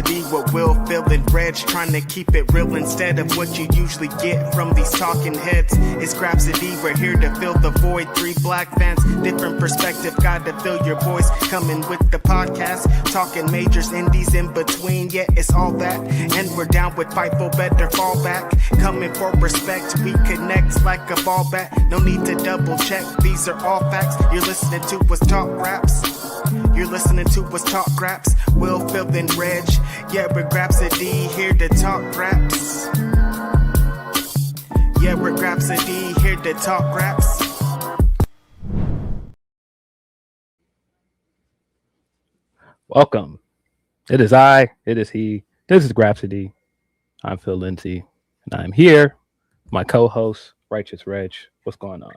Grapsody with Will, Phil, and Reg, trying to keep it real instead of what you usually get from these talking heads. It's Grapsody, we're here to fill the void. 3 black fans, different perspective, gotta fill your voice. Coming with the podcast, talking majors, indies in between, yeah, it's all that. And we're down with Fightful, better fall back. Coming for respect, we connect like a ball bat. No need to double check, these are all facts. You're listening to us talk raps. You're listening to us talk raps. Will, Phil, and Reg. Yeah, we're Grapsody, here to talk raps. Yeah, we're Grapsody, here to talk raps. Welcome. It is I, it is he. This is Grapsody. I'm Phil Lindsey, and I'm here. My co-host, Righteous Reg. What's going on?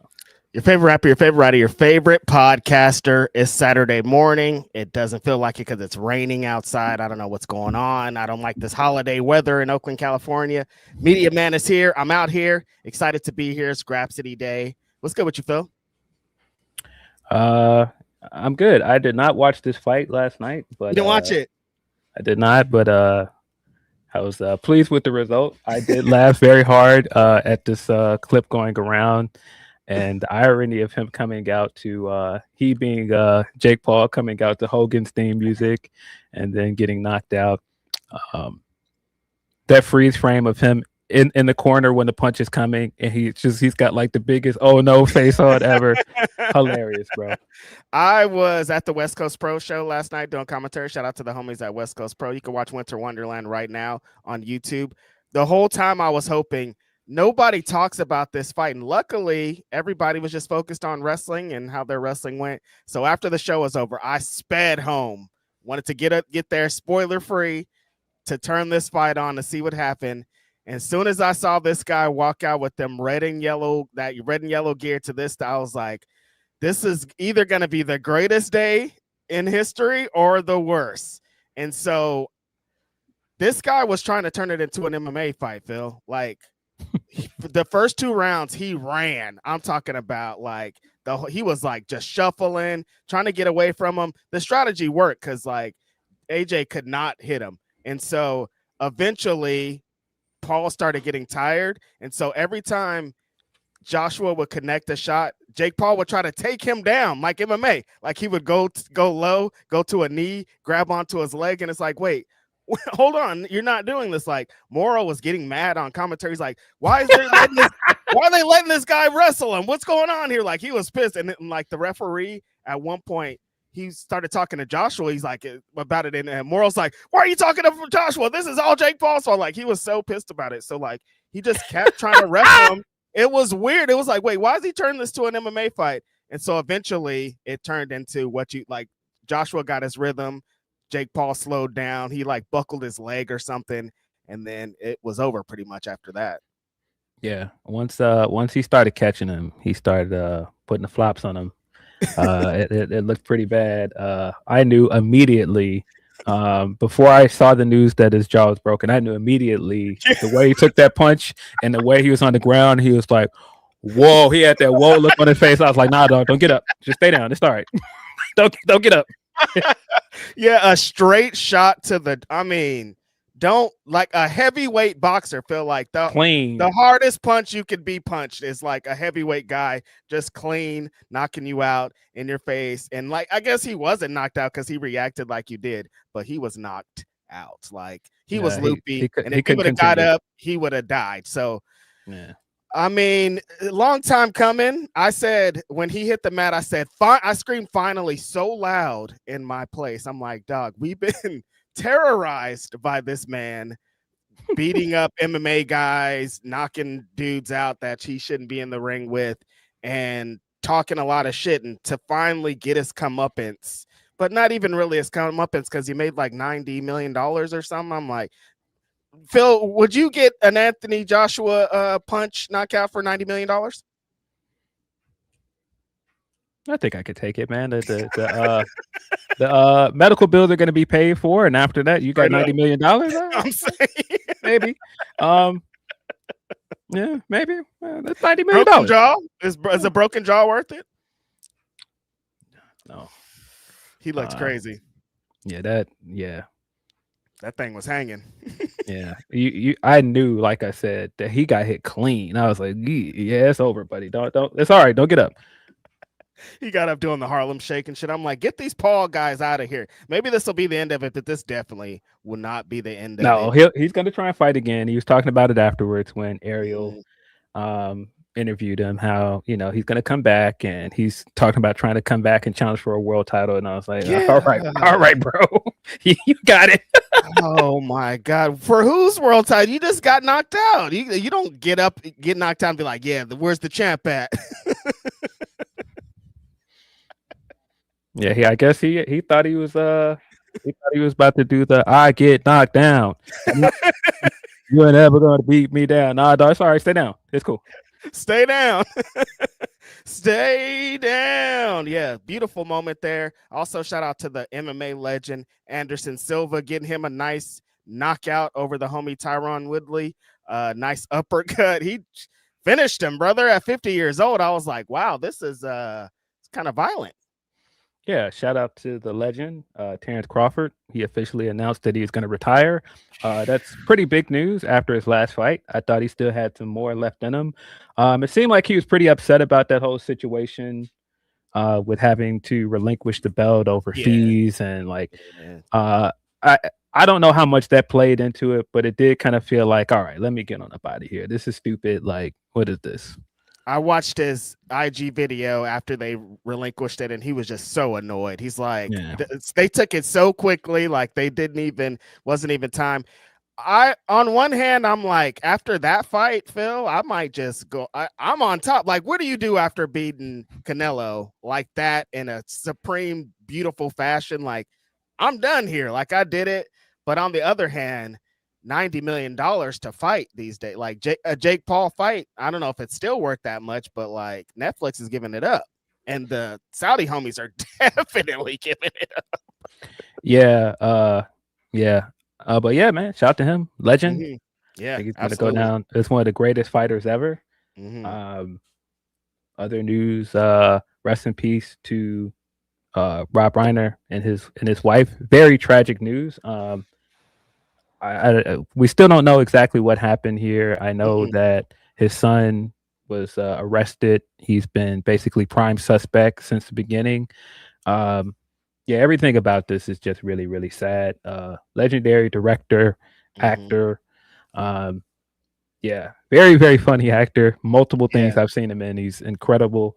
Your favorite rapper, your favorite writer, your favorite podcaster. It's Saturday morning. It doesn't feel like it because it's raining outside. I don't know what's going on. I don't like this holiday weather in Oakland, California. Media Man is here. I'm out here. Excited to be here. It's Grapsody Day. What's good with you, Phil? I'm good. I did not watch this fight last night, but you didn't watch it. I did not, but I was pleased with the result. I did laugh very hard at this clip going around. And the irony of him coming out to he being Jake Paul coming out to Hogan's theme music and then getting knocked out. That freeze frame of him in the corner when the punch is coming and he's got like the biggest oh no face on ever. Hilarious, bro. I was at the West Coast Pro show last night doing commentary. Shout out to the homies at West Coast Pro. You can watch Winter Wonderland right now on YouTube. The whole time I was hoping nobody talks about this fight, and luckily everybody was just focused on wrestling and how their wrestling went. So after the show was over, I sped home, wanted to get there spoiler free to turn this fight on to see what happened. And as soon as I saw this guy walk out with them red and yellow gear to this, I was like, this is either going to be the greatest day in history or the worst. And so this guy was trying to turn it into an MMA fight, Phil. Like, the first 2 rounds he ran. I'm talking about like he was like just shuffling, trying to get away from him. The strategy worked because like AJ could not hit him, and so eventually Paul started getting tired, and so every time Joshua would connect a shot, Jake Paul would try to take him down like MMA. Like he would go low, go to a knee, grab onto his leg, and it's like, wait, hold on, you're not doing this. Like Morrow was getting mad on commentary. He's like, why are they letting this guy wrestle him? What's going on here? Like he was pissed. And like the referee at one point, he started talking to Joshua. He's like about it. And Morrow's like, why are you talking to Joshua? This is all Jake Paul. So like he was so pissed about it. So like he just kept trying to wrestle him. It was weird. It was like, wait, why is he turning this to an MMA fight? And so eventually it turned into what you like. Joshua got his rhythm. Jake Paul slowed down. He like buckled his leg or something, and then it was over pretty much after that. Yeah, once he started catching him, he started putting the flops on him. It looked pretty bad. I knew immediately before I saw the news that his jaw was broken. I knew immediately the way he took that punch and the way he was on the ground. He was like, "Whoa!" He had that whoa look on his face. I was like, "Nah, dog, don't get up. Just stay down. It's all right. don't get up." Yeah, a straight shot to the. I mean, don't like a heavyweight boxer feel like the hardest punch you could be punched is like a heavyweight guy just clean knocking you out in your face. And like I guess he wasn't knocked out because he reacted like you did, but he was knocked out. Like he was loopy, and if he would have got up, he would have died. So yeah. I mean, long time coming. I said when he hit the mat, I said, I screamed finally so loud in my place. I'm like, dog, we've been terrorized by this man beating up MMA guys, knocking dudes out that he shouldn't be in the ring with, and talking a lot of shit. And to finally get his comeuppance, but not even really his comeuppance because he made like $90 million or something. I'm like, Phil, would you get an Anthony Joshua punch knockout for $90 million? I think I could take it, man. The medical bills are going to be paid for, and after that, you got $90 million. I'm saying maybe. Yeah, maybe. That's $90 million. Broken jaw? Is a broken jaw worth it? No. He looks crazy. Yeah, That thing was hanging. Yeah, I knew, like I said, that he got hit clean. I was like, yeah, it's over, buddy. Don't. It's all right. Don't get up. He got up doing the Harlem Shake and shit. I'm like, get these Paul guys out of here. Maybe this will be the end of it, but this definitely will not be the end of No, it. he's going to try and fight again. He was talking about it afterwards when Ariel interviewed him, how he's going to come back, and he's talking about trying to come back and challenge for a world title. And I was like, all right, bro, you got it. Oh my God! For whose world title? You just got knocked out. You don't get up, get knocked out, and be like, yeah, where's the champ at? Yeah, I guess he thought he was about to do the I get knocked down. You ain't ever gonna beat me down. Nah, dog, it's all right. Stay down. It's cool. Stay down. Stay down. Yeah, beautiful moment there. Also, shout out to the MMA legend Anderson Silva, getting him a nice knockout over the homie Tyron Woodley. Nice uppercut. He finished him, brother, at 50 years old. I was like, wow, this is it's kind of violent. Yeah, shout out to the legend, Terrence Crawford. He officially announced that he's going to retire. That's pretty big news after his last fight. I thought he still had some more left in him. It seemed like he was pretty upset about that whole situation with having to relinquish the belt over fees and I don't know how much that played into it, but it did kind of feel like, all right, let me get on up out of here. This is stupid. Like, what is this? I watched his IG video after they relinquished it, and he was just so annoyed. He's like, they took it so quickly, like they wasn't even time. On one hand, I'm like, after that fight, Phil, I might just go. I'm on top. Like, what do you do after beating Canelo like that in a supreme, beautiful fashion? Like, I'm done here. Like, I did it. But on the other hand, $90 million to fight these days, like Jake Paul fight. I don't know if it's still worth that much, but like Netflix is giving it up, and the Saudi homies are definitely giving it up. Yeah, but yeah, man, shout out to him, legend. Mm-hmm. Yeah, he's gonna go down as one of the greatest fighters ever. Mm-hmm. Other news, rest in peace to Rob Reiner and his wife. Very tragic news. We still don't know exactly what happened here. I know that his son was arrested. He's been basically prime suspect since the beginning. Everything about this is just really, really sad. Legendary director, actor. Very, very funny actor. Multiple things I've seen him in. He's incredible.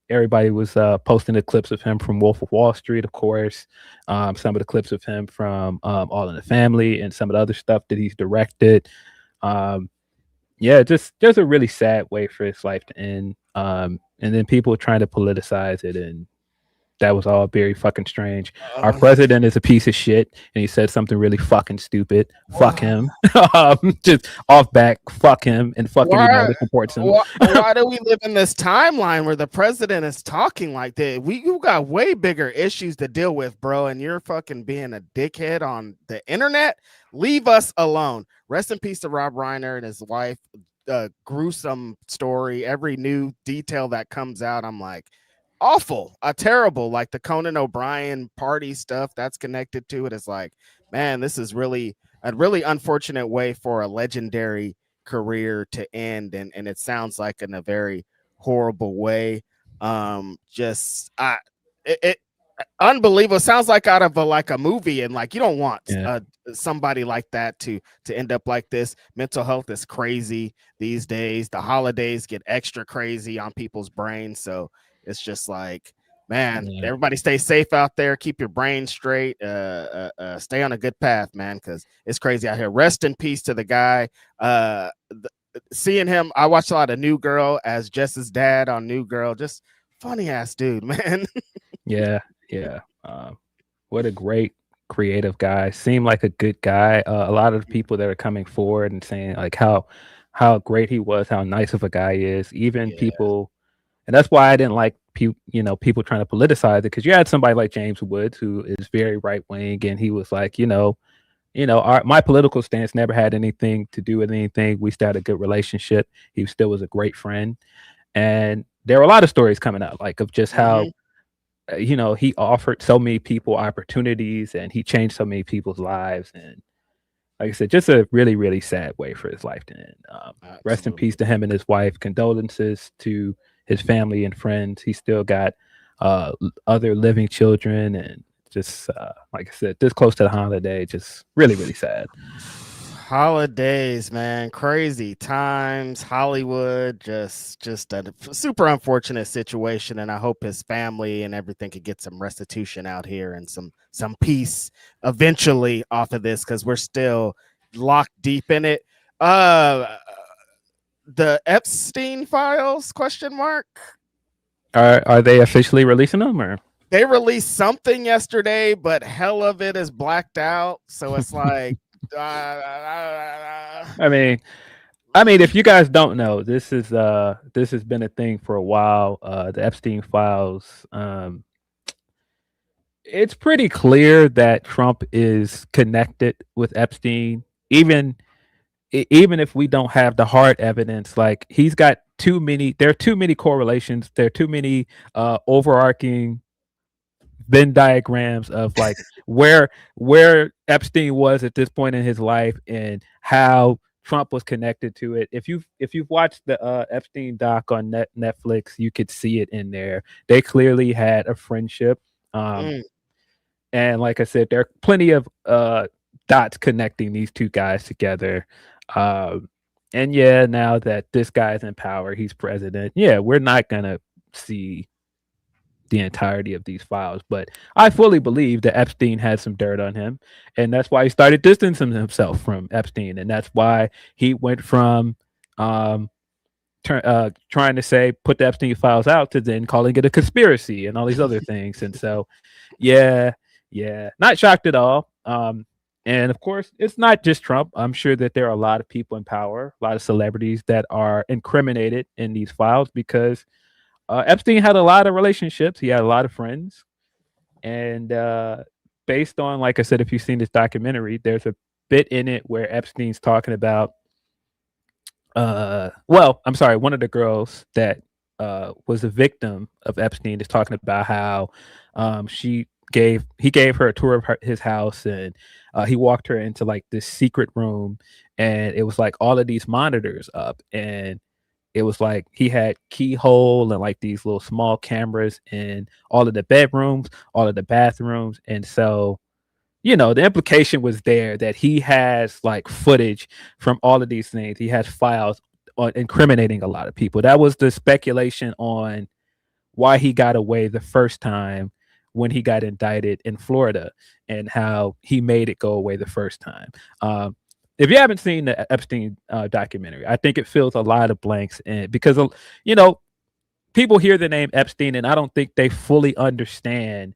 Everybody was posting the clips of him from Wolf of Wall Street, of course. Some of the clips of him from All in the Family and some of the other stuff that he's directed. Just a really sad way for his life to end. And then people trying to politicize it, and that was all very fucking strange. Our president is a piece of shit, and he said something really fucking stupid. Fuck him. Just off back. Fuck him, and fuck anybody that supports him. Why do we live in this timeline where the president is talking like that? You got way bigger issues to deal with, bro, and you're fucking being a dickhead on the internet. Leave us alone. Rest in peace to Rob Reiner and his wife. Gruesome story. Every new detail that comes out, I'm like, awful, terrible. Like the Conan O'Brien party stuff that's connected to it is like, man, this is really a really unfortunate way for a legendary career to end, and it sounds like in a very horrible way. It unbelievable. It sounds like out of a movie, and like you don't want somebody like that to end up like this. Mental health is crazy these days. The holidays get extra crazy on people's brains, so it's just like, man, everybody stay safe out there. Keep your brain straight. Stay on a good path, man, because it's crazy out here. Rest in peace to the guy. Seeing him, I watched a lot of New Girl as Jess's dad on New Girl. Just funny ass dude, man. Yeah. What a great creative guy. Seemed like a good guy. A lot of the people that are coming forward and saying like how great he was, how nice of a guy he is. Even people. And that's why I didn't like people trying to politicize it, because you had somebody like James Woods, who is very right wing, and he was like, my political stance never had anything to do with anything. We still had a good relationship. He still was a great friend, and there were a lot of stories coming out, like of just how he offered so many people opportunities, and he changed so many people's lives. And like I said, just a really, really sad way for his life to end. Rest in peace Absolutely. to him and his wife. Condolences to his family and friends. He still got other living children, and just like I said, this close to the holiday, just really, really sad. Holidays, man, crazy times. Hollywood, just a super unfortunate situation, and I hope his family and everything could get some restitution out here and some peace eventually off of this, because we're still locked deep in it. The Epstein files, question mark. Are they officially releasing them, or They released something yesterday, but hell of it is blacked out, so it's like I mean, if you guys don't know, this has been a thing for a while. The Epstein files. It's pretty clear that Trump is connected with Epstein, even if we don't have the hard evidence. Like, he's got too many. There are too many correlations. There are too many overarching Venn diagrams of like where Epstein was at this point in his life and how Trump was connected to it. If you've watched the Epstein doc on Netflix, you could see it in there. They clearly had a friendship. And like I said, there are plenty of dots connecting these two guys together. And yeah, now that this guy's in power, he's president. Yeah, we're not gonna see the entirety of these files, but I fully believe that Epstein had some dirt on him, and that's why he started distancing himself from Epstein, and that's why he went from trying to say put the Epstein files out to then calling it a conspiracy and all these other things. And so, yeah, not shocked at all. And of course, it's not just Trump. I'm sure that there are a lot of people in power, a lot of celebrities that are incriminated in these files because Epstein had a lot of relationships. He had a lot of friends. And based on, like I said, if you've seen this documentary, there's a bit in it where Epstein's talking about, I'm sorry, one of the girls that was a victim of Epstein is talking about how he gave her a tour of his house, and he walked her into like this secret room, and it was like all of these monitors up, and it was like he had keyhole and like these little small cameras in all of the bedrooms, all of the bathrooms. And so, the implication was there that he has like footage from all of these things. He has files on incriminating a lot of people. That was the speculation on why he got away the first time when he got indicted in Florida, and how he made it go away the first time. If you haven't seen the Epstein documentary, I think it fills a lot of blanks in, because people hear the name Epstein, and I don't think they fully understand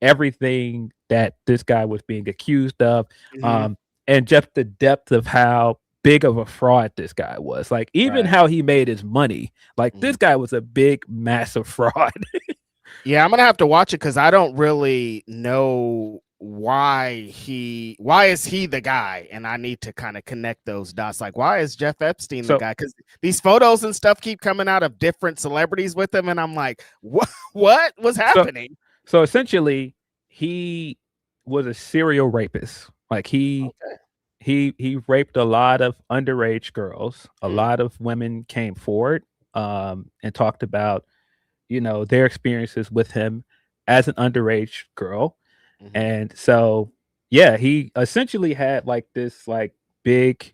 everything that this guy was being accused of, and just the depth of how big of a fraud this guy was. Like, even how he made his money. Like, this guy was a big, massive fraud. Yeah, I'm gonna have to watch it because I don't really know why is he the guy, and I need to kind of connect those dots. Like, why is Jeff Epstein the guy? Because these photos and stuff keep coming out of different celebrities with him, and I'm like, what was happening? So essentially, he was a serial rapist. Like, he raped a lot of underage girls. A lot of women came forward and talked about their experiences with him as an underage girl. And so, yeah, he essentially had like this like big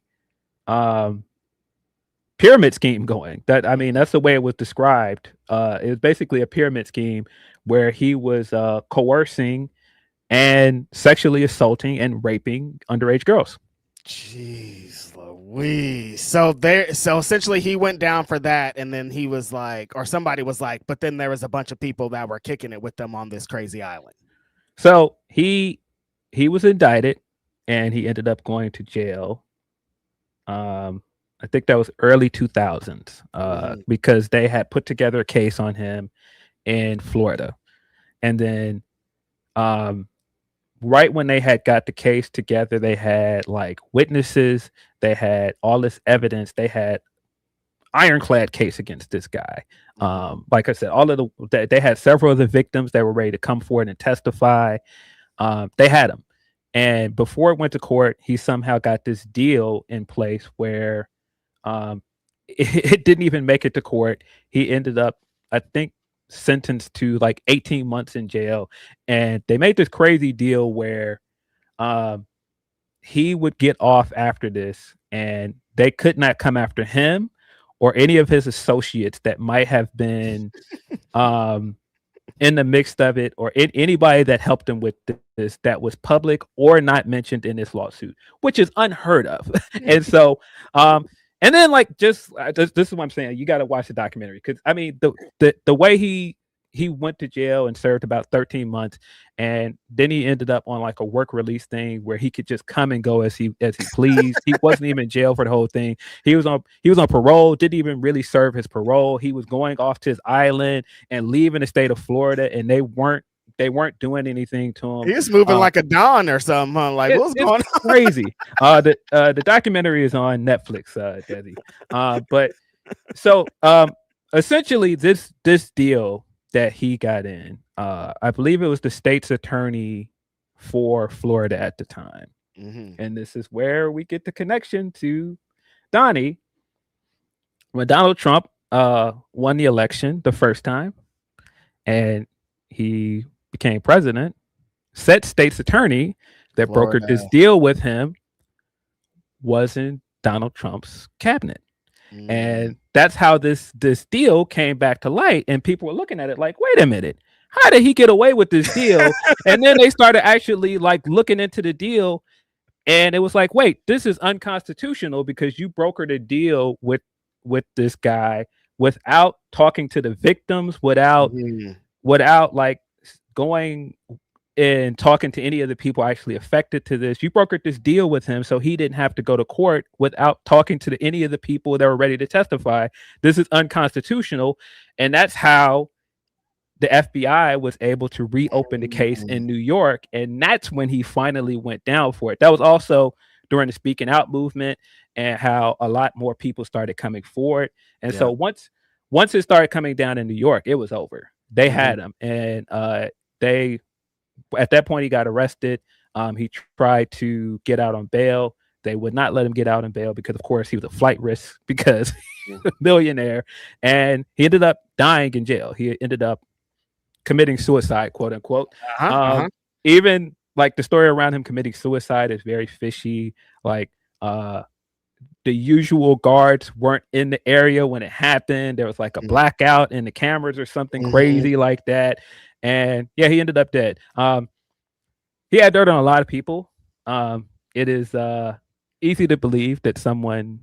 pyramid scheme going. That's the way it was described. It was basically a pyramid scheme where he was coercing and sexually assaulting and raping underage girls. Jeez Louise. So essentially he went down for that, and then he was like, or somebody was like, but then there was a bunch of people that were kicking it with them on this crazy island. So he was indicted, and he ended up going to jail. I think that was early 2000s, because they had put together a case on him in Florida. And then right when they had got the case together, they had like witnesses, they had all this evidence, they had ironclad case against this guy. Like I said, all of they had several of the victims that were ready to come forward and testify. They had him, and before it went to court, he somehow got this deal in place where it didn't even make it to court. He ended up, I think, sentenced to like 18 months in jail, and they made this crazy deal where he would get off after this, and they could not come after him or any of his associates that might have been in the mix of it, or anybody that helped him with this that was public or not mentioned in this lawsuit, which is unheard of. And so and then like just this is what I'm saying, you got to watch the documentary, because I mean the way he went to jail and served about 13 months, and then he ended up on like a work release thing where he could just come and go as he pleased. He wasn't even in jail for the whole thing. He was on parole, didn't even really serve his parole. He was going off to his island and leaving the state of Florida, and they weren't doing anything to him. He's moving like a Don or something, huh? Like, what's going on? Crazy. The documentary is on Netflix, Desi. But so essentially this deal that he got in, I believe it was the state's attorney for Florida at the time. And this is where we get the connection to Donnie. When Donald Trump won the election the first time and he became president, said state's attorney that brokered this deal with him was in Donald Trump's cabinet. And that's how this deal came back to light, and people were looking at it like, wait a minute, how did he get away with this deal? And then they started actually like looking into the deal, and it was like, wait, this is unconstitutional because you brokered a deal with this guy without talking to the victims, without like going and talking to any of the people actually affected to this. You brokered this deal with him so he didn't have to go to court without talking to any of the people that were ready to testify. This is unconstitutional. And that's how the FBI was able to reopen the case in New York. And that's when he finally went down for it. That was also during the speaking out movement, and how a lot more people started coming forward. And so once it started coming down in New York, it was over. They had him, and at that point, he got arrested. He tried to get out on bail. They would not let him get out on bail because, of course, he was a flight risk because he was a millionaire. And he ended up dying in jail. He ended up committing suicide, quote unquote. Even like the story around him committing suicide is very fishy. Like the usual guards weren't in the area when it happened. There was like a blackout in the cameras or something crazy like that. And yeah, he ended up dead. He had dirt on a lot of people. It is easy to believe that someone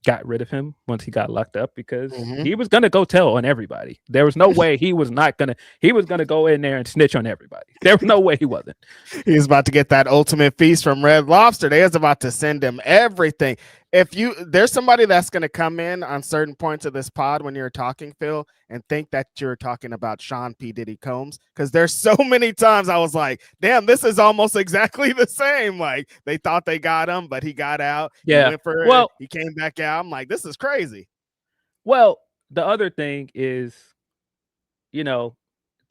got rid of him once he got locked up, because he was gonna go tell on everybody. There was no way he was gonna go in there and snitch on everybody. There was no way he wasn't. He was about to get that ultimate feast from Red Lobster. They was about to send him everything. There's somebody that's going to come in on certain points of this pod when you're talking, Phil, and think that you're talking about Sean P. Diddy Combs, because there's so many times I was like, damn, this is almost exactly the same. Like, they thought they got him, but he got out. Yeah. He went for it. He came back out. I'm like, this is crazy. Well, the other thing is,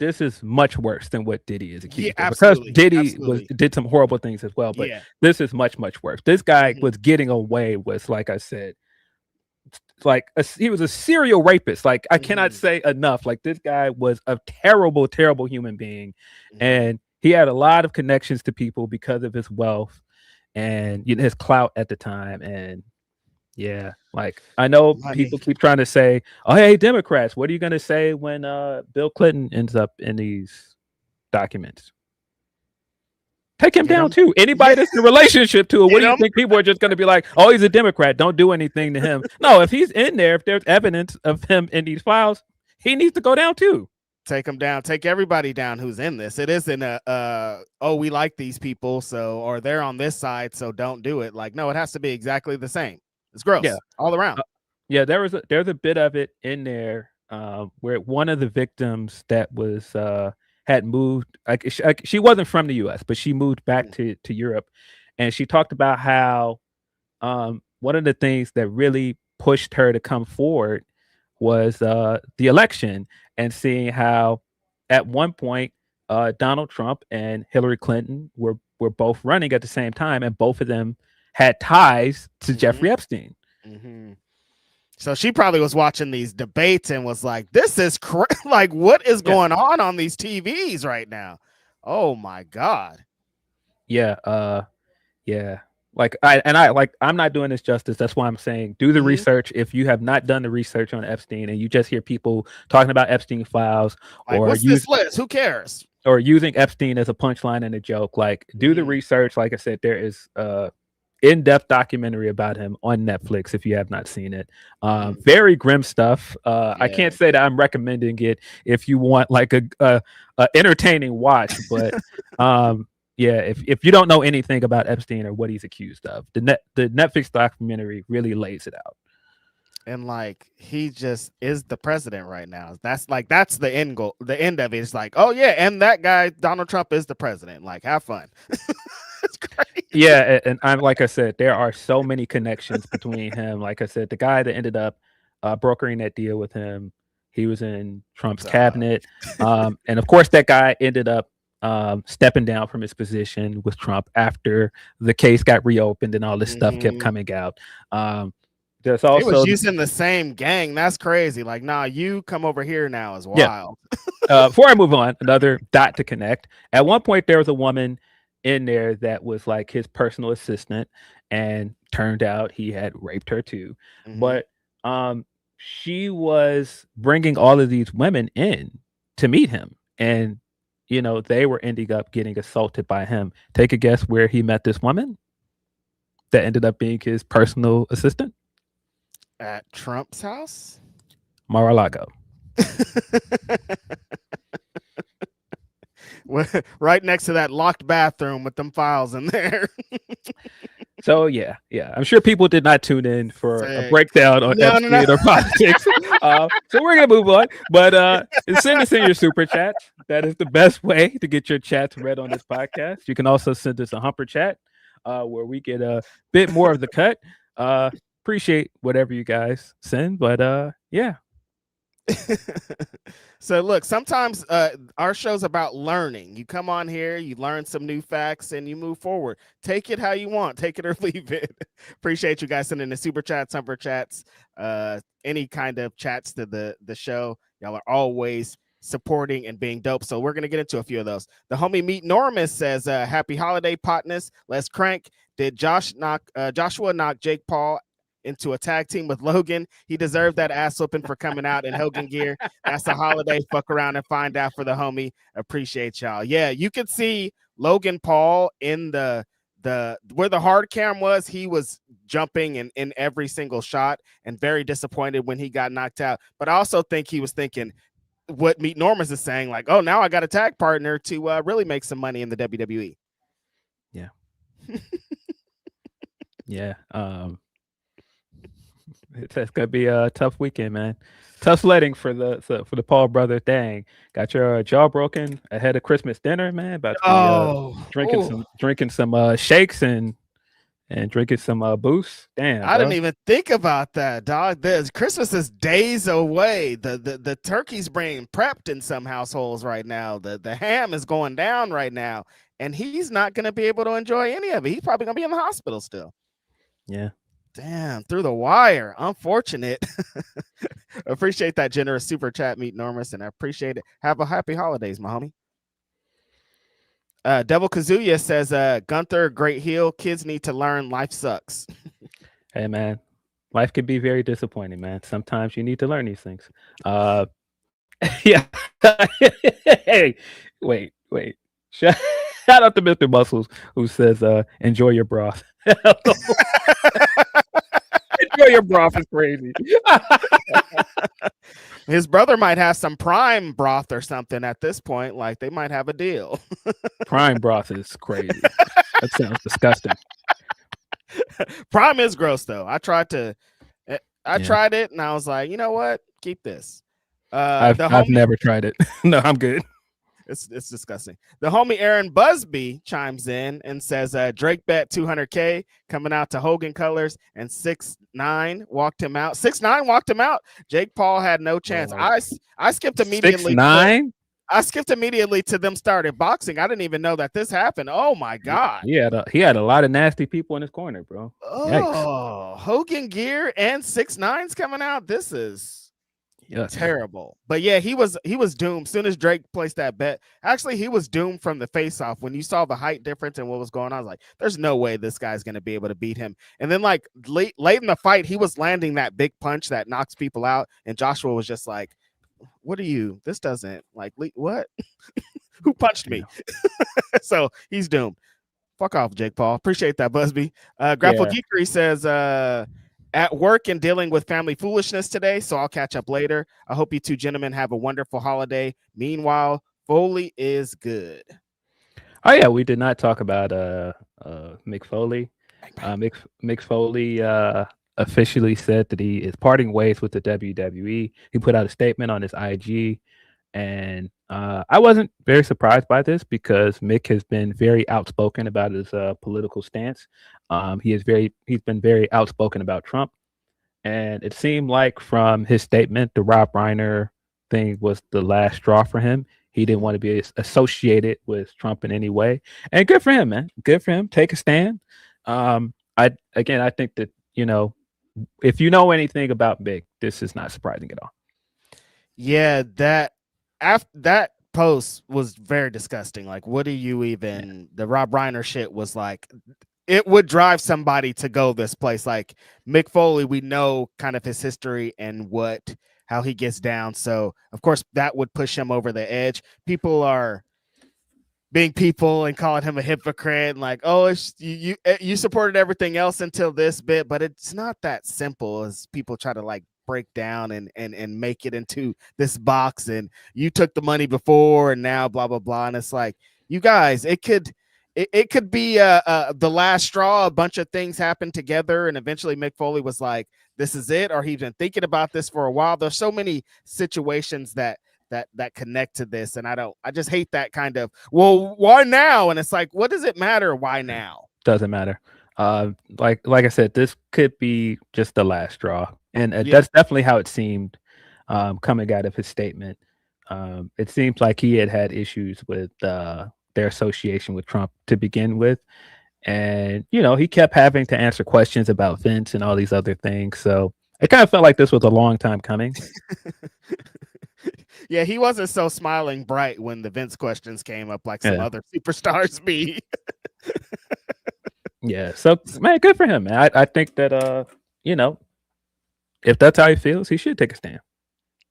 this is much worse than what Diddy is accused of, because Diddy did some horrible things as well. But this is much, much worse. This guy was getting away with, like I said, he was a serial rapist. Like, I cannot say enough. Like, this guy was a terrible, terrible human being. And he had a lot of connections to people because of his wealth and his clout at the time. And yeah, like, I know people keep trying to say, oh, hey, Democrats, what are you going to say when Bill Clinton ends up in these documents? Take him down too. Anybody that's in a relationship to it, what do you think people are just going to be like, oh, he's a Democrat, don't do anything to him? No, if he's in there, if there's evidence of him in these files, he needs to go down too. Take him down. Take everybody down who's in this. It isn't we like these people, so, or they're on this side, so don't do it. Like, no, it has to be exactly the same. It's gross all around. There's a bit of it in there where one of the victims that was had moved, she wasn't from the U.S., but she moved back to Europe, and she talked about how one of the things that really pushed her to come forward was the election, and seeing how at one point Donald Trump and Hillary Clinton were both running at the same time, and both of them had ties to Jeffrey Epstein. So she probably was watching these debates and was like, "This is like, what is going on these TVs right now? Oh my God!" Yeah, yeah. Like I'm not doing this justice. That's why I'm saying do the research. If you have not done the research on Epstein and you just hear people talking about Epstein files, like, or what's this list? Who cares? Or using Epstein as a punchline and a joke, like do the research. Like I said, there is in-depth documentary about him on Netflix if you have not seen it. Very grim stuff. I can't say that I'm recommending it if you want like a entertaining watch, but yeah, if you don't know anything about Epstein or what he's accused of, the Netflix documentary really lays it out. And like, he just is the president right now. That's the end goal. The end of it is like, oh yeah, and that guy Donald Trump is the president. Like, have fun. It's great. Yeah, and I'm like I said, there are so many connections between him. Like I said, the guy that ended up brokering that deal with him, he was in Trump's cabinet, and of course that guy ended up stepping down from his position with Trump after the case got reopened and all this stuff kept coming out. There's also, he was using the same gang. That's crazy. Like, nah, you come over here now is wild. Before I move on, another dot to connect. At one point, there was a woman in there that was like his personal assistant, and turned out he had raped her too. But she was bringing all of these women in to meet him, and you know, they were ending up getting assaulted by him. Take a guess where he met this woman that ended up being his personal assistant? At Trump's house? Mar-a-Lago. Right next to that locked bathroom with them files in there. So yeah, I'm sure people did not tune in for a breakdown on Epstein or politics. So we're gonna move on. But send us in your super chats. That is the best way to get your chats read on this podcast. You can also send us a humper chat where we get a bit more of the cut. Appreciate whatever you guys send, but yeah. So look, sometimes our show's about learning. You come on here, you learn some new facts, and you move forward. Take it how you want. Take it or leave it. Appreciate you guys sending the super chats, humper chats, any kind of chats to the show. Y'all are always supporting and being dope. So we're gonna get into a few of those. The homie Meet Normus says, "Happy holiday, partners. Let's crank." Did Joshua knock Jake Paul into a tag team with Logan? He deserved that ass whooping for coming out in Hogan gear. That's a holiday. Fuck around and find out for the homie. Appreciate y'all. Yeah, you could see Logan Paul in the where the hard cam was. He was jumping in every single shot, and very disappointed when he got knocked out. But I also think he was thinking what Meet Normus is saying, like, oh, now I got a tag partner to really make some money in the WWE. Yeah. Yeah. It's gonna be a tough weekend, man. Tough sledding for the Paul brother. Dang, got your jaw broken ahead of Christmas dinner, man. About to be, drinking some shakes and drinking some boost. Damn, I didn't even think about that, dog. Christmas is days away. The turkey's being prepped in some households right now. The ham is going down right now, and he's not gonna be able to enjoy any of it. He's probably gonna be in the hospital still. Yeah. Damn, through the wire. Unfortunate. Appreciate that generous super chat, Meet Normus, and I appreciate it. Have a happy holidays, my homie. Devil Kazuya says, Gunther, great heel. Kids need to learn life sucks. Hey, man. Life can be very disappointing, man. Sometimes you need to learn these things. Yeah. Hey, wait. Shout out to Mr. Muscles, who says, enjoy your broth. Enjoy your broth is crazy. His brother might have some prime broth or something at this point. Like, they might have a deal. Prime broth is crazy. That sounds disgusting. Prime is gross, though. I tried it, and I was like, you know what? Keep this. I've never tried it. No, I'm good. It's disgusting. The homie Aaron Busby chimes in and says Drake bet 200K coming out to Hogan colors, and 6ix9ine walked him out. 6ix9ine walked him out. Jake Paul had no chance. I skipped immediately. 6ix9ine. I skipped immediately to them started boxing. I didn't even know that this happened. Oh my god. He had a lot of nasty people in his corner, bro. Oh, Yikes. Hogan gear and 6ix9ine's coming out. This is terrible. But yeah, he was doomed. Soon as Drake placed that bet, actually he was doomed from the face off. When you saw the height difference and what was going on, I was like, there's no way this guy's gonna be able to beat him. And then like late in the fight, he was landing that big punch that knocks people out, and Joshua was just like, what are you? This doesn't like what? Who punched me? So he's doomed. Fuck off, Jake Paul. Appreciate that, Busby. Grapple Geekery says at work and dealing with family foolishness today, so I'll catch up later. I hope you two gentlemen have a wonderful holiday. Meanwhile, Foley is good. Oh yeah, we did not talk about Mick Foley. Mick Foley officially said that he is parting ways with the WWE. He put out a statement on his IG, and I wasn't very surprised by this because Mick has been very outspoken about his political stance. He's been very outspoken about Trump, and it seemed like from his statement, the Rob Reiner thing was the last straw for him. He didn't want to be associated with Trump in any way, and good for him, man. Good for him. Take a stand. I think that if you know anything about Mick, this is not surprising at all. Yeah, that post was very disgusting. Like, what do you even? The Rob Reiner shit was like, it would drive somebody to go this place. Like Mick Foley, we know kind of his history and how he gets down. So of course that would push him over the edge. People are being people and calling him a hypocrite and like, oh, you supported everything else until this bit, but it's not that simple as people try to like break down and make it into this box, and you took the money before and now blah blah blah. And it's like, you guys, it could be the last straw. A bunch of things happened together, and eventually Mick Foley was like, this is it, or he's been thinking about this for a while. There's so many situations that connect to this, and I just hate that kind of, well, why now? And it's like, what does it matter? Why now? Doesn't matter. Like I said, this could be just the last straw, and that's definitely how it seemed coming out of his statement. It seems like he had issues with their association with Trump to begin with, and he kept having to answer questions about Vince and all these other things. So it kind of felt like this was a long time coming. Yeah, he wasn't so smiling bright when the Vince questions came up like some other superstars be. Yeah, so man, good for him, man. I think that if that's how he feels, he should take a stand.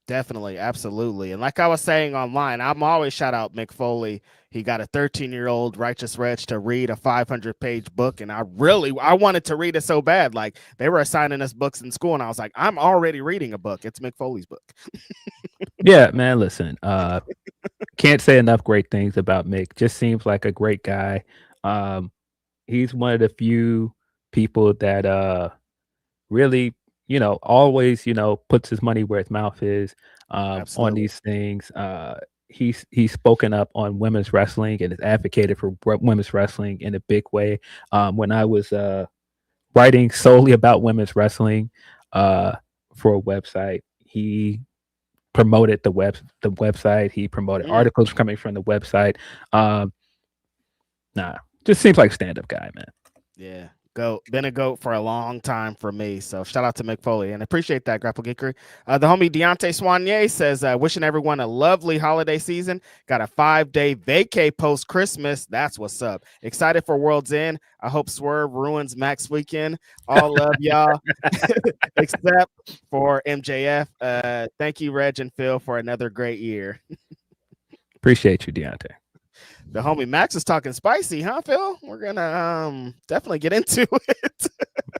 Definitely, absolutely. And like I was saying online, I'm always shout out Mick Foley. He got a 13-year-old Righteous Reg to read a 500-page book, and I wanted to read it so bad. Like, they were assigning us books in school, and I was like, I'm already reading a book. It's Mick Foley's book. Yeah, man, listen, can't say enough great things about Mick. Just seems like a great guy. He's one of the few people that really, always, puts his money where his mouth is on these things. He's spoken up on women's wrestling and has advocated for women's wrestling in a big way. When I was writing solely about women's wrestling for a website, he promoted the website. He promoted articles coming from the website. Just seems like a stand-up guy, man. Yeah. Been a goat for a long time for me. So shout out to Mick Foley and appreciate that, Grapple Geekery. The homie Deontay Soignier says, wishing everyone a lovely holiday season. Got a 5-day vacay post Christmas. That's what's up. Excited for World's End. I hope Swerve ruins Max weekend. All love y'all, except for MJF. Thank you, Reg and Phil, for another great year. Appreciate you, Deontay. The homie Max is talking spicy, huh, Phil? We're gonna definitely get into it.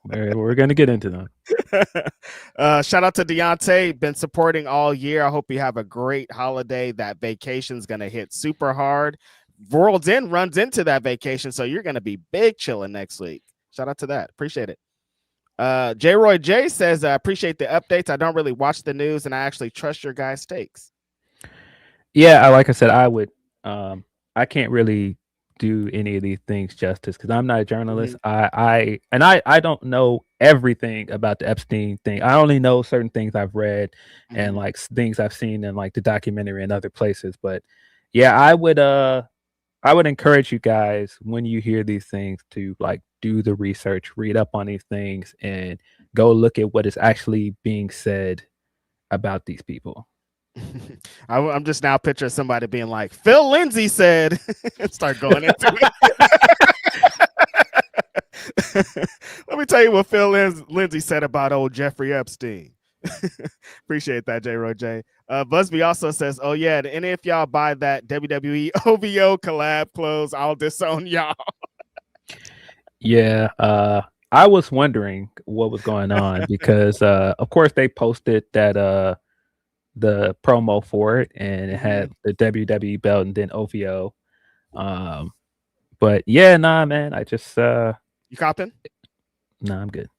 We're gonna get into them. Shout out to Deontay, been supporting all year. I hope you have a great holiday. That vacation's gonna hit super hard. World's End runs into that vacation, so you're gonna be big chilling next week. Shout out to that. Appreciate it. J Roy J says, I appreciate the updates. I don't really watch the news, and I actually trust your guys' takes. Yeah, like I said, I would I can't really do any of these things justice because I'm not a journalist. Mm-hmm. I don't know everything about the Epstein thing. I only know certain things I've read and Mm-hmm. like things I've seen in like the documentary and other places. But yeah, I would encourage you guys when you hear these things to like do the research, read up on these things, and go look at what is actually being said about these people. I'm just now picturing somebody being like, Phil Lindsey said, and start going into it. Let me tell you what Phil Lindsey said about old Jeffrey Epstein. Appreciate that, J. Roger. Busby also says, "Oh yeah, and if y'all buy that WWE OVO collab clothes, I'll disown y'all." Yeah, I was wondering what was going on because of course they posted that the promo for it and it had the WWE belt and then OVO. But yeah, nah, man, I just You copping? nah, I'm good.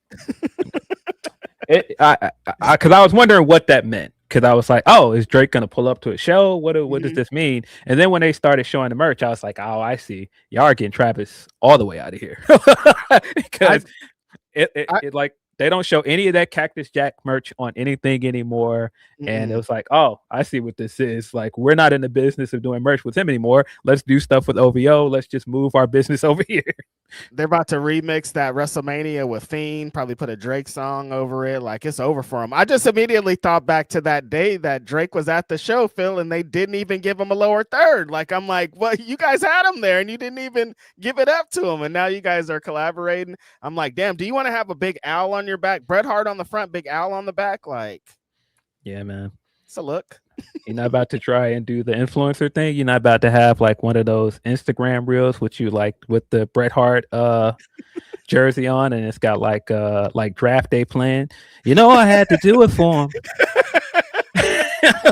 Because I was wondering what that meant. Because I was like, oh, is Drake gonna pull up to a show? What does this mean? And then when they started showing the merch, I was like, oh, I see. Y'all are getting Travis all the way out of here because it like they don't show any of that Cactus Jack merch on anything anymore. And it was like, oh, I see what this is. Like, we're not in the business of doing merch with him anymore. Let's do stuff with OVO. Let's just move our business over here. They're about to remix that WrestleMania with Fiend, probably put a Drake song over it. Like it's over for him. I just immediately thought back to that day that Drake was at the show, Phil, and they didn't even give him a lower third. Like I'm like, well, you guys had him there and you didn't even give it up to him. And now you guys are collaborating. I'm like, damn, do you want to have a big owl on your back? Bret Hart on the front, big owl on the back? Like, yeah, man. It's a look. You're not about to try and do the influencer thing. You're not about to have like one of those Instagram reels, which you like with the Bret Hart jersey on, and it's got like draft day plan. You know, I had to do it for him.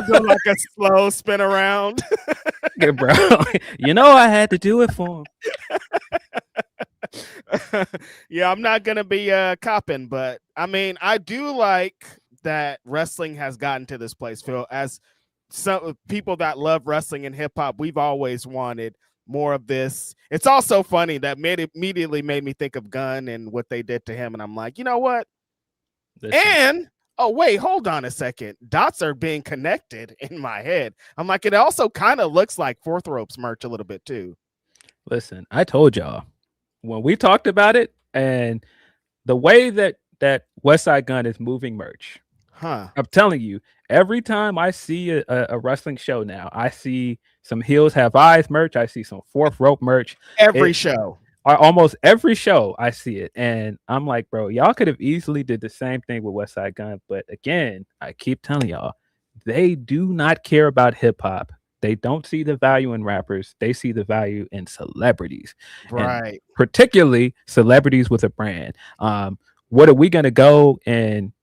Do like a slow spin around. Okay, bro. You know, I had to do it for him. Yeah, I'm not gonna be copping, but I mean, I do like that wrestling has gotten to this place, Phil. As some people that love wrestling and hip hop, we've always wanted more of this. It's also funny that immediately made me think of Gunn and what they did to him, and I'm like, you know what? Listen. And oh wait, hold on a second. Dots are being connected in my head. I'm like, it also kind of looks like Fourth Ropes merch a little bit too. Listen, I told y'all when we talked about it, and the way that Westside Gunn is moving merch. Huh. I'm telling you, every time I see a wrestling show now, I see some Heels Have Eyes merch. I see some Fourth Rope merch. Every show. Almost every show I see it. And I'm like, bro, y'all could have easily did the same thing with Westside Gunn. But again, I keep telling y'all, they do not care about hip hop. They don't see the value in rappers. They see the value in celebrities. Right. And particularly celebrities with a brand. What are we going to go and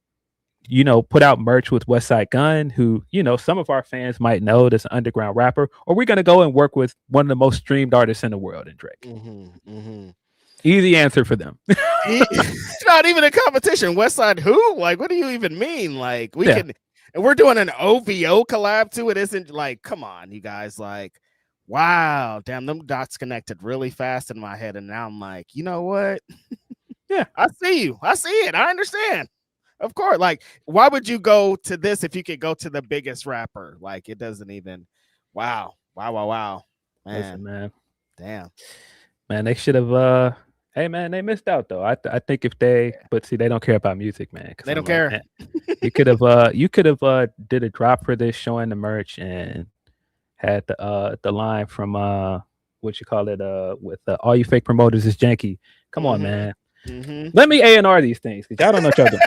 put out merch with Westside Gunn, who, some of our fans might know that's an underground rapper, or we're going to go and work with one of the most streamed artists in the world in Drake. Easy answer for them. It's not even a competition. Westside who? Like, what do you even mean? Like, we can, and we're doing an OVO collab too. It isn't like, come on, you guys. Like, wow, damn, them dots connected really fast in my head. And now I'm like, you know what? Yeah, I see you. I see it. I understand. Of course, like, why would you go to this if you could go to the biggest rapper? Like, it doesn't even. Wow, man. Listen, man. Damn, man, they should have. Hey, man, they missed out though. I think if they, but see, they don't care about music, man. They don't care. Man, you could have did a drop for this, showing the merch, and had the line from what you call it with all you fake promoters is janky. Come on, man. Let me A&R these things because y'all don't know what y'all doing.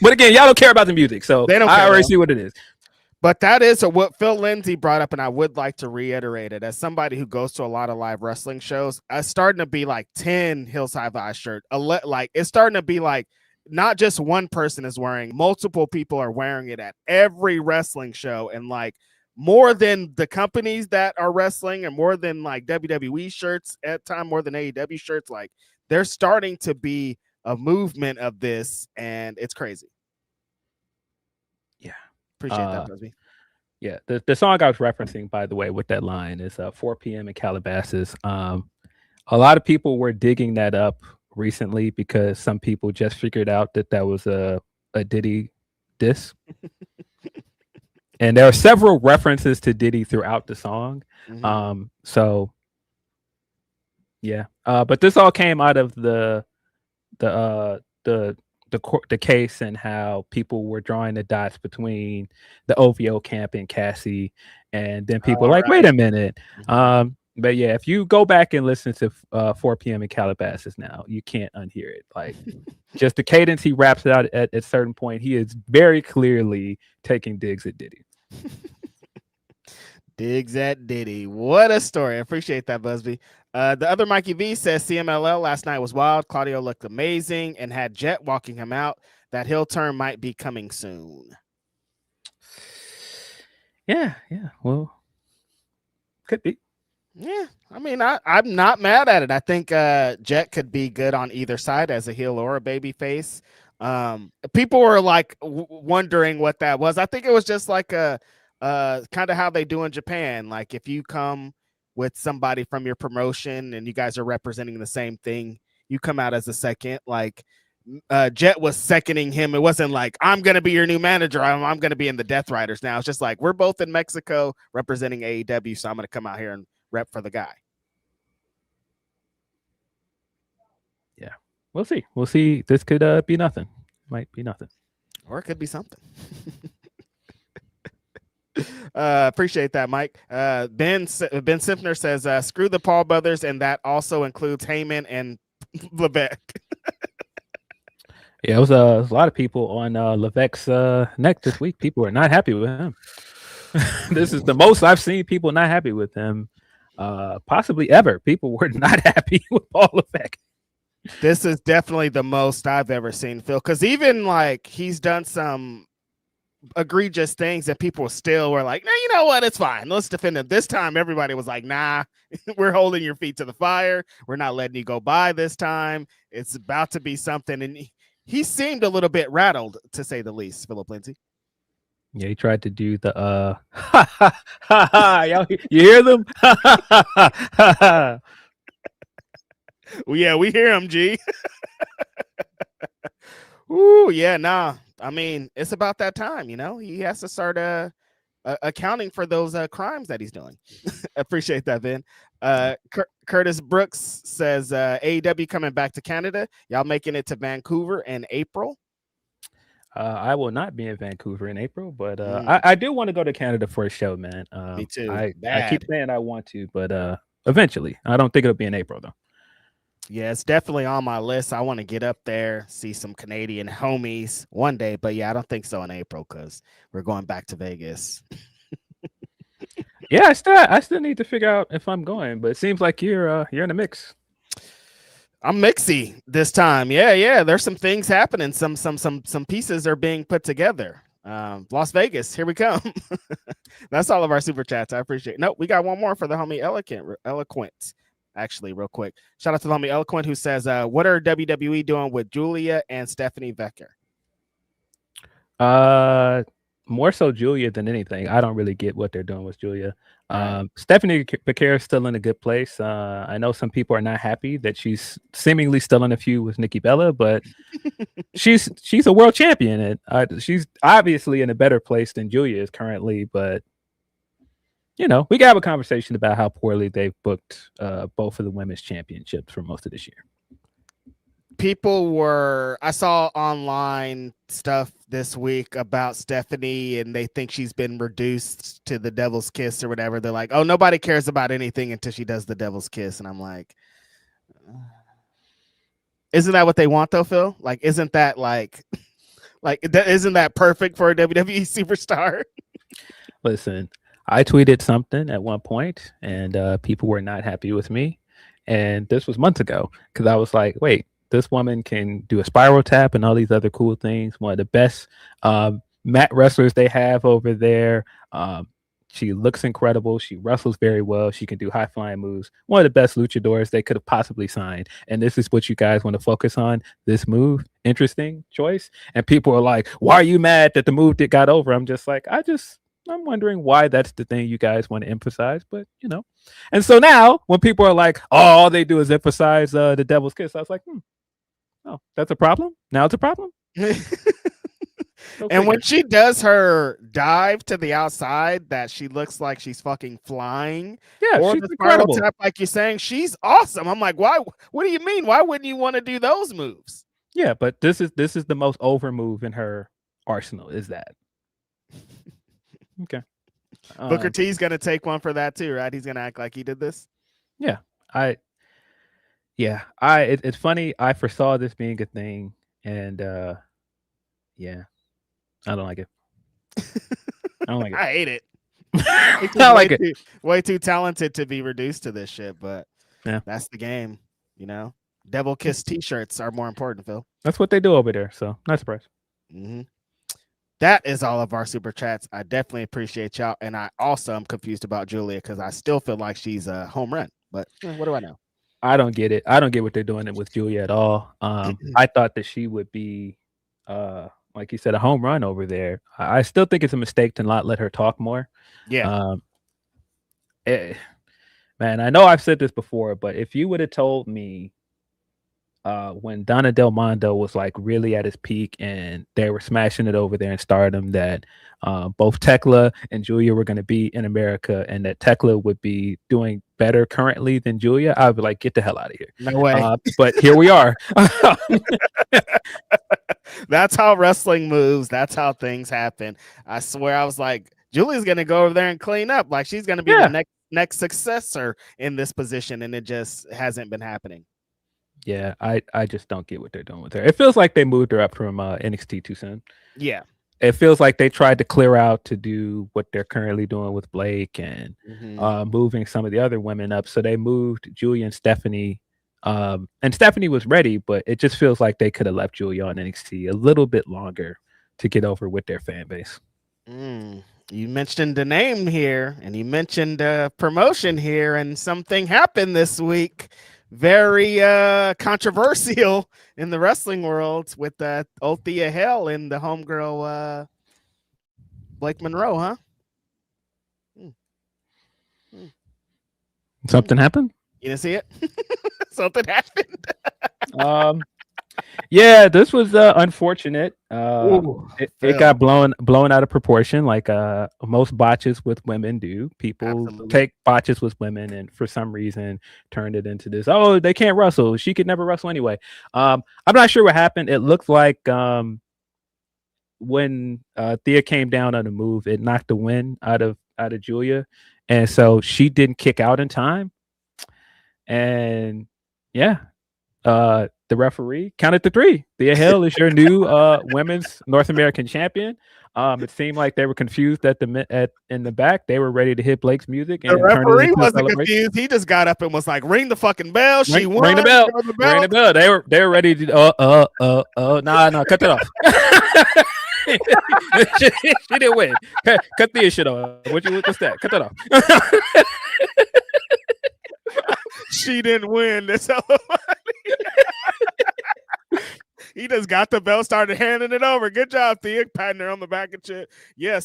But again, y'all don't care about the music, so they don't I already see what it is. But that is what Phil Lindsey brought up, and I would like to reiterate it. As somebody who goes to a lot of live wrestling shows, it's starting to be like 10 Hills Have Eyes shirt. Like, it's starting to be like not just one person is wearing, multiple people are wearing it at every wrestling show, and like more than the companies that are wrestling and more than like WWE shirts at time, more than AEW shirts. Like, they're starting to be a movement of this, and it's crazy. Yeah. Appreciate that, Busby. Yeah, the song I was referencing, by the way, with that line is 4 p.m. in Calabasas. A lot of people were digging that up recently because some people just figured out that was a Diddy diss. And there are several references to Diddy throughout the song. So yeah. But this all came out of the case and how people were drawing the dots between the OVO camp and Cassie, and then people were like, wait a minute. But yeah, if you go back and listen to 4 p.m. in Calabasas now, you can't unhear it. Like just the cadence he raps it out at a certain point, he is very clearly taking digs at Diddy. Digs at Diddy. What a story. I appreciate that, Busby. The other Mikey V says CMLL last night was wild. Claudio looked amazing and had Jet walking him out. That heel turn might be coming soon. Yeah. Well, could be. Yeah, I mean, I'm not mad at it. I think Jet could be good on either side as a heel or a baby face. People were like wondering what that was. I think it was just like a kind of how they do in Japan. Like if you come with somebody from your promotion and you guys are representing the same thing, you come out as a second. Like Jet was seconding him. It wasn't like, I'm going to be your new manager. I'm going to be in the Death Riders now. It's just like, we're both in Mexico representing AEW, so I'm going to come out here and rep for the guy. Yeah, we'll see. This could be nothing. Might be nothing, or it could be something. Appreciate that, Mike. Ben Simpner says, screw the Paul brothers, and that also includes Heyman and Levesque. Yeah, it was a lot of people on Levesque's neck this week. People are not happy with him. This is the most I've seen people not happy with him possibly ever. People were not happy with Paul Levesque. This is definitely the most I've ever seen, Phil, because even like he's done some egregious things that people still were like, no, you know what? It's fine. Let's defend him. This time, everybody was like, nah, we're holding your feet to the fire. We're not letting you go by this time. It's about to be something. And he seemed a little bit rattled, to say the least, Philip Lindsey. Yeah, he tried to do the y'all, you hear them? Well, yeah, we hear him, G. Ooh, yeah, nah. I mean, it's about that time, you know. He has to start accounting for those crimes that he's doing. Appreciate that, Ben. Curtis Brooks says AEW coming back to Canada. Y'all making it to Vancouver in April? I will not be in Vancouver in April, but I do want to go to Canada for a show, man. Me too. I keep saying I want to, but eventually. I don't think it'll be in April, though. Yeah, it's definitely on my list. I want to get up there, see some Canadian homies one day, but yeah, I don't think so in April because we're going back to Vegas. Yeah, I still need to figure out if I'm going, but it seems like you're in the mix. I'm mixy this time. Yeah. There's some things happening. Some pieces are being put together. Las Vegas, here we come. That's all of our super chats. I appreciate it. Nope, we got one more for the homie Eloquent. Actually, real quick. Shout out to the homie Eloquent who says, what are WWE doing with Julia and Stephanie Becker? More so Julia than anything. I don't really get what they're doing with Julia. Stephanie Becker is still in a good place. I know some people are not happy that she's seemingly still in a feud with Nikki Bella, but she's a world champion, and she's obviously in a better place than Julia is currently. But you know, we can have a conversation about how poorly they've booked both of the women's championships for most of this year. I saw online stuff this week about Stephanie and they think she's been reduced to the devil's kiss or whatever. They're like, oh, nobody cares about anything until she does the devil's kiss. And I'm like, isn't that what they want though, Phil? Like, isn't that isn't that perfect for a WWE superstar? Listen, I tweeted something at one point and people were not happy with me. And this was months ago because I was like, wait, this woman can do a spiral tap and all these other cool things. One of the best mat wrestlers they have over there. She looks incredible. She wrestles very well. She can do high flying moves. One of the best luchadors they could have possibly signed. And this is what you guys want to focus on. This move, interesting choice. And people are like, why are you mad that the move got over? I'm just like, I just I'm wondering why that's the thing you guys want to emphasize, but And so now when people are like, oh, all they do is emphasize the devil's kiss, I was like, oh, that's a problem. Now it's a problem. And when she does her dive to the outside, that she looks like she's fucking flying. Yeah, or she's the spiral incredible. tap, like you're saying, she's awesome. I'm like, why? What do you mean? Why wouldn't you want to do those moves? Yeah, but this is the most over move in her arsenal. Is that okay? Booker T's gonna take one for that too, right? He's gonna act like he did this. Yeah, it's funny. I foresaw this being a thing, and yeah, I don't like it. I don't like it. I hate it. I don't like it. Way too talented to be reduced to this shit, but yeah, that's the game. Devil kiss T-shirts are more important, Phil. That's what they do over there. So not surprised. Mm-hmm. That is all of our super chats. I definitely appreciate y'all, and I also am confused about Julia because I still feel like she's a home run. But what do I know? I don't get it. I don't get what they're doing with Julia at all. I thought that she would be, like you said, a home run over there. I still think it's a mistake to not let her talk more. Yeah. Man, I know I've said this before, but if you would have told me when Donna Del Mondo was like really at his peak and they were smashing it over there in Stardom, that both Tekla and Julia were going to be in America, and that Tekla would be doing better currently than Julia, I would be like, get the hell out of here. No way. But here we are. That's how wrestling moves. That's how things happen. I swear, I was like, Julia's going to go over there and clean up. Like she's going to be the next successor in this position, and it just hasn't been happening. Yeah, I just don't get what they're doing with her. It feels like they moved her up from NXT too soon. Yeah. It feels like they tried to clear out to do what they're currently doing with Blake and moving some of the other women up. So they moved Julia and Stephanie. And Stephanie was ready, but it just feels like they could have left Julia on NXT a little bit longer to get over with their fan base. You mentioned the name here, and you mentioned promotion here, and something happened this week. Very controversial in the wrestling world with old Thea Hale and the homegirl Blake Monroe, huh? Something happened? You didn't see it? Something happened. Yeah, this was unfortunate. It got blown out of proportion, like most botches with women do. People take botches with women and for some reason turned it into this, oh, they can't wrestle. She could never wrestle anyway. I'm not sure what happened. It looked like when Thea came down on a move, it knocked the wind out of Julia. And so she didn't kick out in time. And yeah, the referee counted to 3. Thea Hale is your new women's North American champion. It seemed like they were confused in the back. They were ready to hit Blake's music. And the referee wasn't confused. He just got up and was like, "Ring the fucking bell." She won. Ring the bell. Ring the bell. They were ready to. Nah, cut that off. she didn't win. Cut the shit off. What's that? Cut that off. She didn't win. That's hella funny. He just got the belt, started handing it over. Good job, Thea, patting her on the back and shit. Yeah,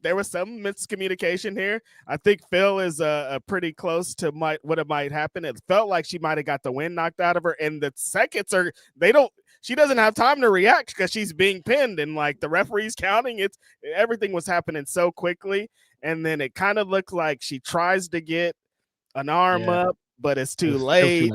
there was some miscommunication here. I think Phil is pretty close to what it might happen. It felt like she might have got the wind knocked out of her, and the seconds she doesn't have time to react because she's being pinned, and like the referee's counting. Everything was happening so quickly, and then it kind of looked like she tries to get an arm up, but it's too late.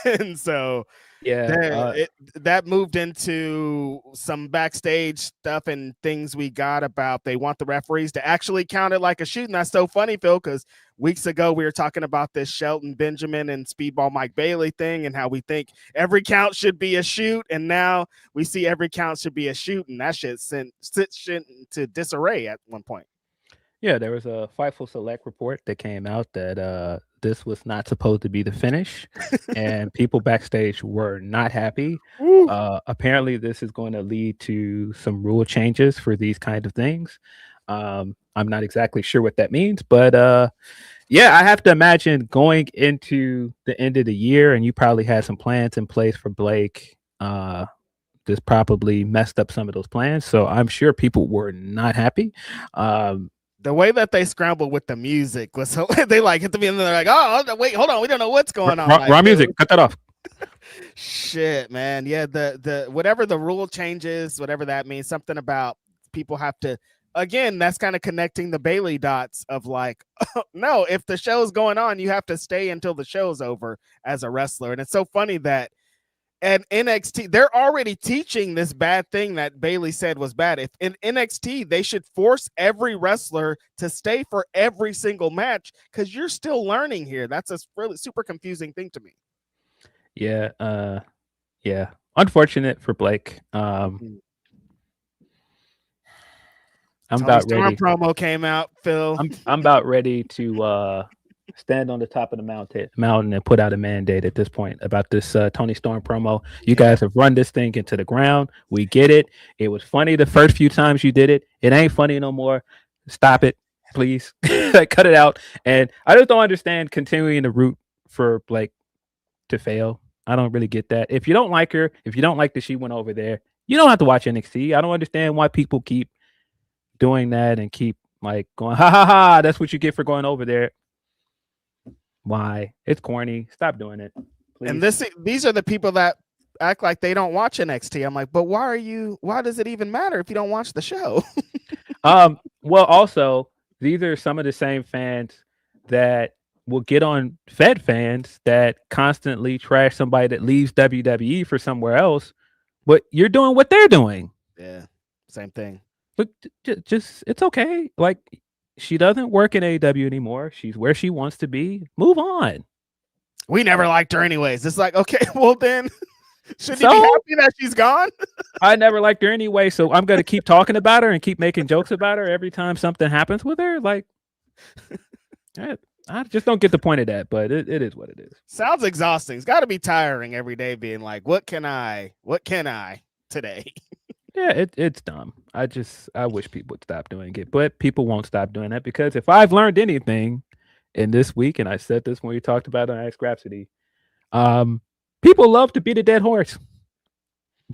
And so that moved into some backstage stuff and things we got about they want the referees to actually count it like a shoot. And that's so funny, Phil, because weeks ago we were talking about this Shelton Benjamin and Speedball Mike Bailey thing and how we think every count should be a shoot, and now we see every count should be a shoot, and that shit sent shit into disarray at one point. Yeah, there was a Fightful Select report that came out that this was not supposed to be the finish, and people backstage were not happy. Apparently, this is going to lead to some rule changes for these kind of things. I'm not exactly sure what that means, but yeah, I have to imagine going into the end of the year, and you probably had some plans in place for Blake. This probably messed up some of those plans, so I'm sure people were not happy. The way that they scrambled with the music was so they like hit the beat and they're like, oh wait, hold on, we don't know what's going on. Raw music, cut that off. Shit, man. Yeah, the whatever the rule changes, whatever that means, something about people have to. Again, that's kind of connecting the Bailey dots of like, no, if the show's going on, you have to stay until the show's over as a wrestler. And it's so funny that at NXT, they're already teaching this bad thing that Bailey said was bad. If in NXT, they should force every wrestler to stay for every single match because you're still learning here. That's a really super confusing thing to me. Yeah. Yeah. Unfortunate for Blake. I'm Tony about Storm ready. Promo came out, Phil. I'm about ready to stand on the top of the mountain and put out a mandate at this point about this Tony Storm promo. You guys have run this thing into the ground. We get it. It was funny the first few times you did it. It ain't funny no more. Stop it, please. Cut it out. And I just don't understand continuing to root for Blake to fail. I don't really get that. If you don't like her, if you don't like that she went over there, you don't have to watch NXT. I don't understand why people keep doing that and keep like going, ha ha ha, that's what you get for going over there. Why? It's corny. Stop doing it, please. And these are the people that act like they don't watch NXT. I'm like, but why does it even matter if you don't watch the show? Well, also, these are some of the same fans that will get on Fed fans that constantly trash somebody that leaves WWE for somewhere else, but you're doing what they're doing. Yeah, same thing. But just it's okay. Like, she doesn't work in AEW anymore. She's where she wants to be. Move on. We never liked her anyways. It's like, okay, well then, should you be happy that she's gone? I never liked her anyway, so I'm going to keep talking about her and keep making jokes about her every time something happens with her. Like, I just don't get the point of that, but it is what it is. Sounds exhausting. It's got to be tiring every day being like, what can I today? Yeah, it's dumb. I wish people would stop doing it, but people won't stop doing that because if I've learned anything in this week, and I said this when we talked about it on Grapsody, people love to beat a dead horse.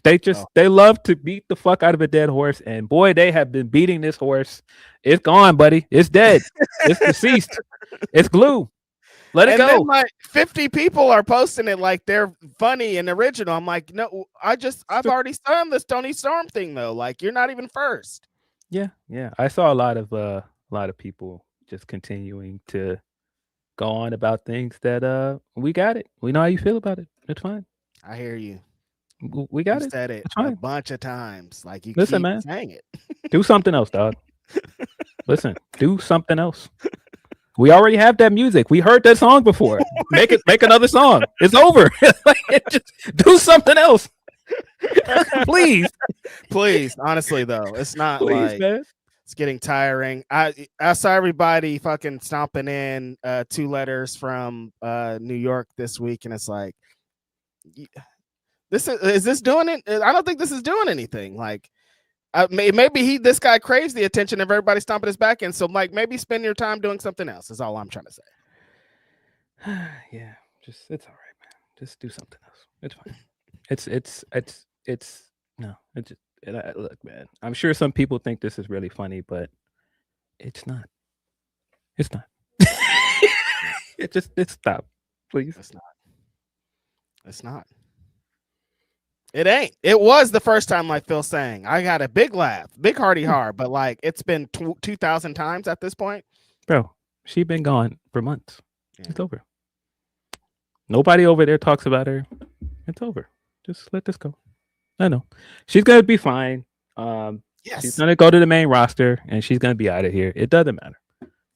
They love to beat the fuck out of a dead horse, and boy, they have been beating this horse. It's gone, buddy. It's dead. It's deceased. It's glue. Let it go. Then like 50 people are posting it like they're funny and original. I'm like, no, I've already done this Tony Storm thing though. Like, you're not even first. Yeah. I saw a lot of people just continuing to go on about things that we got it. We know how you feel about it. It's fine. I hear you. We got you it. Said it a bunch of times. Like, you listen, keep man. saying it. Do something else, dog. Listen, do something else. We already have that music. We heard that song before. Make another song. It's over. Just do something else. Please. Honestly though, it's not man. It's getting tiring. I saw everybody fucking stomping in 2 letters from New York this week, and it's like, is this doing it? I don't think this is doing anything. Like, maybe this guy craves the attention of everybody stomping his back in. So, like, maybe spend your time doing something else. Is all I'm trying to say. Yeah, it's all right, man. Just do something else. It's fine. Look, man. I'm sure some people think this is really funny, but it's not. It's not. It's stop, please. It's not. It ain't. It was the first time, like Phil saying, I got a big laugh, big hearty heart, but like it's been 2,000 times at this point. Bro, she been gone for months. Yeah. It's over. Nobody over there talks about her. It's over. Just let this go. I know. She's going to be fine. Yes. She's going to go to the main roster, and she's going to be out of here. It doesn't matter.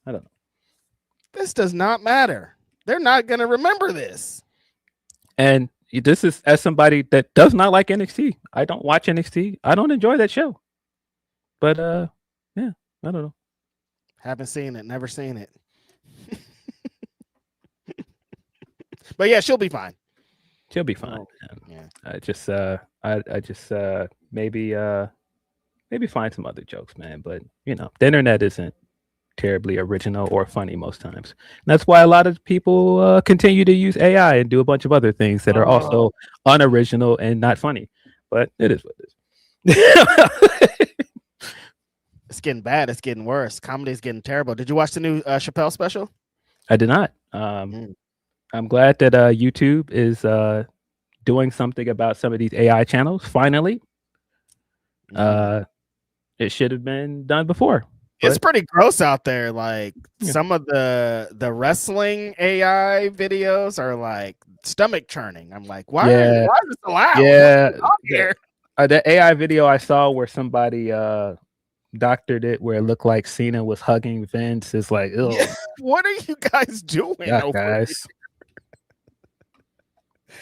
I don't know. This does not matter. They're not going to remember this. And this is as somebody that does not like NXT. I don't watch NXT. I don't enjoy that show. But yeah, I don't know. Haven't seen it. Never seen it. But yeah, she'll be fine. She'll be fine. Yeah. I just maybe find some other jokes, man. But you know, the internet isn't terribly original or funny most times. And that's why a lot of people continue to use AI and do a bunch of other things that are also unoriginal and not funny. But it is what it is. It's getting bad. It's getting worse. Comedy's getting terrible. Did you watch the new Chappelle special? I did not. I'm glad that YouTube is doing something about some of these AI channels. Finally, it should have been done before. It's pretty gross out there. Like some of the wrestling AI videos are like stomach churning. I'm like, why is this allowed? Yeah, the AI video I saw where somebody doctored it where it looked like Cena was hugging Vince is like, ew. What are you guys doing? Guys,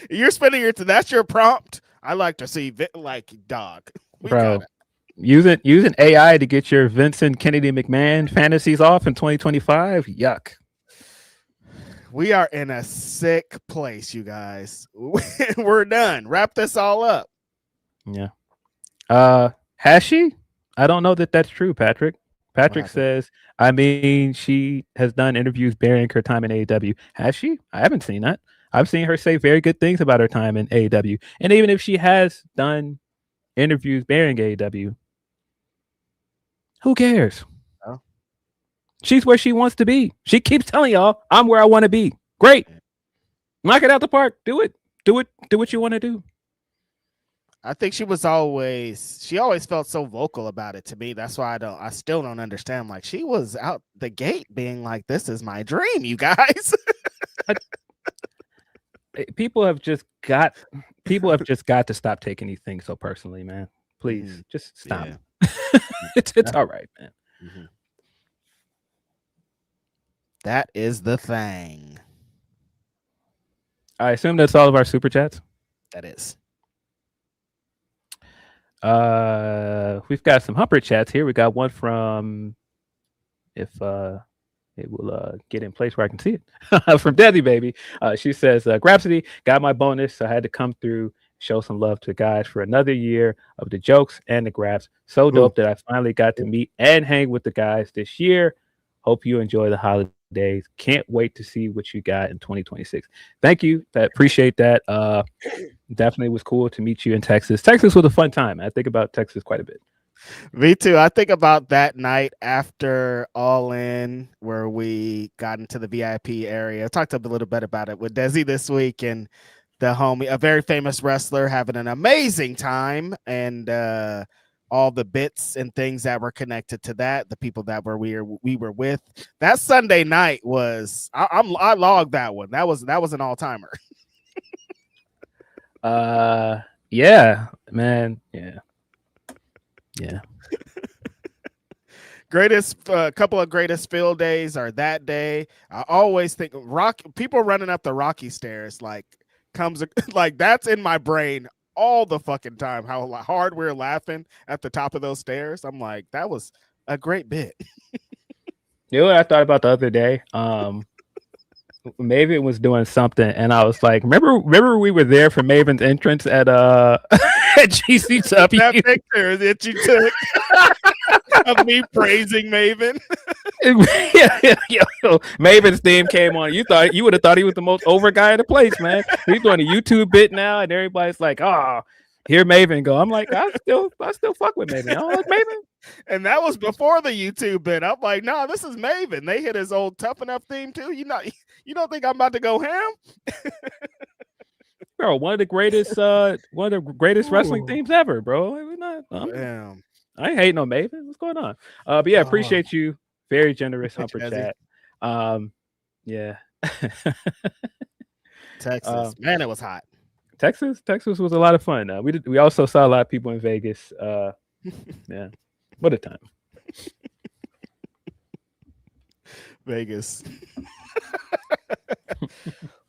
you're spending that's your prompt. I like to see like dog. Bro, using AI to get your Vincent Kennedy McMahon fantasies off in 2025. Yuck. We are in a sick place, you guys. We're done. Wrap this all up. Yeah. Has she? I don't know that that's true, Patrick. Patrick says, I mean, she has done interviews burying her time in AEW. Has she? I haven't seen that. I've seen her say very good things about her time in AEW. And even if she has done interviews burying AEW, who cares? Oh. She's where she wants to be. She keeps telling y'all, I'm where I want to be. Great. Knock it out the park. Do it. Do what you want to do. I think she always felt so vocal about it to me. That's why I still don't understand. Like, she was out the gate being like, this is my dream, you guys. People have just got to stop taking these things so personally, man. Please, just stop. Yeah. It's all right, man. Mm-hmm. That is the thing. I assume that's all of our super chats. That is. We've got some humper chats here. We got one from, if it will get in place where I can see it, from Desi Baby. She says, Grapsody, got my bonus, so I had to come through, show some love to guys for another year of the jokes and the graps. So dope that I finally got to meet and hang with the guys this year. Hope you enjoy the holidays. Can't wait to see what you got in 2026. Thank you. Appreciate that. Definitely was cool to meet you in Texas. Texas was a fun time. I think about Texas quite a bit. Me too. I think about that night after All In, where we got into the VIP area. I talked a little bit about it with Desi this week, and the homie, a very famous wrestler, having an amazing time, and all the bits and things that were connected to that, the people that we were with. That Sunday night was I logged that one. That was an all timer. Yeah, man. Yeah. Greatest couple of greatest field days are that day. I always think people running up the Rocky stairs comes like that's in my brain all the fucking time. How hard we're laughing at the top of those stairs. I'm like, that was a great bit. You know what I thought about the other day? Maven was doing something, and I was like, remember we were there for Maven's entrance at at GCW. That picture that you took of me praising Maven. Maven's theme came on. You would have thought he was the most over guy in the place, man. He's doing a YouTube bit now, and everybody's like, "Oh, hear Maven go." I'm like, I still fuck with Maven. I don't like Maven. And that was before the YouTube bit. I'm like, no, this is Maven. They hit his old Tough Enough theme too. You don't think I'm about to go ham? Bro, one of the greatest wrestling themes ever, bro. Damn. I ain't hating on Maven. What's going on? But yeah, appreciate you. Very generous humper chat. Yeah. Texas, man, it was hot. Texas was a lot of fun. We also saw a lot of people in Vegas. Yeah, what a time. Vegas.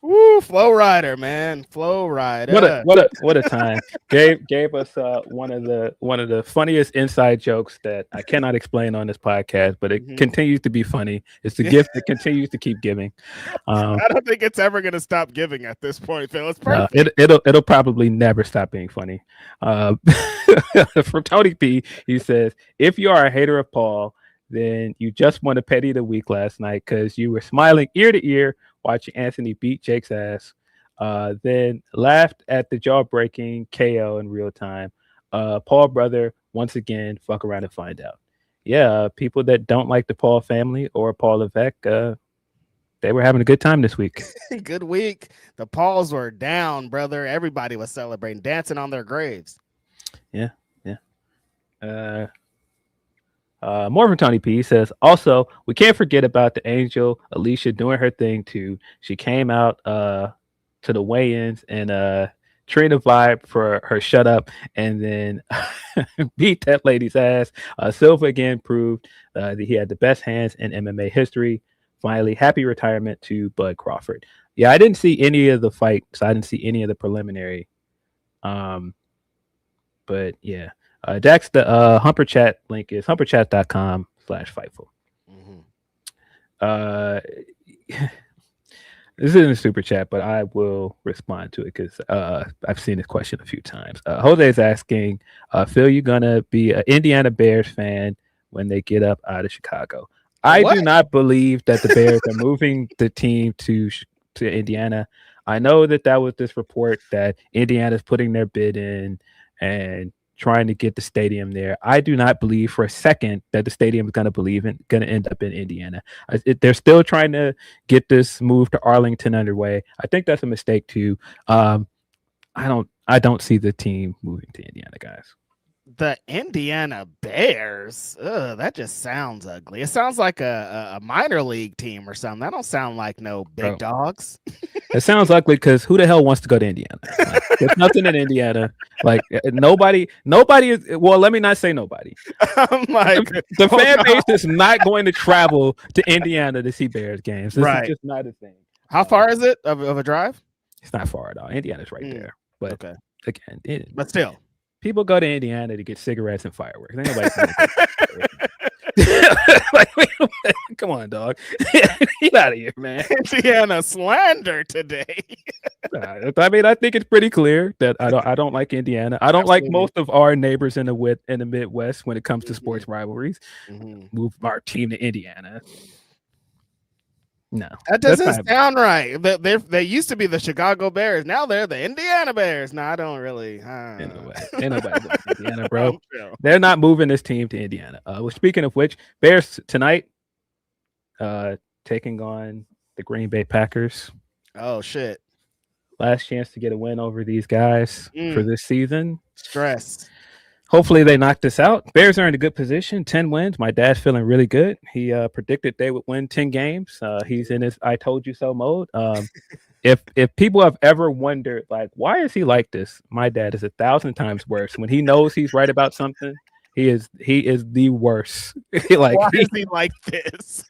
Woo, Flow Rider, man. Flow Rider. What a time. Gave us one of the funniest inside jokes that I cannot explain on this podcast, but it continues to be funny. It's the gift that continues to keep giving. I don't think it's ever gonna stop giving at this point, Phil. It's perfect. It'll probably never stop being funny. From Tony P, he says, if you are a hater of Paul, then you just won a petty of the week last night because you were smiling ear to ear watching Anthony beat Jake's ass, then laughed at the jaw-breaking KO in real time. Paul brother, once again, fuck around and find out. yeah, people that don't like the Paul family or Paul Levesque, they were having a good time this week. Good week. The Pauls were down, brother. Everybody was celebrating, dancing on their graves. Yeah, yeah. More from Tony P says, also, we can't forget about the Angel Alicia doing her thing too. She came out to the weigh-ins and Trina vibe for her shut up and then beat that lady's ass. Silva again proved that he had the best hands in MMA history. Finally, happy retirement to Bud Crawford. Yeah, I didn't see any of the fight, so I didn't see any of the preliminary. But yeah. Dax, the Humper Chat link is humperchat.com/Fightful. This isn't a super chat, but I will respond to it because I've seen this question a few times. Jose is asking, Phil, you gonna be an Indiana Bears fan when they get up out of Chicago? I do not believe that the Bears are moving the team to Indiana. I know that was this report that Indiana's putting their bid in and trying to get the stadium there. I do not believe for a second that the stadium is going to end up in Indiana. They're still trying to get this move to Arlington underway. I think that's a mistake too. I don't see the team moving to Indiana, guys. The Indiana Bears. Ugh, that just sounds ugly. It sounds like a minor league team or something. That don't sound like no big dogs. It sounds ugly because who the hell wants to go to Indiana? Like, there's nothing in Indiana. Like nobody is. Well, let me not say nobody. The fan base is not going to travel to Indiana to see Bears games. This is just not a thing. How far is it of a drive? It's not far at all. Indiana's right there. But again, but still. People go to Indiana to get cigarettes and fireworks. Ain't nobody come on, dog. Get out of here, man. Indiana slander today. I mean, I think it's pretty clear that I don't like Indiana. I don't like most of our neighbors in the Midwest when it comes to sports rivalries. Move our team to Indiana. No, that doesn't sound right. They used to be the Chicago Bears. Now they're the Indiana Bears. No, I don't really. Ain't nobody going to Indiana, bro. They're not moving this team to Indiana. Well, speaking of which, Bears tonight, taking on the Green Bay Packers. Oh shit! Last chance to get a win over these guys for this season. Stress. Hopefully they knock this out. Bears are in a good position, 10 wins. My dad's feeling really good. He predicted they would win 10 games. He's in his I told you so mode. If people have ever wondered, like, why is he like this? My dad is 1,000 times worse. When he knows he's right about something, he is the worst. Like, why is he like this?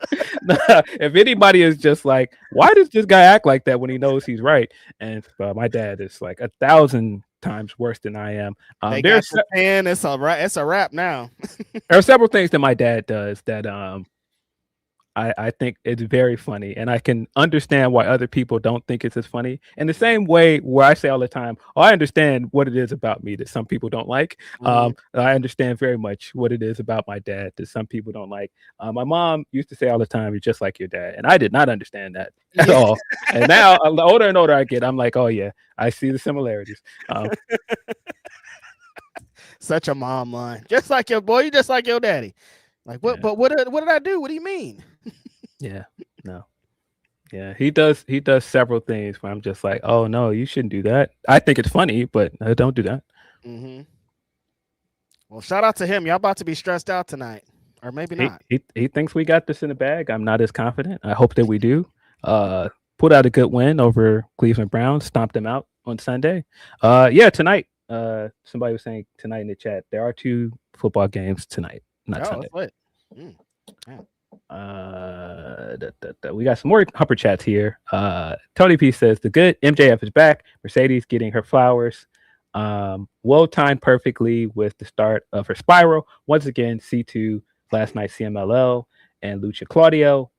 If anybody is just like, why does this guy act like that when he knows he's right? And my dad is like 1,000 times worse than I am. It's a wrap now. There are several things that my dad does that I think it's very funny, and I can understand why other people don't think it's as funny. In the same way where I say all the time, I understand what it is about me that some people don't like. I understand very much what it is about my dad that some people don't like. My mom used to say all the time, "You're just like your dad," and I did not understand that at all. And now, the older and older I get, I'm like, "Oh yeah, I see the similarities." Such a mom line, just like your boy, you just like your daddy. Like what? Yeah. But what did I do? What do you mean? Yeah, no, yeah, he does several things where I'm just like, oh no, you shouldn't do that. I think it's funny, but don't do that. Well, shout out to him. Y'all about to be stressed out tonight, or maybe not. He thinks we got this in the bag. I'm not as confident. I hope that we do. Put out a good win over Cleveland Browns. Stomped them out on Sunday. Yeah, tonight. Somebody was saying tonight in the chat there are 2 football games tonight. Not Sunday. We got some more Humper chats here. Tony P says the good MJF is back. Mercedes getting her flowers. Well timed perfectly with the start of her spiral. Once again, C2 last night CMLL and Lucha Claudio.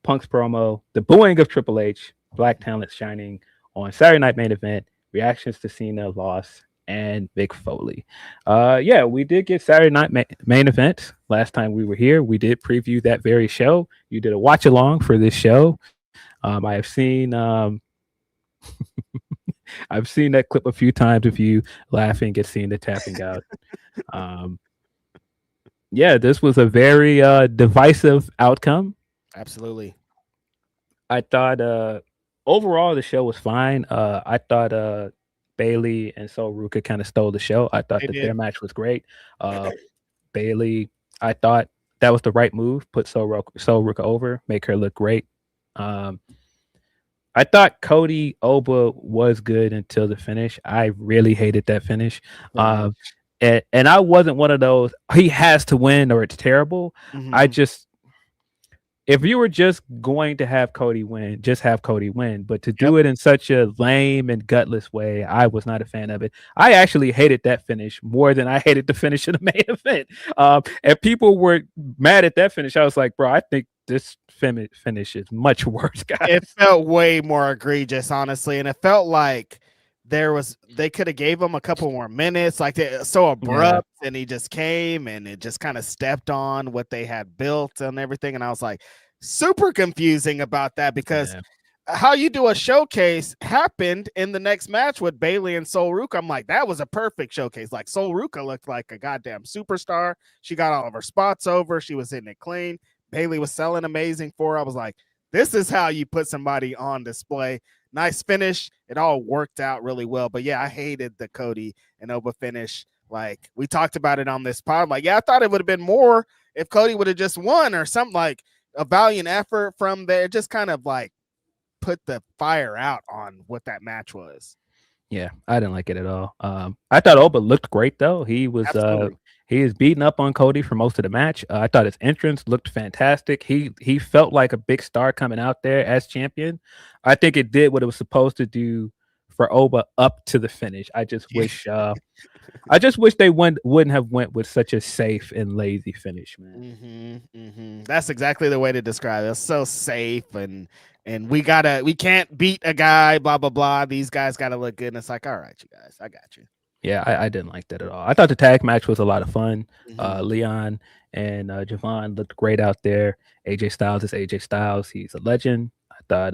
Punk's promo. The booing of Triple H. Black talent shining on Saturday Night Main Event. Reactions to Cena loss. And Mick Foley. Yeah, we did get Saturday Night Main Event last time we were here. We did preview that very show. You did a watch along for this show. I have seen I've seen that clip a few times of you laughing at seeing the tapping out. Yeah, this was a very divisive outcome. Absolutely. I thought overall the show was fine. I thought Bailey and Sol Ruka kind of stole the show. I thought They that their did. match was great. Bailey, I thought that was the right move. Put Sol Ruka over, make her look great. Um, I thought Cody Oba was good until the finish. I really hated that finish. Um, Finish. and I wasn't one of those. He has to win or it's terrible. I Mhm. just if you were just going to have Cody win, just have Cody win. But to Yep. do it in such a lame and gutless way, I was not a fan of it. I actually hated that finish more than I hated the finish of the main event. And people were mad at that finish. I was like, bro, I think this finish is much worse, It guys. felt way more egregious, honestly, and it felt like they could have gave him a couple more minutes, like so Yeah, abrupt, and he just came and it just kind of stepped on what they had built and everything. And I was like, super confusing about that because yeah, how you do a showcase happened in the next match with Bailey and Sol Ruka. I'm like, that was a perfect showcase. Like Sol Ruka looked like a goddamn superstar. She got all of her spots over. She was hitting it clean. Bailey was selling amazing for her. I was like, this is how you put somebody on display. Nice finish. It all worked out really well. But yeah, I hated the Cody and Oba finish. Like we talked about it on this pod. I'm like, yeah, I thought it would have been more if Cody would have just won or something, like a valiant effort from there. Just kind of like put the fire out on what that match was. yeah. I didn't like it at all. I thought Oba looked great though. Absolutely. He is beating up on Cody for most of the match. I thought his entrance looked fantastic. He felt like a big star coming out there as champion. I think it did what it was supposed to do for Oba up to the finish. Yeah. I just wish they wouldn't have went with such a safe and lazy finish, man. That's exactly the way to describe it. It's so safe and we can't beat a guy, blah blah blah. These guys gotta look good. And it's like, all right, you guys, I got you. Yeah, I didn't like that at all. I thought the tag match was a lot of fun. Mm-hmm. Leon and Javon looked great out there. AJ Styles is AJ Styles. He's a legend. I thought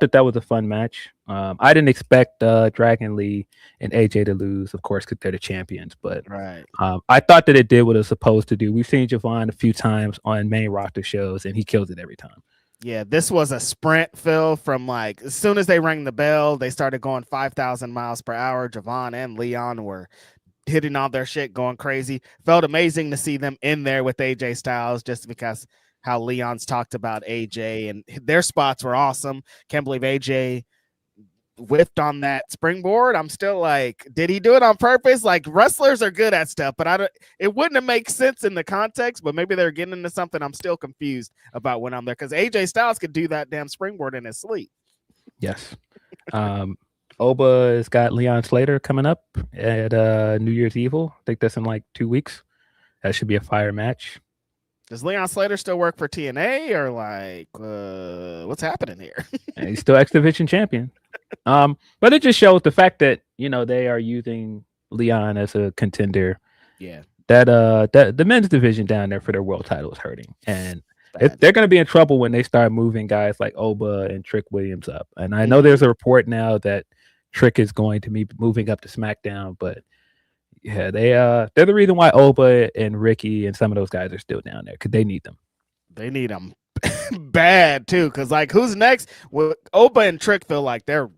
that was a fun match. I didn't expect Dragon Lee and AJ to lose, of course, because they're the champions. But Right. I thought that it did what it was supposed to do. We've seen Javon a few times on main roster shows, and he kills it every time. Yeah, this was a sprint, Phil, from like as soon as they rang the bell, they started going 5,000 miles per hour. Javon and Leon were hitting all their shit, going crazy. Felt amazing to see them in there with AJ Styles just because how Leon's talked about AJ and their spots were awesome. Can't believe AJ whiffed on that springboard. I'm still like, did he do it on purpose? Like wrestlers are good at stuff, but I don't. It wouldn't have made sense in the context. But maybe they're getting into something. I'm still confused about when I'm there because AJ Styles could do that damn springboard in his sleep. Yes. Oba has got Leon Slater coming up at New Year's Evil. I think that's in like 2 weeks. That should be a fire match. Does Leon Slater still work for TNA or like what's happening here? And he's still X Division champion. But it just shows the fact that they are using Leon as a contender. Yeah, That the men's division down there for their world title is hurting, and they're going to be in trouble when they start moving guys like Oba and Trick Williams up. And I know there's a report now that Trick is going to be moving up to SmackDown, but yeah, they're the reason why Oba and Ricky and some of those guys are still down there because they need them. They need them bad too, because like who's next? Well, Oba and Trick feel like they're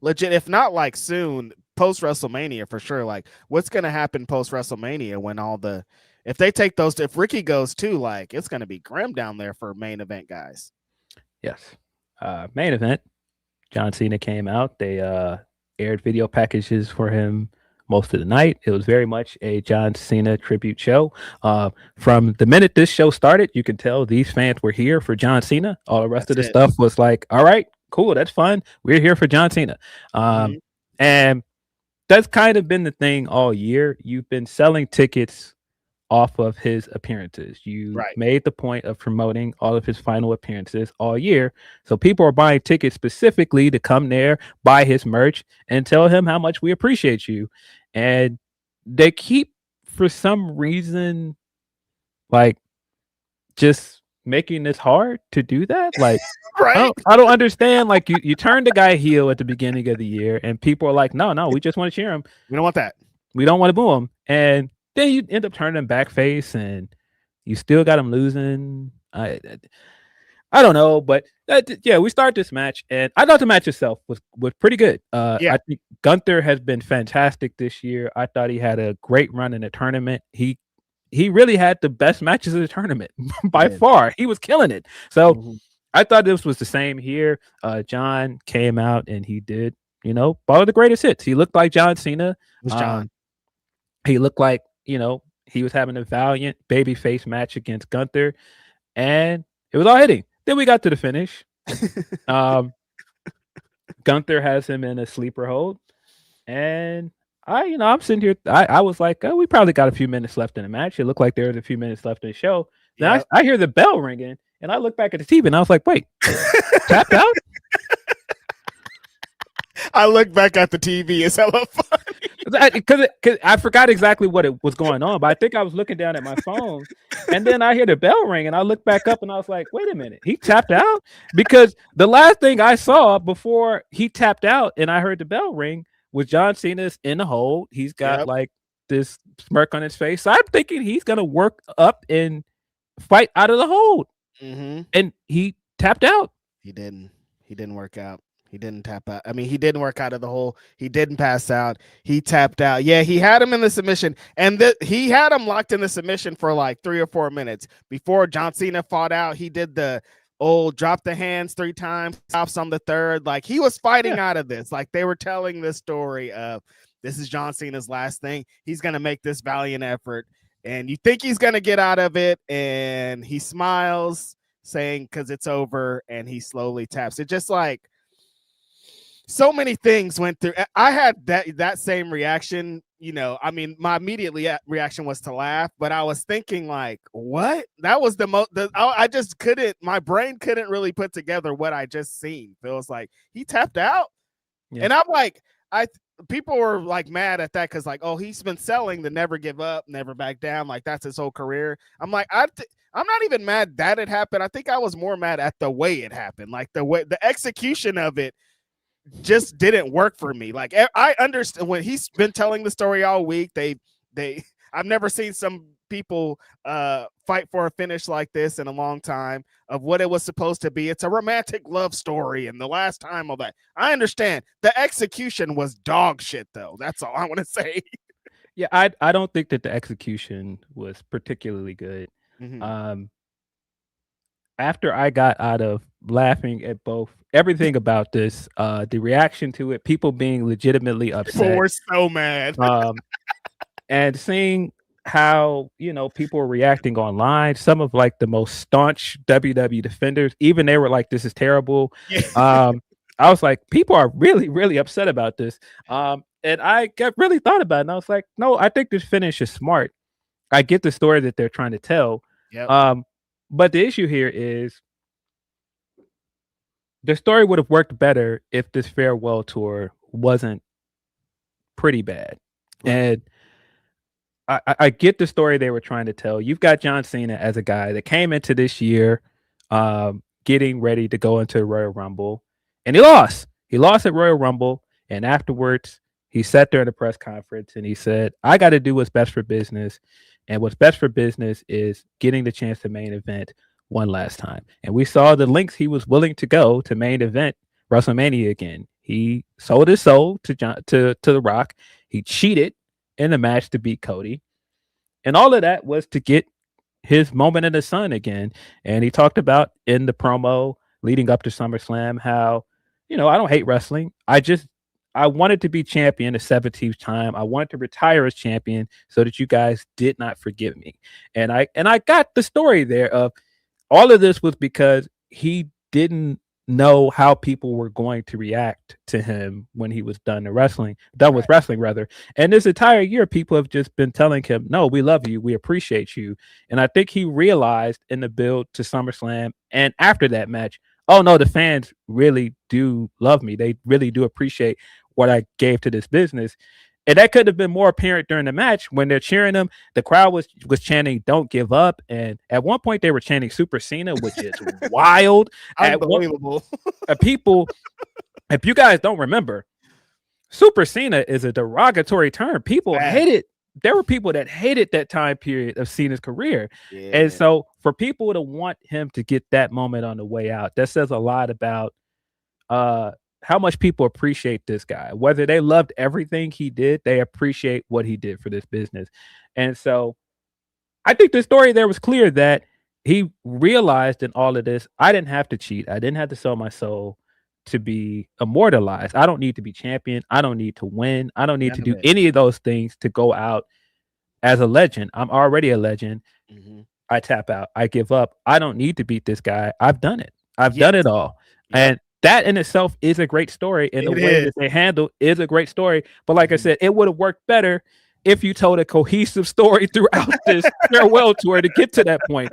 legit, if not like soon post WrestleMania for sure. Like what's gonna happen post WrestleMania when if they take those, if Ricky goes too, like it's gonna be grim down there for main event guys. Yes. Main event. John Cena came out. They aired video packages for him most of the night. It was very much a John Cena tribute show. From the minute this show started, you can tell these fans were here for John Cena. All the rest of the stuff was like, all right, cool, that's fun. We're here for John Cena. And that's kind of been the thing all year. You've been selling tickets off of his appearances. You made the point of promoting all of his final appearances all year. So people are buying tickets specifically to come there, buy his merch, and tell him how much we appreciate you. And they keep, for some reason, like just making this hard to do that. Like, I don't understand. Like you turned the guy heel at the beginning of the year, and people are like, no, we just want to cheer him. We don't want that. We don't want to boo him. And then you end up turning him back face, and you still got him losing. I don't know, but yeah, we start this match, and I thought the match itself was pretty good. Yeah. I think Gunther has been fantastic this year. I thought he had a great run in the tournament. He really had the best matches of the tournament by far. He was killing it. So I thought this was the same here. John came out and he did, all of the greatest hits. He looked like John Cena. He looked like, he was having a valiant babyface match against Gunther, and it was all hitting. Then we got to the finish. Gunther has him in a sleeper hold, and I'm sitting here. I was like, oh, we probably got a few minutes left in the match. It looked like there was a few minutes left in the show. Then I hear the bell ringing, and I look back at the TV, and I was like, wait, tapped out? I look back at the TV. It's hella funny. Because I forgot exactly what it was going on, but I think I was looking down at my phone, and then I hear the bell ring, and I look back up, and I was like, wait a minute, he tapped out? Because the last thing I saw before he tapped out and I heard the bell ring was John Cena's in the hold. He's got like this smirk on his face. So I'm thinking he's going to work up and fight out of the hold. And he tapped out. He didn't work out. He didn't tap out. I mean, he didn't work out of the hole. He didn't pass out. He tapped out. Yeah, he had him in the submission, and he had him locked in the submission for like 3 or 4 minutes before John Cena fought out. He did the old drop the hands 3 times, stops on the third. Like, he was fighting out of this. Like, they were telling this story of this is John Cena's last thing. He's going to make this valiant effort, and you think he's going to get out of it, and he smiles saying, because it's over, and he slowly taps. It just like, so many things went through. I had that same reaction. I mean, my immediate reaction was to laugh, but I was thinking like, what? That was the most, I just couldn't, my brain couldn't really put together what I just seen. It was like, he tapped out. Yeah. And I'm like, people were like mad at that because like, oh, he's been selling the never give up, never back down. Like, that's his whole career. I'm like, I'm not even mad that it happened. I think I was more mad at the way it happened. Like the execution of it just didn't work for me. Like, I understand when he's been telling the story all week. I've never seen some people fight for a finish like this in a long time of what it was supposed to be. It's a romantic love story, and the last time all that. I understand the execution was dog shit, though. That's all I want to say. Yeah, I don't think that the execution was particularly good. After I got out of laughing at everything about this, the reaction to it, people being legitimately upset. People were so mad. And seeing how, people were reacting online, some of like the most staunch WWE defenders, even they were like, this is terrible. I was like, people are really, really upset about this. And I really thought about it, and I was like, no, I think this finish is smart. I get the story that they're trying to tell. But the issue here is the story would have worked better if this farewell tour wasn't pretty bad. And I get the story they were trying to tell. You've got John Cena as a guy that came into this year getting ready to go into the Royal Rumble, and he lost. He lost at Royal Rumble, and afterwards he sat there in a press conference and he said, I got to do what's best for business. And what's best for business is getting the chance to main event one last time. And we saw the lengths he was willing to go to main event WrestleMania again. He sold his soul to The Rock. He cheated in the match to beat Cody. And all of that was to get his moment in the sun again. And he talked about in the leading up to SummerSlam how, I don't hate wrestling. I wanted to be champion the 17th time. I wanted to retire as champion so that you guys did not forgive me. And I got the story there of all of this was because he didn't know how people were going to react to him when he was done with wrestling rather. And this entire year, people have just been telling him, no, we love you. We appreciate you. And I think he realized in the build to SummerSlam and after that match, oh no, the fans really do love me. They really do appreciate what I gave to this business. And that could have been more apparent during the match when they're cheering him. The crowd was chanting, don't give up. And at one point they were chanting Super Cena, which is wild. Unbelievable. People, if you guys don't remember, Super Cena is a derogatory term. People hated there were people that hated that time period of Cena's career. And Yeah. so for people to want him to get that moment on the way out, that says a lot about uh how much people appreciate this guy. Whether they loved everything he did, they appreciate what he did for this business. And so I think the story there was clear that he realized in all of this, I didn't have to cheat. I didn't have to sell my soul to be immortalized. I don't need to be champion. I don't need to win. I don't need None to of do it. any of those things to go out as a legend. I'm already a legend. Mm-hmm. I tap out. I give up. I don't need to beat this guy. I've done it. I've Yes. done it all. Yep. And that in itself is a great story. And the It way is. that they handle is a great story. But like I Mhm. said, it would have worked better if you told a cohesive story throughout this farewell tour to get to that point.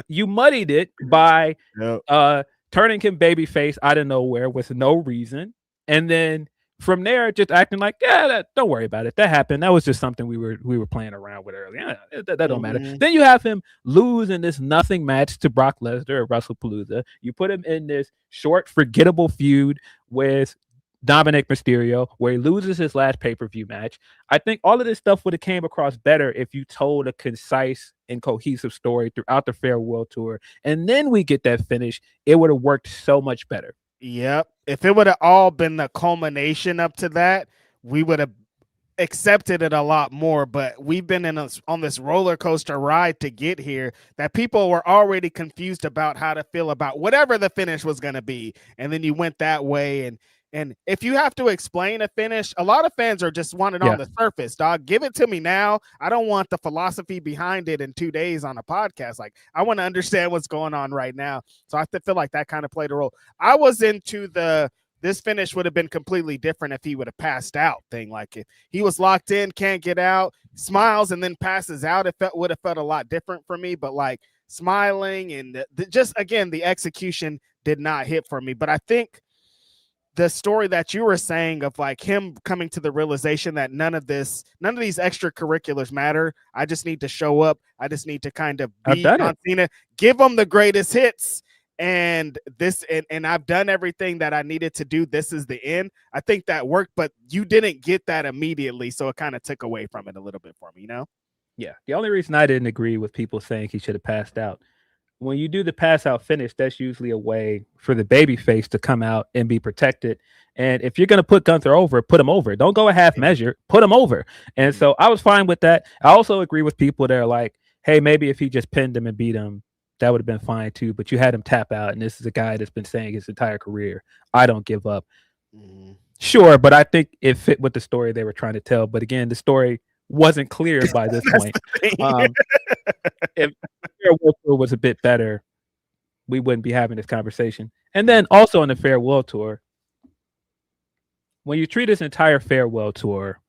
You muddied it by Yep. turning him babyface out of nowhere with no reason. And then from there, just acting like, yeah, don't worry about it. That happened. That was just something we were playing around with earlier. Yeah, that don't matter. Mhm. Then you have him lose in this nothing match to Brock Lesnar at WrestlePalooza. You put him in this short, forgettable feud with Dominic Mysterio, where he loses his last pay-per-view match. I think all of this stuff would have came across better if you told a concise and cohesive story throughout the farewell tour. And then we get that finish. It would have worked so much better. Yep. If it would have all been the culmination up to that, we would have accepted it a lot more. But we've been on this roller coaster ride to get here that people were already confused about how to feel about whatever the finish was going to be. And then you went that way. And if you have to explain a finish, a lot of fans are just wanting on the surface, dog. Give it to me now. I don't want the philosophy behind it in 2 days on a podcast. Like, I want to understand what's going on right now. So I feel like that kind of played a role. I was into this finish would have been completely different if he would have passed out thing. Like, if he was locked in, can't get out, smiles, and then passes out, would have felt a lot different for me. But like smiling and just, again, the execution did not hit for me. But I think the story that you were saying of like him coming to the realization that none of these extracurriculars matter. I just need to show up. I just need to kind of be John Cena, give them the greatest hits. And I've done everything that I needed to do. This is the end. I think that worked, but you didn't get that immediately. So it kind of took away from it a little bit for me, you know? Yeah. The only reason I didn't agree with people saying he should have passed out, when you do the pass out finish, that's usually a way for the baby face to come out and be protected. And if you're going to put Gunther over, put him over. Don't go a half measure, put him over. And so I was fine with that. I also agree with people that are like, hey, maybe if he just pinned him and beat him, that would have been fine too. But you had him tap out. And this is a guy that's been saying his entire career, I don't give up. Mm-hmm. Sure. But I think it fit with the story they were trying to tell. But again, the story wasn't clear by this point. If Farewell was a bit better, we wouldn't be having this conversation. And then also on the Farewell Tour, when you treat this entire Farewell Tour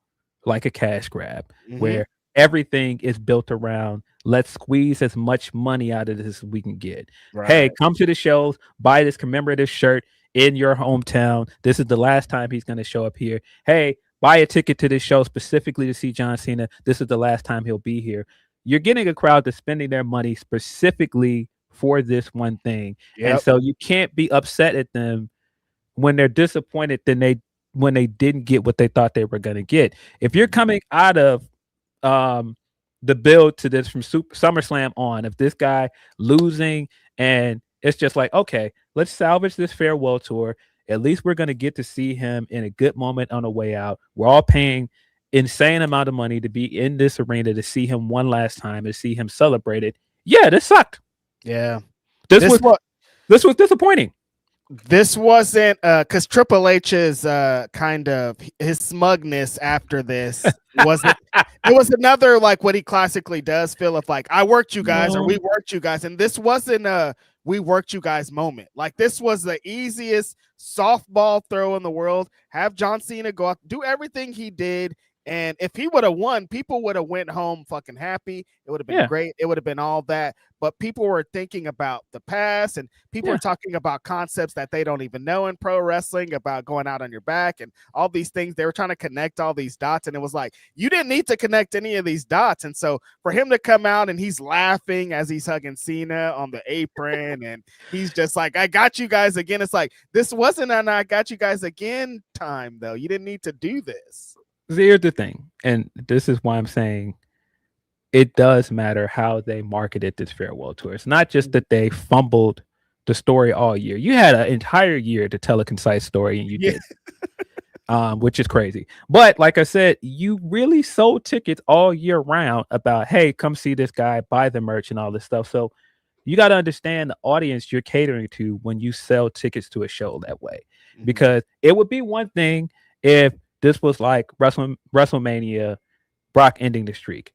like a cash grab, where everything is built around, let's squeeze as much money out of this as we can get. Right. Hey, come to the shows, buy this commemorative shirt in your hometown. This is the last time he's going to show up here. Hey, buy a ticket to this show specifically to see John Cena. This is the last time he'll be here. You're getting a crowd that's spending their money specifically for this one thing. Yep. And so you can't be upset at them when they're disappointed when they didn't get what they thought they were going to get. If you're coming out of the build to this from SummerSlam on, if this guy losing and it's just like, okay, let's salvage this farewell tour. At least we're going to get to see him in a good moment on the way out. We're all paying insane amount of money to be in this arena to see him one last time and see him celebrated. Yeah, this sucked. Yeah. This was disappointing. This wasn't because Triple H's kind of his smugness after this wasn't. It was another like what he classically does, feel of like, I worked you guys or we worked you guys, and this wasn't a we worked you guys moment. Like, this was the easiest softball throw in the world. Have John Cena go out, do everything he did. And if he would have won, people would have went home fucking happy. It would have been great. It would have been all that. But people were thinking about the past, and people were talking about concepts that they don't even know in pro wrestling, about going out on your back and all these things. They were trying to connect all these dots, and it was like, you didn't need to connect any of these dots. And so for him to come out and he's laughing as he's hugging Cena on the apron, and he's just like, I got you guys again. It's like, this wasn't an I got you guys again time, though. You didn't need to do this. Here's the thing, and this is why I'm saying it does matter how they marketed this farewell tour. It's not just that they fumbled the story all year. You had an entire year to tell a concise story, and you Yeah. did, which is crazy. But like I said, you really sold tickets all year round about, hey, come see this guy, buy the merch, and all this stuff. So you got to understand the audience you're catering to when you sell tickets to a show that way, because it would be one thing if this was like WrestleMania, Brock ending the streak.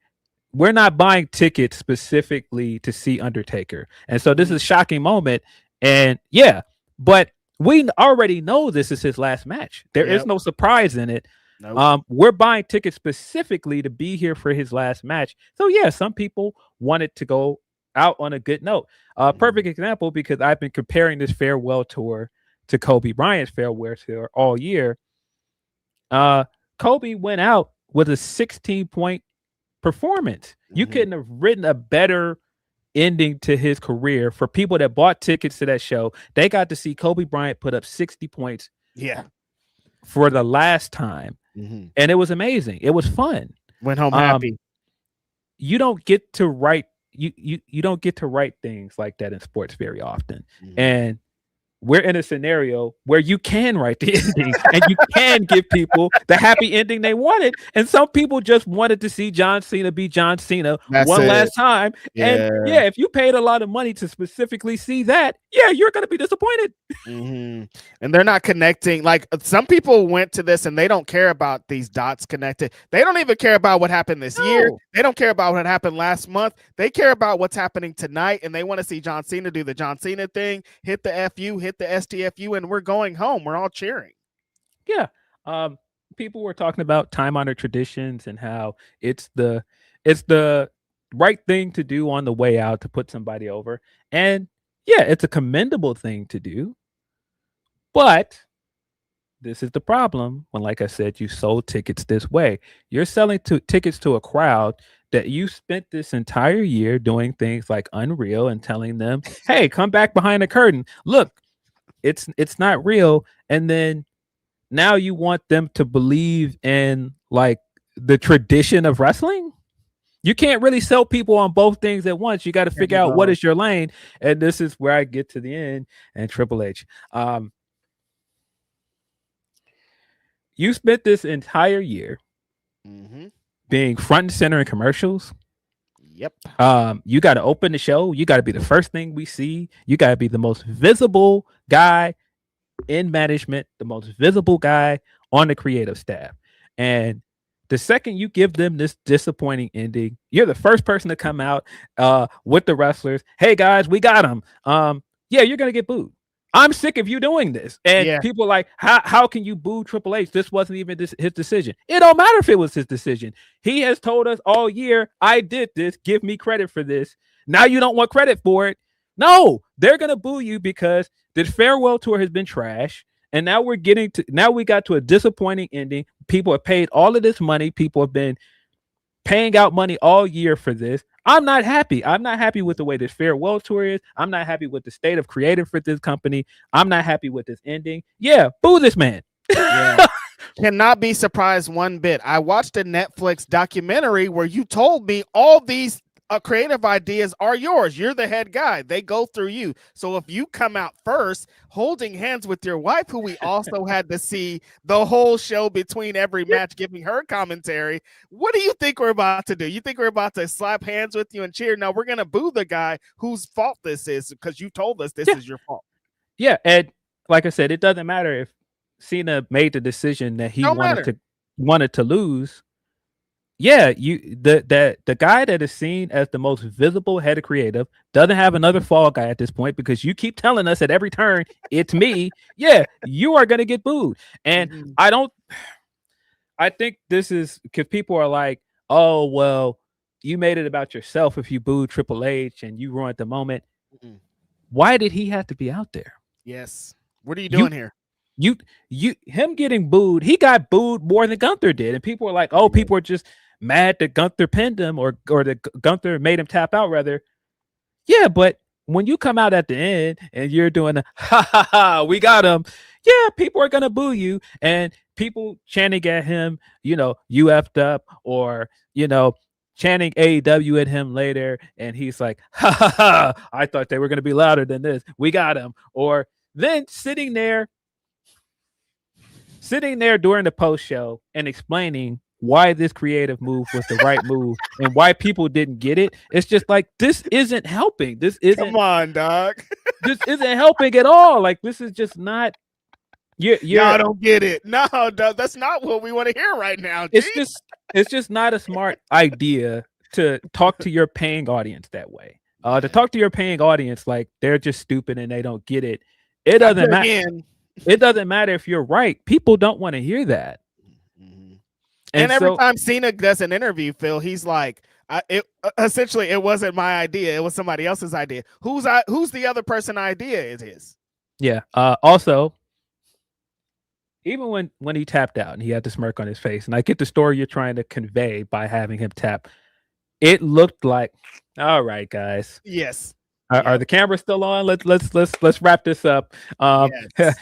We're not buying tickets specifically to see Undertaker. And so this is a shocking moment. And yeah, but we already know this is his last match. There is no surprise in it. Nope. We're buying tickets specifically to be here for his last match. So yeah, some people wanted to go out on a good note. Perfect example, because I've been comparing this farewell tour to Kobe Bryant's farewell tour all year. Kobe went out with a 16-point performance. You couldn't have written a better ending to his career. For people that bought tickets to that show, they got to see Kobe Bryant put up 60 points for the last time. And it was amazing. It was fun. Went home happy. You don't get to write you don't get to write things like that in sports very often. And we're in a scenario where you can write the ending and you can give people the happy ending they wanted. And some people just wanted to see John Cena be John Cena last time. And yeah, if you paid a lot of money to specifically see that, yeah, you're going to be disappointed. And they're not connecting. Like, some people went to this and they don't care about these dots connected. They don't even care about what happened this year. They don't care about what happened last month. They care about what's happening tonight. And they want to see John Cena do the John Cena thing, hit the FU, hit the STFU, and we're going home. We're all cheering. Yeah. People were talking about time-honored traditions and how it's the right thing to do on the way out to put somebody over. And yeah, it's a commendable thing to do. But this is the problem when, like I said, you sold tickets this way. You're selling tickets to a crowd that you spent this entire year doing things like Unreal and telling them, hey, come back behind the curtain. Look, it's not real. And then now you want them to believe in like the tradition of wrestling. You can't really sell people on both things at once. You got to figure out what is your lane. And this is where I get to the end. And Triple H, you spent this entire year being front and center in commercials. Yep. You got to open the show. You got to be the first thing we see. You got to be the most visible guy in management, the most visible guy on the creative staff. And the second you give them this disappointing ending, you're the first person to come out with the wrestlers. Hey guys, we got him. Yeah, you're gonna get booed. I'm sick of you doing this. And people are like, how can you boo Triple H? This wasn't even his decision. It don't matter if it was his decision. He has told us all year, I did this. Give me credit for this. Now you don't want credit for it. No, they're going to boo you because this farewell tour has been trash. And now we got to a disappointing ending. People have paid all of this money. People have been paying out money all year for this. I'm not happy. I'm not happy with the way this farewell tour is. I'm not happy with the state of creative for this company. I'm not happy with this ending. Yeah, boo this man. Cannot be surprised one bit. I watched a Netflix documentary where you told me all these creative ideas are yours. You're the head guy. They go through you. So if you come out first holding hands with your wife, who we also had to see the whole show between every match giving her commentary, what do you think we're about to do? You think we're about to slap hands with you and cheer? No, we're going to boo the guy whose fault this is because you told us this is your fault. Yeah, and like I said, it doesn't matter if Cena made the decision that he wanted to lose. Yeah, the guy that is seen as the most visible head of creative doesn't have another fall guy at this point because you keep telling us at every turn it's me. Yeah, you are gonna get booed. And I think this is because people are like, oh well, you made it about yourself if you booed Triple H and you ruined the moment. Why did he have to be out there? Yes. What are you doing here? Him getting booed, he got booed more than Gunther did. And people are like, oh, people are just mad that Gunther pinned him or that Gunther made him tap out rather. Yeah, but when you come out at the end and you're doing a ha ha ha, we got him. Yeah, people are gonna boo you. And people chanting at him, you effed up, or chanting AEW at him later, and he's like, ha ha ha, I thought they were going to be louder than this. We got him. Or then sitting there during the post show and explaining why this creative move was the right move and why people didn't get it. It's just like, this isn't helping. This isn't. Come on, dog. This isn't helping at all. Like, this is just not. Y'all don't get it. No, that's not what we want to hear right now. It's just not a smart idea to talk to your paying audience that way. To talk to your paying audience like they're just stupid and they don't get it. It doesn't matter. It doesn't matter if you're right. People don't want to hear that. Mm-hmm. And every time Cena does an interview, Phil, he's like, essentially, it wasn't my idea. It was somebody else's idea. Who's the other person idea is his? Yeah. Also, even when he tapped out and he had the smirk on his face, and I get the story you're trying to convey by having him tap, it looked like, all right, guys. Yes. Are the cameras still on? Let's wrap this up. Yes.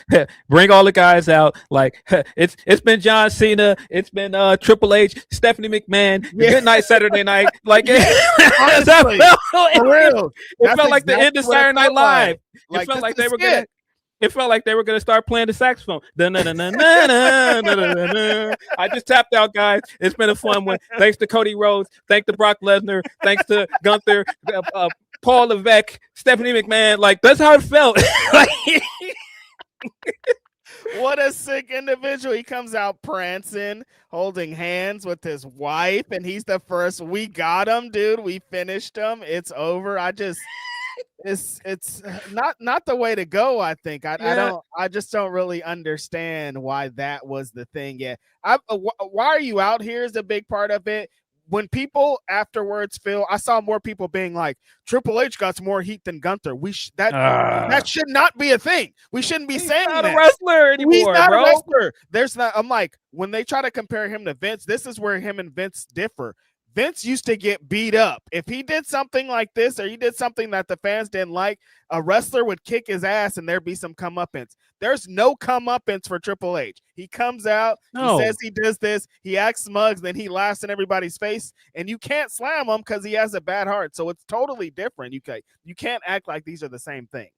Bring all the guys out. Like, it's been John Cena, it's been Triple H, Stephanie McMahon. Good night Saturday night. Like, honestly, for real. It felt like the end of Saturday Night Live. It felt like they were gonna. It felt like they were going to start playing the saxophone. I just tapped out, guys. It's been a fun one. Thanks to Cody Rhodes. Thanks to Brock Lesnar. Thanks to Gunther, Paul Levesque, Stephanie McMahon. Like, that's how it felt. What a sick individual. He comes out prancing, holding hands with his wife, and he's the first. We got him, dude. We finished him. It's over. It's not the way to go. I think I just don't really understand why that was the thing. Yeah, why are you out here is a big part of it. When people afterwards feel, I saw more people being like, Triple H got more heat than Gunther. That should not be a thing. We shouldn't be saying that. He's not a wrestler anymore. He's not bro. a wrestler. There's not. I'm like, when they try to compare him to Vince, this is where him and Vince differ. Vince used to get beat up. If he did something like this, or he did something that the fans didn't like, a wrestler would kick his ass and there'd be some comeuppance. There's no comeuppance for Triple H. He comes out, He says he does this, he acts smug, then he laughs in everybody's face, and you can't slam him because he has a bad heart. So it's totally different. You can't act like these are the same things.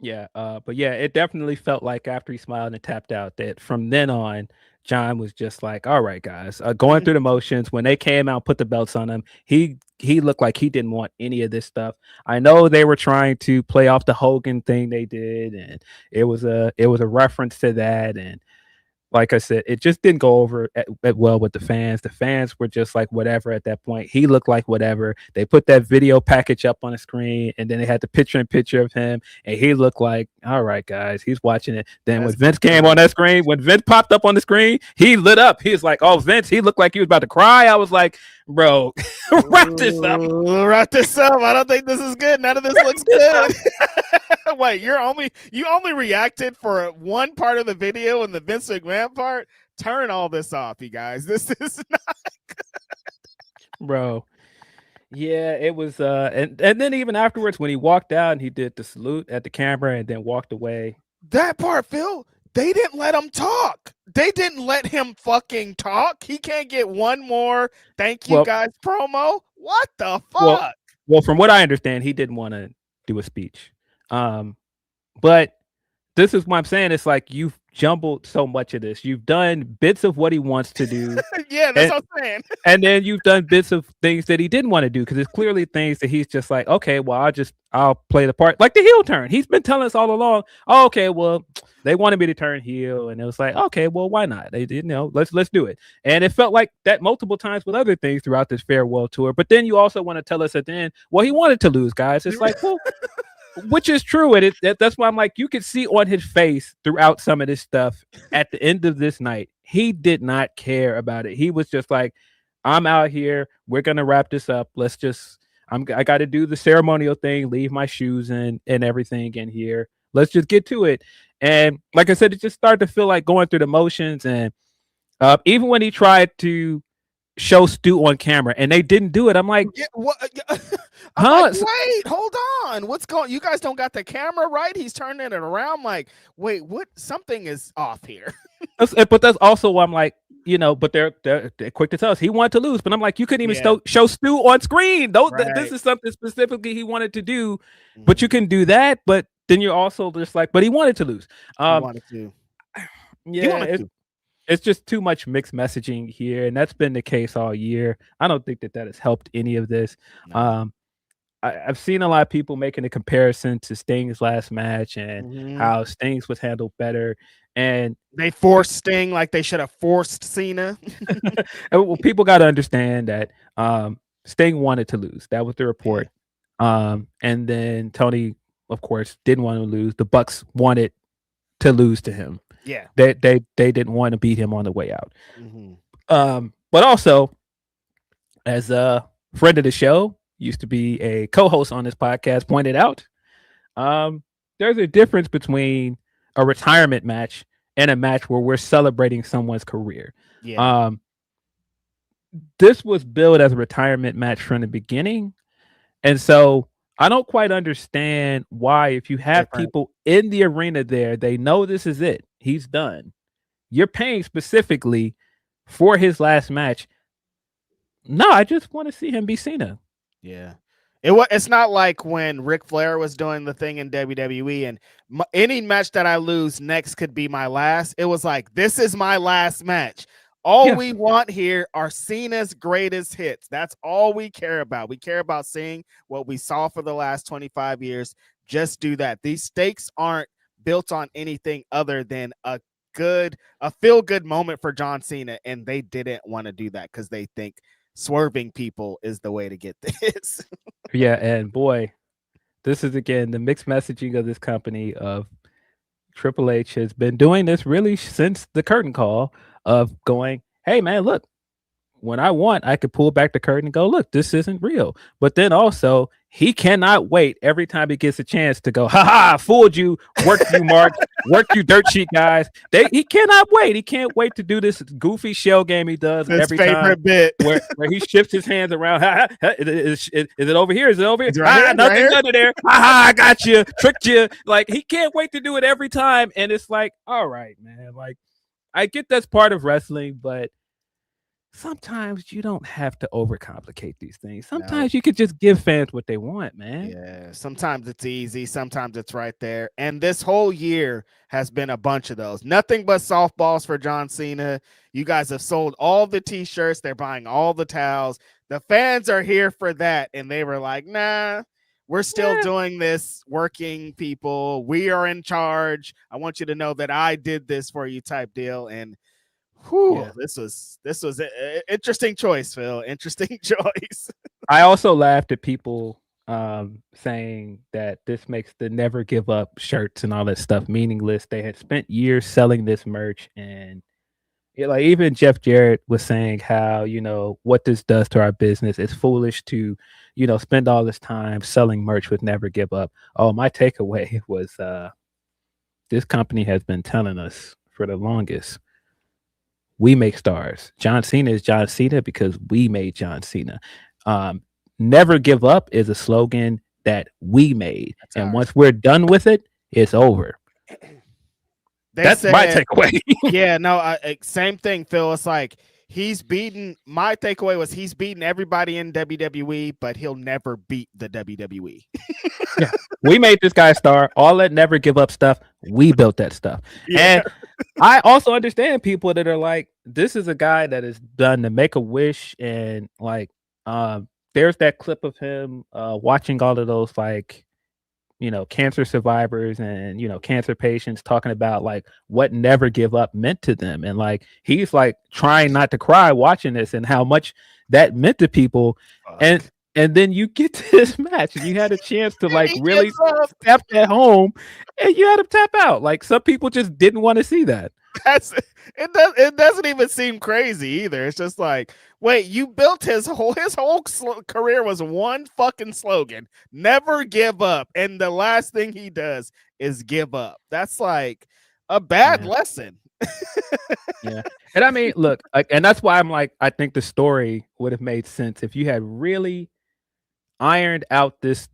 Yeah, but yeah, it definitely felt like after he smiled and tapped out that from then on, John was just like, all right, guys, going through the motions. When they came out, put the belts on him, he looked like he didn't want any of this stuff. I know they were trying to play off the Hogan thing they did, and it was a reference to that. And like I said, it just didn't go over well with the fans. The fans were just like, whatever at that point. He looked like whatever. They put that video package up on the screen, and then they had the picture of him, and he looked like, all right, guys, he's watching it. Then when Vince came on that screen, when Vince popped up on the screen, he lit up. He was like, oh, Vince, he looked like he was about to cry. I was like, bro, wrap this up. Wrap this up. I don't think this is good. None of this looks good. Wait, you only reacted for one part of the video and the Vince McMahon part? Turn all this off, you guys. This is not good. Bro. Yeah, it was and then even afterwards when he walked out and he did the salute at the camera and then walked away. That part, Phil, they didn't let him talk. They didn't let him fucking talk. He can't get one more thank you guys promo. What the fuck? Well, from what I understand, he didn't want to do a speech. But this is what I'm saying. It's like you've jumbled so much of this. You've done bits of what he wants to do. Yeah, that's what I'm saying. And then you've done bits of things that he didn't want to do because it's clearly things that he's just like, okay, well, I'll play the part. Like the heel turn. He's been telling us all along, oh, okay, well, they wanted me to turn heel. And it was like, okay, well, why not? They didn't know. Let's do it. And it felt like that multiple times with other things throughout this farewell tour. But then you also want to tell us at the end, well, he wanted to lose, guys. It's like, well, which is true. And that's why I'm like, you could see on his face throughout some of this stuff at the end of this night, he did not care about it. He was just like, I'm out here. We're going to wrap this up. I got to do the ceremonial thing, leave my shoes and everything in here. Let's just get to it. And like I said, it just started to feel like going through the motions. And even when he tried to show Stu on camera and they didn't do it, I'm like, I'm like, wait, hold on. What's going? You guys don't got the camera right. He's turning it around. Like, wait, what? Something is off here. But that's also why I'm like, but they're quick to tell us he wanted to lose. But I'm like, you couldn't even show Stu on screen. This is something specifically he wanted to do, but you can do that. But then you're also just like, but he wanted to lose. He wanted to. Yeah, it's just too much mixed messaging here, and that's been the case all year. I don't think that has helped any of this. No. I've seen a lot of people making a comparison to Sting's last match and how Sting's was handled better. And they forced Sting like they should have forced Cena. Well, people got to understand that Sting wanted to lose. That was the report. And then Tony, of course, didn't want to lose. The Bucks wanted to lose to him. Yeah. They didn't want to beat him on the way out. But also, as a friend of the show, used to be a co-host on this podcast, pointed out, there's a difference between a retirement match and a match where we're celebrating someone's career. Yeah. This was billed as a retirement match from the beginning. And so I don't quite understand why, if you have people in the arena there, they know this is it. He's done. You're paying specifically for his last match. No, I just want to see him be Cena. Yeah. It's not like when Ric Flair was doing the thing in WWE and any match that I lose next could be my last. It was like, this is my last match. All we want here are Cena's greatest hits. That's all we care about. We care about seeing what we saw for the last 25 years. Just do that. These stakes aren't built on anything other than a feel-good moment for John Cena, and they didn't want to do that because they think swerving people is the way to get this. Yeah, and boy, this is again the mixed messaging of this company. Of Triple H has been doing this really since the curtain call of going, hey man, look, when I want, I could pull back the curtain and go, look, this isn't real. But then also, he cannot wait every time he gets a chance to go, ha, fooled you, work you, Mark, work you, dirt sheet guys. He cannot wait. He can't wait to do this goofy shell game he does his every favorite time bit where he shifts his hands around. Is it over here? Is it over here? Nothing's under there. I got you, tricked you. Like, he can't wait to do it every time. And it's like, all right, man. Like, I get that's part of wrestling, but sometimes you don't have to overcomplicate these things. Sometimes you could just give fans what they want, man. Yeah, sometimes it's easy. Sometimes it's right there. And this whole year has been a bunch of those. Nothing but softballs for John Cena. You guys have sold all the T-shirts. They're buying all the towels. The fans are here for that. And they were like, nah, we're still doing this, working people. We are in charge. I want you to know that I did this for you type deal. And this was an interesting choice, Phil. Interesting choice. I also laughed at people saying that this makes the never give up shirts and all that stuff meaningless. They had spent years selling this merch, and like even Jeff Jarrett was saying how, what this does to our business. It's foolish to, spend all this time selling merch with never give up. Oh, my takeaway was this company has been telling us for the longest, we make stars. John Cena is John Cena because we made John Cena. Never give up is a slogan that we made. And once we're done with it, it's over. That's my takeaway. Yeah, no, same thing, Phil. It's like my takeaway was he's beaten everybody in WWE, but he'll never beat the WWE. Yeah, we made this guy a star. All that never give up stuff, we built that stuff. Yeah. And I also understand people that are like, this is a guy that is done to Make-A-Wish, and like, there's that clip of him watching all of those like, cancer survivors and, cancer patients talking about like what never give up meant to them. And like, he's like trying not to cry watching this and how much that meant to people. And then you get to this match and you had a chance to like really tap that home and you had him tap out. Like, some people just didn't want to see that. It doesn't even seem crazy either. It's just like, wait, you built his whole career was one fucking slogan: never give up, and the last thing he does is give up. That's like a bad lesson. Yeah, and I mean, look, and that's why I'm like, I think the story would have made sense if you had really ironed out this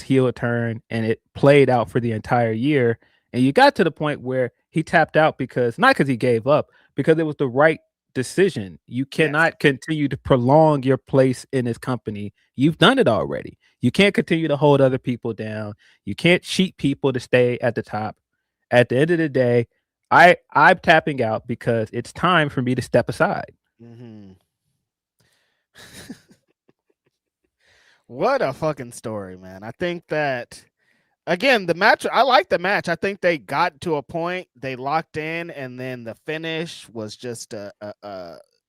heel turn, and it played out for the entire year. And you got to the point where he tapped out because not because he gave up, because it was the right decision. You Yes. cannot continue to prolong your place in this company. You've done it already. You can't continue to hold other people down. You can't cheat people to stay at the top. At the end of the day, I'm tapping out because it's time for me to step aside. Mm-hmm. What a fucking story, man. I think that again, the match, I like the match. I think they got to a point, they locked in, and then the finish was just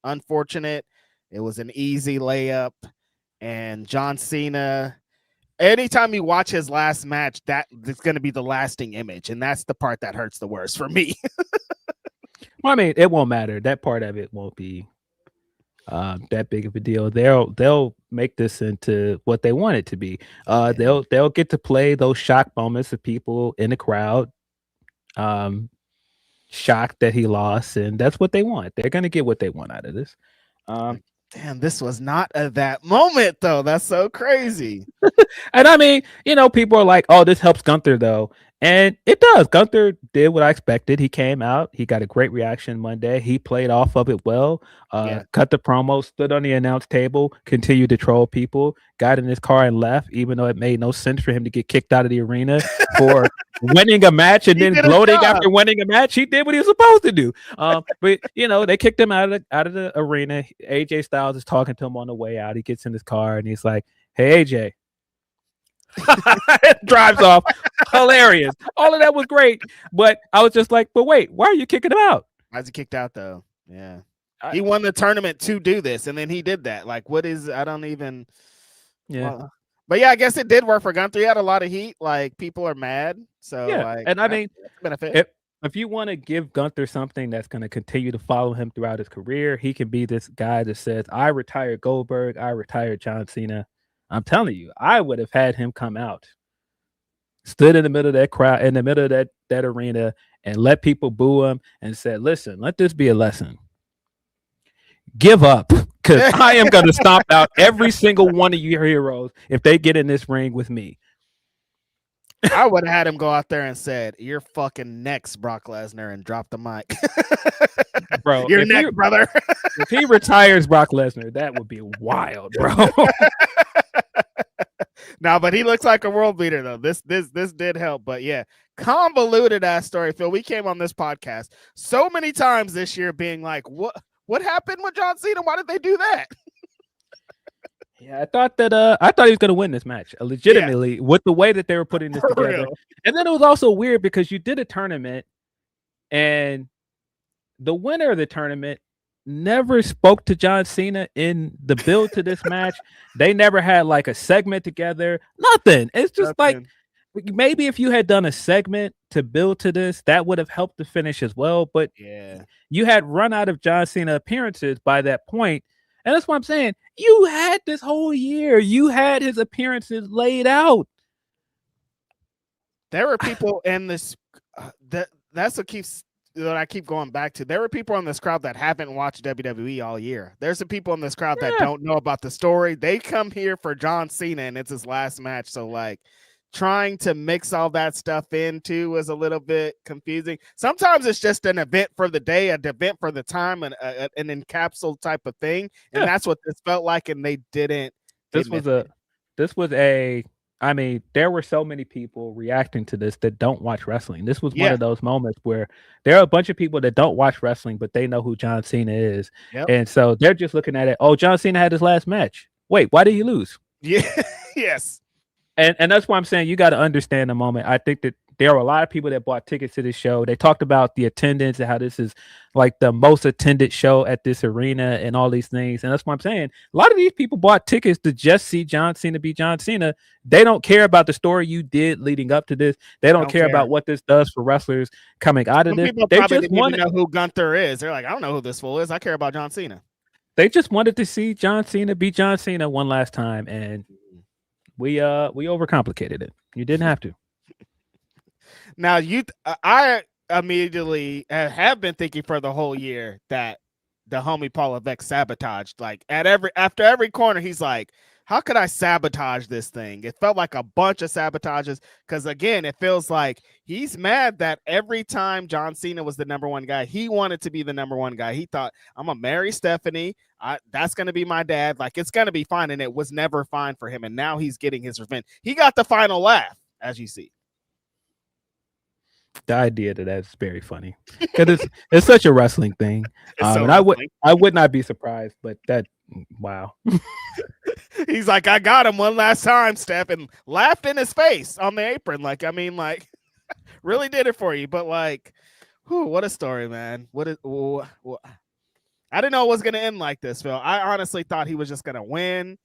unfortunate. It was an easy layup, and John Cena. Anytime you watch his last match, that's going to be the lasting image, and that's the part that hurts the worst for me. Well, I mean, it won't matter. That part of it won't be that big of a deal. They'll make this into what they want it to be. They'll get to play those shock moments of people in the crowd, shocked that he lost, and that's what they want. They're gonna get what they want out of this. Damn, this was not that moment though. That's so crazy. And I mean, people are like, "Oh, this helps Gunther though," and it does. Gunther did what I expected. He came out. He got a great reaction Monday. He played off of it well. Cut the promo, stood on the announce table, continued to troll people, got in his car and left, even though it made no sense for him to get kicked out of the arena for winning a match and then gloating after winning a match. He did what he was supposed to do. But they kicked him out of the arena. AJ Styles is talking to him on the way out. He gets in his car and he's like, "Hey, AJ." Drives off. Hilarious. All of that was great. But I was just like, but wait, why are you kicking him out? Why's he kicked out though? Yeah. He won the tournament to do this, and then he did that. Like, what is, I don't even. Yeah. But yeah, I guess it did work for Gunther. He had a lot of heat. Like, people are mad. So, yeah. like, and I mean, benefit. If you want to give Gunther something that's going to continue to follow him throughout his career, he can be this guy that says, I retired Goldberg, I retired John Cena. I'm telling you, I would have had him come out, stood in the middle of that crowd, in the middle of that arena, and let people boo him and said, listen, let this be a lesson. Give up, because I am going to stomp out every single one of your heroes if they get in this ring with me. I would have had him go out there and said, "You're fucking next, Brock Lesnar," and drop the mic. Bro, you're next, brother. If he retires Brock Lesnar, that would be wild, bro. No, but he looks like a world beater though. This did help, but yeah, convoluted ass story, Phil. We came on this podcast so many times this year being like, what happened with John Cena? Why did they do that? Yeah, I thought he was gonna win this match legitimately with the way that they were putting this together. Real. And then it was also weird because you did a tournament and the winner of the tournament never spoke to John Cena in the build to this match. They never had like a segment together. Nothing. It's just like maybe if you had done a segment to build to this, that would have helped the finish as well. But yeah, you had run out of John Cena appearances by that point. And that's what I'm saying. You had this whole year. You had his appearances laid out. There were people in this. That's what keeps that I keep going back to. There were people in this crowd that haven't watched WWE all year. There's some people in this crowd that don't know about the story. They come here for John Cena, and it's his last match. So like, trying to mix all that stuff into was a little bit confusing. Sometimes it's just an event for the day, an event for the time, and an encapsulated type of thing. And that's what this felt like. And they didn't. I mean, there were so many people reacting to this that don't watch wrestling. This was one of those moments where there are a bunch of people that don't watch wrestling, but they know who John Cena is. Yep. And so they're just looking at it. Oh, John Cena had his last match. Wait, why did he lose? Yeah. Yes. And that's why I'm saying you got to understand the moment. I think that there are a lot of people that bought tickets to this show. They talked about the attendance and how this is like the most attended show at this arena and all these things. And that's what I'm saying. A lot of these people bought tickets to just see John Cena be John Cena. They don't care about the story you did leading up to this. They don't care about what this does for wrestlers coming out of this. They just want to know who Gunther is. They're like, I don't know who this fool is. I care about John Cena. They just wanted to see John Cena be John Cena one last time. And we overcomplicated it. You didn't have to. Now I immediately have been thinking for the whole year that the homie Paul Levesque sabotaged. Like after every corner, he's like, how could I sabotage this thing? It felt like a bunch of sabotages because, again, it feels like he's mad that every time John Cena was the number one guy, he wanted to be the number one guy. He thought, I'm going to marry Stephanie. That's going to be my dad. Like, it's going to be fine. And it was never fine for him. And now he's getting his revenge. He got the final laugh, as you see. The idea that that's very funny because it's such a wrestling thing. And I would not be surprised, but that, wow. He's like, I got him one last time, Steph, and laughed in his face on the apron. Like, I mean, like, really did it for you. But like, whew, what a story, man. I didn't know it was going to end like this, Phil. I honestly thought he was just going to win.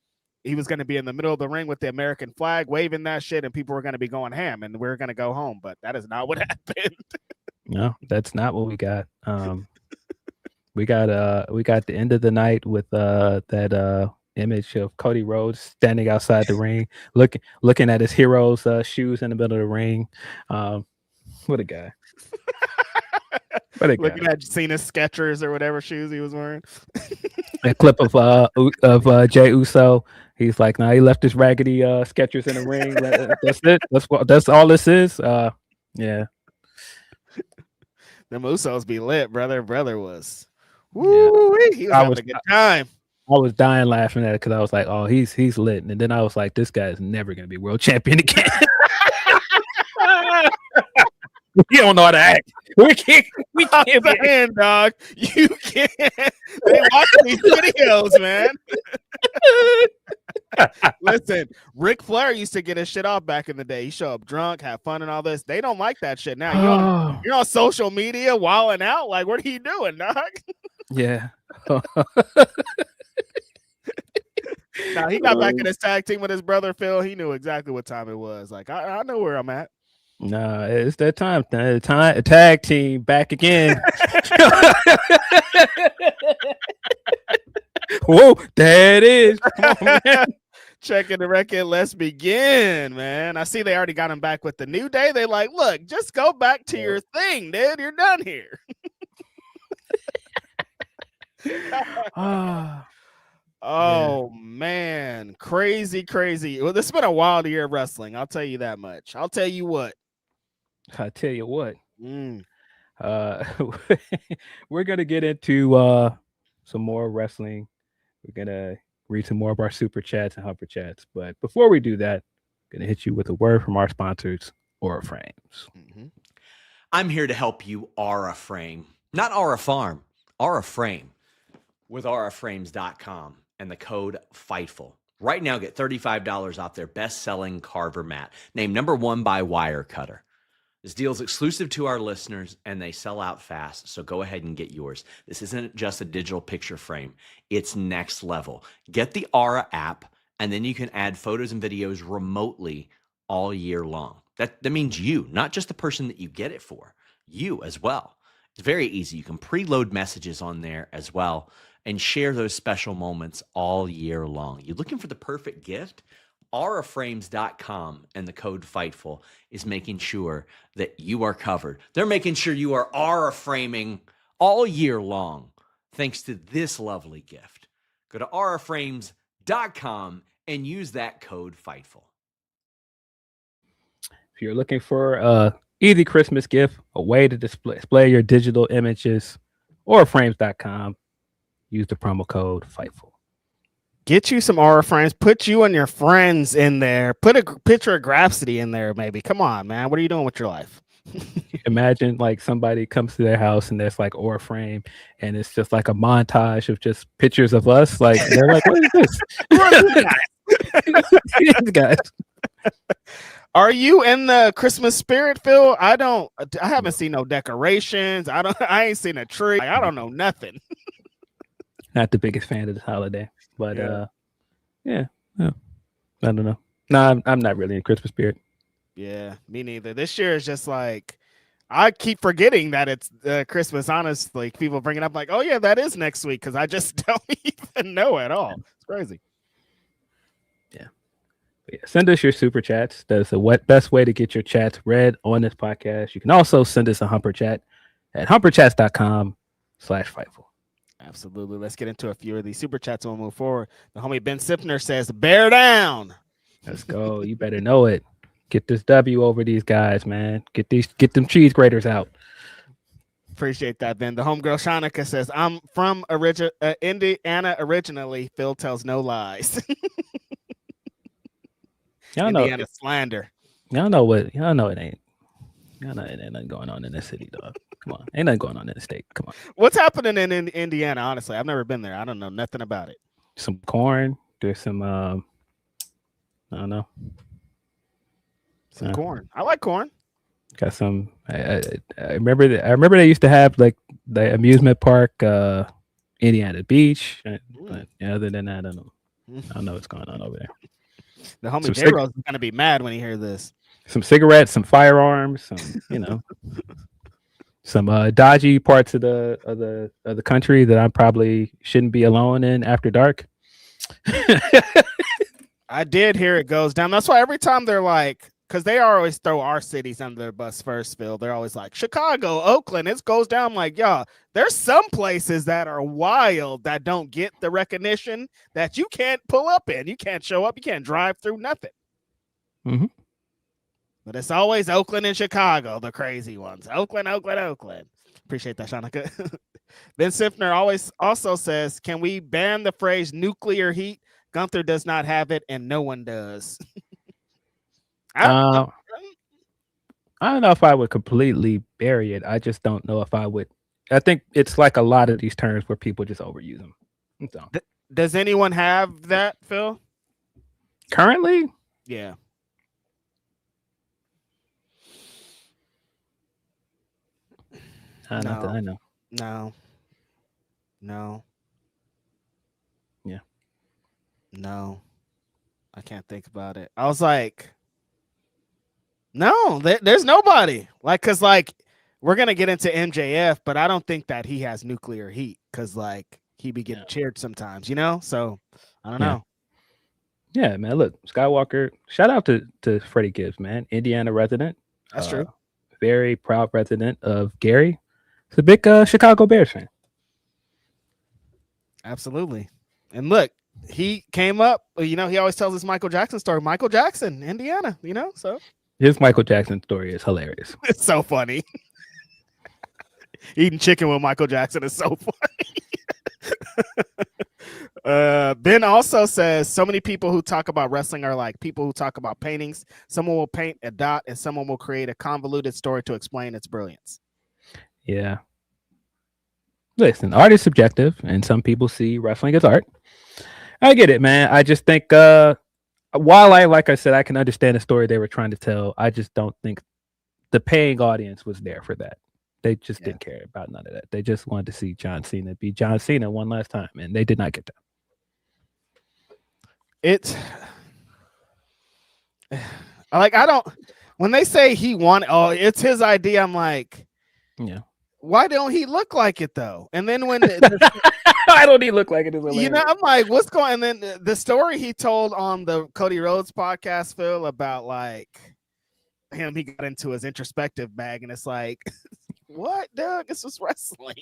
He was going to be in the middle of the ring with the American flag, waving that shit, and people were going to be going ham, and we are going to go home. But that is not what happened. No, that's not what we got. We got the end of the night with that image of Cody Rhodes standing outside the ring, looking at his hero's shoes in the middle of the ring. What a guy! Looking at Cena's Skechers or whatever shoes he was wearing. A clip of Jey Uso. He's like, nah, he left his raggedy Skechers in the ring. That's it. That's all this is. Yeah. The Usos be lit, brother. Brother was. Woo! Yeah. He was having a good time. I was dying laughing at it because I was like, oh, he's lit. And then I was like, this guy is never going to be world champion again. We don't know how to act. We can't be dog. You can't. They watch these videos, man. Listen, Ric Flair used to get his shit off back in the day. He show up drunk, have fun, and all this. They don't like that shit now. You're on social media, wilding out. Like, what are you doing, dog? Yeah. Now he got back in his tag team with his brother Phil. He knew exactly what time it was. Like, I know where I'm at. Nah, it's that time. Tag team back again. Whoa, there it is. Come on, man. Checking the record. Let's begin, man. I see they already got him back with the New Day. They like, look, just go back to your thing, dude. You're done here. Oh, man. Crazy. Well, this has been a wild year of wrestling. I'll tell you that much. I'll tell you what. We're going to get into some more wrestling. We're going to read some more of our super chats and humper chats. But before we do that, I'm going to hit you with a word from our sponsors, Aura Frames. Mm-hmm. I'm here to help you Aura Frame. Not Aura Farm, Aura Frame. With auraframes.com and the code FIGHTFUL. Right now, get $35 off their best-selling carver mat, named #1 by Wirecutter. This deal is exclusive to our listeners, and they sell out fast, so go ahead and get yours. This isn't just a digital picture frame. It's next level. Get the Aura app, and then you can add photos and videos remotely all year long. That means you, not just the person that you get it for, you as well. It's very easy. You can preload messages on there as well and share those special moments all year long. You're looking for the perfect gift? auraframes.com and the code FIGHTFUL is making sure that you are covered. They're making sure you are aura framing all year long thanks to this lovely gift. Go to auraframes.com and use that code FIGHTFUL. If you're looking for an easy Christmas gift, a way to display your digital images, auraframes.com, use the promo code FIGHTFUL. Get you some Aura Frames. Put you and your friends in there. Put a picture of Grapsody in there, maybe. Come on, man. What are you doing with your life? Imagine like somebody comes to their house and there's like Aura Frame, and it's just like a montage of just pictures of us. Like they're like, "What is this? These guys." Are you in the Christmas spirit, Phil? I haven't seen no decorations. I ain't seen a tree. I don't know nothing. Not the biggest fan of this holiday, but yeah, I don't know. No, I'm not really in Christmas spirit. Yeah, me neither. This year is just like, I keep forgetting that it's Christmas. Honestly, people bring it up like, oh yeah, that is next week, because I just don't even know at all. It's crazy. Yeah. Send us your super chats. That's the best way to get your chats read on this podcast. You can also send us a humper chat at humperchats.com/Fightful. Absolutely. Let's get into a few of these super chats and we'll move forward. The homie Ben Sipner says, "Bear down." Let's go. You better know it. Get this W over these guys, man. Get them cheese graters out. Appreciate that, Ben. The homegirl Shanika says, "I'm from Indiana originally. Phil tells no lies." Y'all know Indiana slander. Y'all know what? Y'all know it ain't. Y'all know it ain't nothing going on in this city, dog. Come on, ain't nothing going on in the state. Come on. What's happening in Indiana? Honestly, I've never been there. I don't know nothing about it. Some corn. There's some. I don't know. Some corn. I like corn. Got some. I remember. I remember they used to have like the amusement park, Indiana Beach. But other than that, I don't know. I don't know what's going on over there. The homie J-Rose is gonna be mad when he hears this. Some cigarettes, some firearms, some some dodgy parts of the country that I probably shouldn't be alone in after dark. I did hear it goes down. That's why every time they're like, because they always throw our cities under their bus first, Phil. They're always like, Chicago, Oakland, it goes down. I'm like, y'all, there's some places that are wild that don't get the recognition that you can't pull up in. You can't show up. You can't drive through nothing. Mm-hmm. But it's always Oakland and Chicago, the crazy ones. Oakland. Appreciate that, Shanika. Ben Sifner also says, can we ban the phrase nuclear heat? Gunther does not have it, and no one does. I don't know if I would completely bury it. I just don't know if I would. I think it's like a lot of these terms where people just overuse them. So. Does anyone have that, Phil? Currently? Yeah. Not that I know. No. Yeah. No. I can't think about it. I was like, no, there's nobody. Like, because, like, we're going to get into MJF, but I don't think that he has nuclear heat because, like, he be getting cheered sometimes, you know? So, I don't know. Yeah, man. Look, Skywalker, shout out to Freddie Gibbs, man. Indiana resident. That's true. Very proud resident of Gary. He's a big Chicago Bears fan. Absolutely. And look, he came up, he always tells this Michael Jackson story. Michael Jackson, Indiana, so. His Michael Jackson story is hilarious. It's so funny. Eating chicken with Michael Jackson is so funny. Ben also says, so many people who talk about wrestling are like people who talk about paintings. Someone will paint a dot and someone will create a convoluted story to explain its brilliance. Yeah. Listen, art is subjective, and some people see wrestling as art. I get it, man. I just think, while like I said, I can understand the story they were trying to tell, I just don't think the paying audience was there for that. They just didn't care about none of that. They just wanted to see John Cena be John Cena one last time, and they did not get that. When they say he won, it's his idea, I'm like, yeah. Why don't he look like it though? And then when why don't he look like it? I'm like, what's going? And then the story he told on the Cody Rhodes podcast, Phil, about like him, he got into his introspective bag, and it's like, what, Doug? This was wrestling.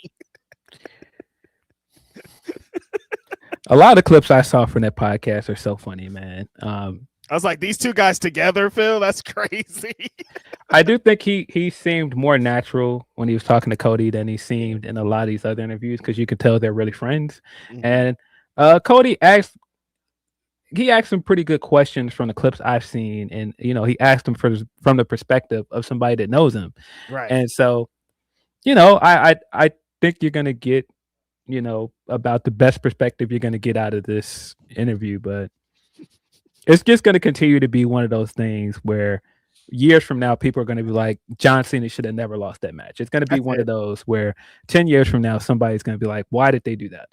A lot of clips I saw from that podcast are so funny, man. I was like, these two guys together, Phil, that's crazy. I do think he seemed more natural when he was talking to Cody than he seemed in a lot of these other interviews, because you could tell they're really friends. Mm-hmm. And Cody asked some pretty good questions from the clips I've seen, and he asked them from the perspective of somebody that knows him. Right. And so, I think you're gonna get, about the best perspective you're gonna get out of this interview, but it's just going to continue to be one of those things where years from now, people are going to be like, John Cena should have never lost that match. It's going to be one of those where 10 years from now, somebody's going to be like, why did they do that?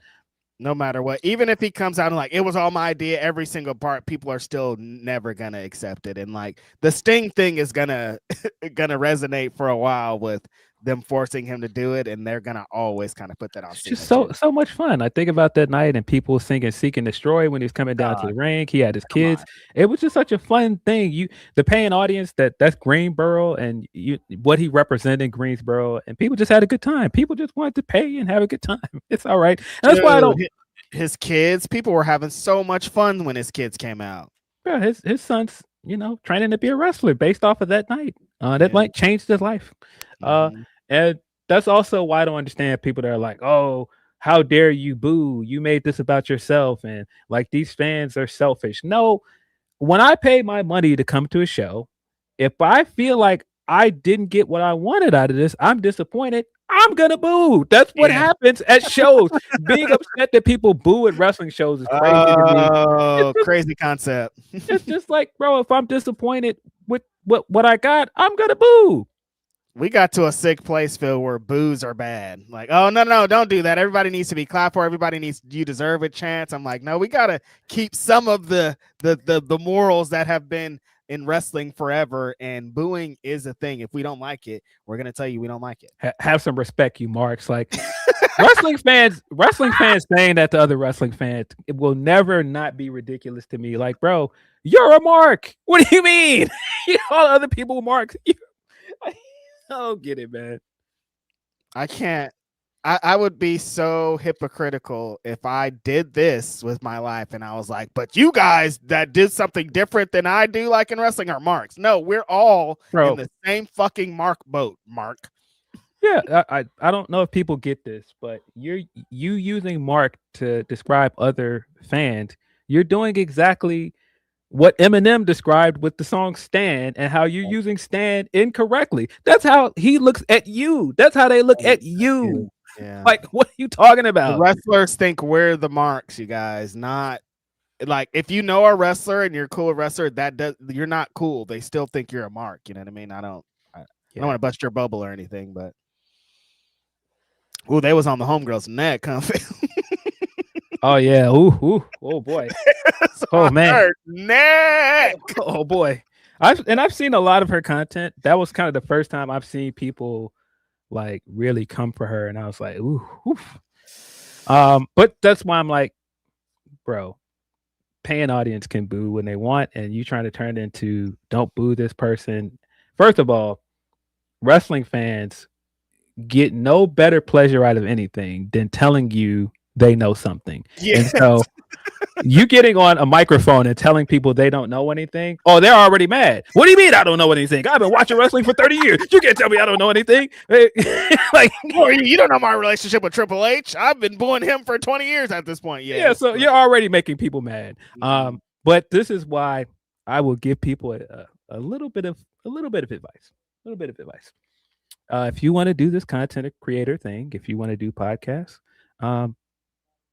No matter what, even if he comes out and like, it was all my idea, every single part, people are still never going to accept it. And like the Sting thing is going to resonate for a while with them forcing him to do it, and they're gonna always kind of put that on. It's Cena just too. so much fun. I think about that night and people singing "Seek and Destroy" when he was coming down to God, the ring. He had his come kids. on. It was just such a fun thing. The paying audience that's Greensboro and what he represented in Greensboro, and people just had a good time. People just wanted to pay and have a good time. It's all right. And that's why I don't. His kids, people were having so much fun when his kids came out. Bro, his son's training to be a wrestler based off of that night. That might change his life. And that's also why I don't understand people that are like, oh, how dare you boo? You made this about yourself. And like these fans are selfish. No, when I pay my money to come to a show, if I feel like I didn't get what I wanted out of this, I'm disappointed. I'm gonna boo. That's what happens at shows. Being upset that people boo at wrestling shows is crazy to me. Oh, crazy concept. It's just like, bro, if I'm disappointed with what I got, I'm gonna boo. We got to a sick place, Phil, where boos are bad. Like, oh no, don't do that. Everybody needs to be clapped for. Everybody needs. You deserve a chance. I'm like, no, we gotta keep some of the morals that have been in wrestling forever. And booing is a thing. If we don't like it, we're gonna tell you we don't like it. Have some respect, you marks. Like wrestling fans saying that to other wrestling fans, it will never not be ridiculous to me. Like, bro, you're a mark. What do you mean? All other people marks. I don't get it, man. I can't. I would be so hypocritical if I did this with my life and I was like, but you guys that did something different than I do, like in wrestling, are marks. No, we're all in the same fucking mark boat, Mark. Yeah, I don't know if people get this, but you using mark to describe other fans, you're doing exactly what Eminem described with the song Stan and how you're using Stan incorrectly. That's how he looks at you. That's how they look at you. Yeah. Like, what are you talking about? The wrestlers think we're the marks, you guys. Not like if you know a wrestler and you're a cool wrestler, you're not cool. They still think you're a mark. You know what I mean? I don't want to bust your bubble or anything, but they was on the homegirl's neck, huh? Oh yeah. Ooh. Oh boy. Oh man. Neck. Oh boy. I've seen a lot of her content. That was kind of the first time I've seen people like really come for her, and I was like, ooh. But that's why I'm like, bro, paying audience can boo when they want, and you trying to turn it into don't boo this person. First of all, wrestling fans get no better pleasure out of anything than telling you they know something. Yes. And so you getting on a microphone and telling people they don't know anything, oh, they're already mad. What do you mean I don't know anything? I've been watching wrestling for 30 years. You can't tell me I don't know anything. Like, you don't know my relationship with Triple H. I've been booing him for 20 years at this point. Yeah, so you're already making people mad. But this is why I will give people a little bit of advice. A little bit of advice. If you want to do this content creator thing, if you want to do podcasts,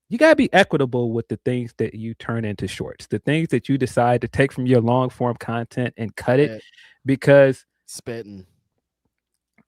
you got to be equitable with the things that you turn into shorts, the things that you decide to take from your long form content and cut it, because spitting.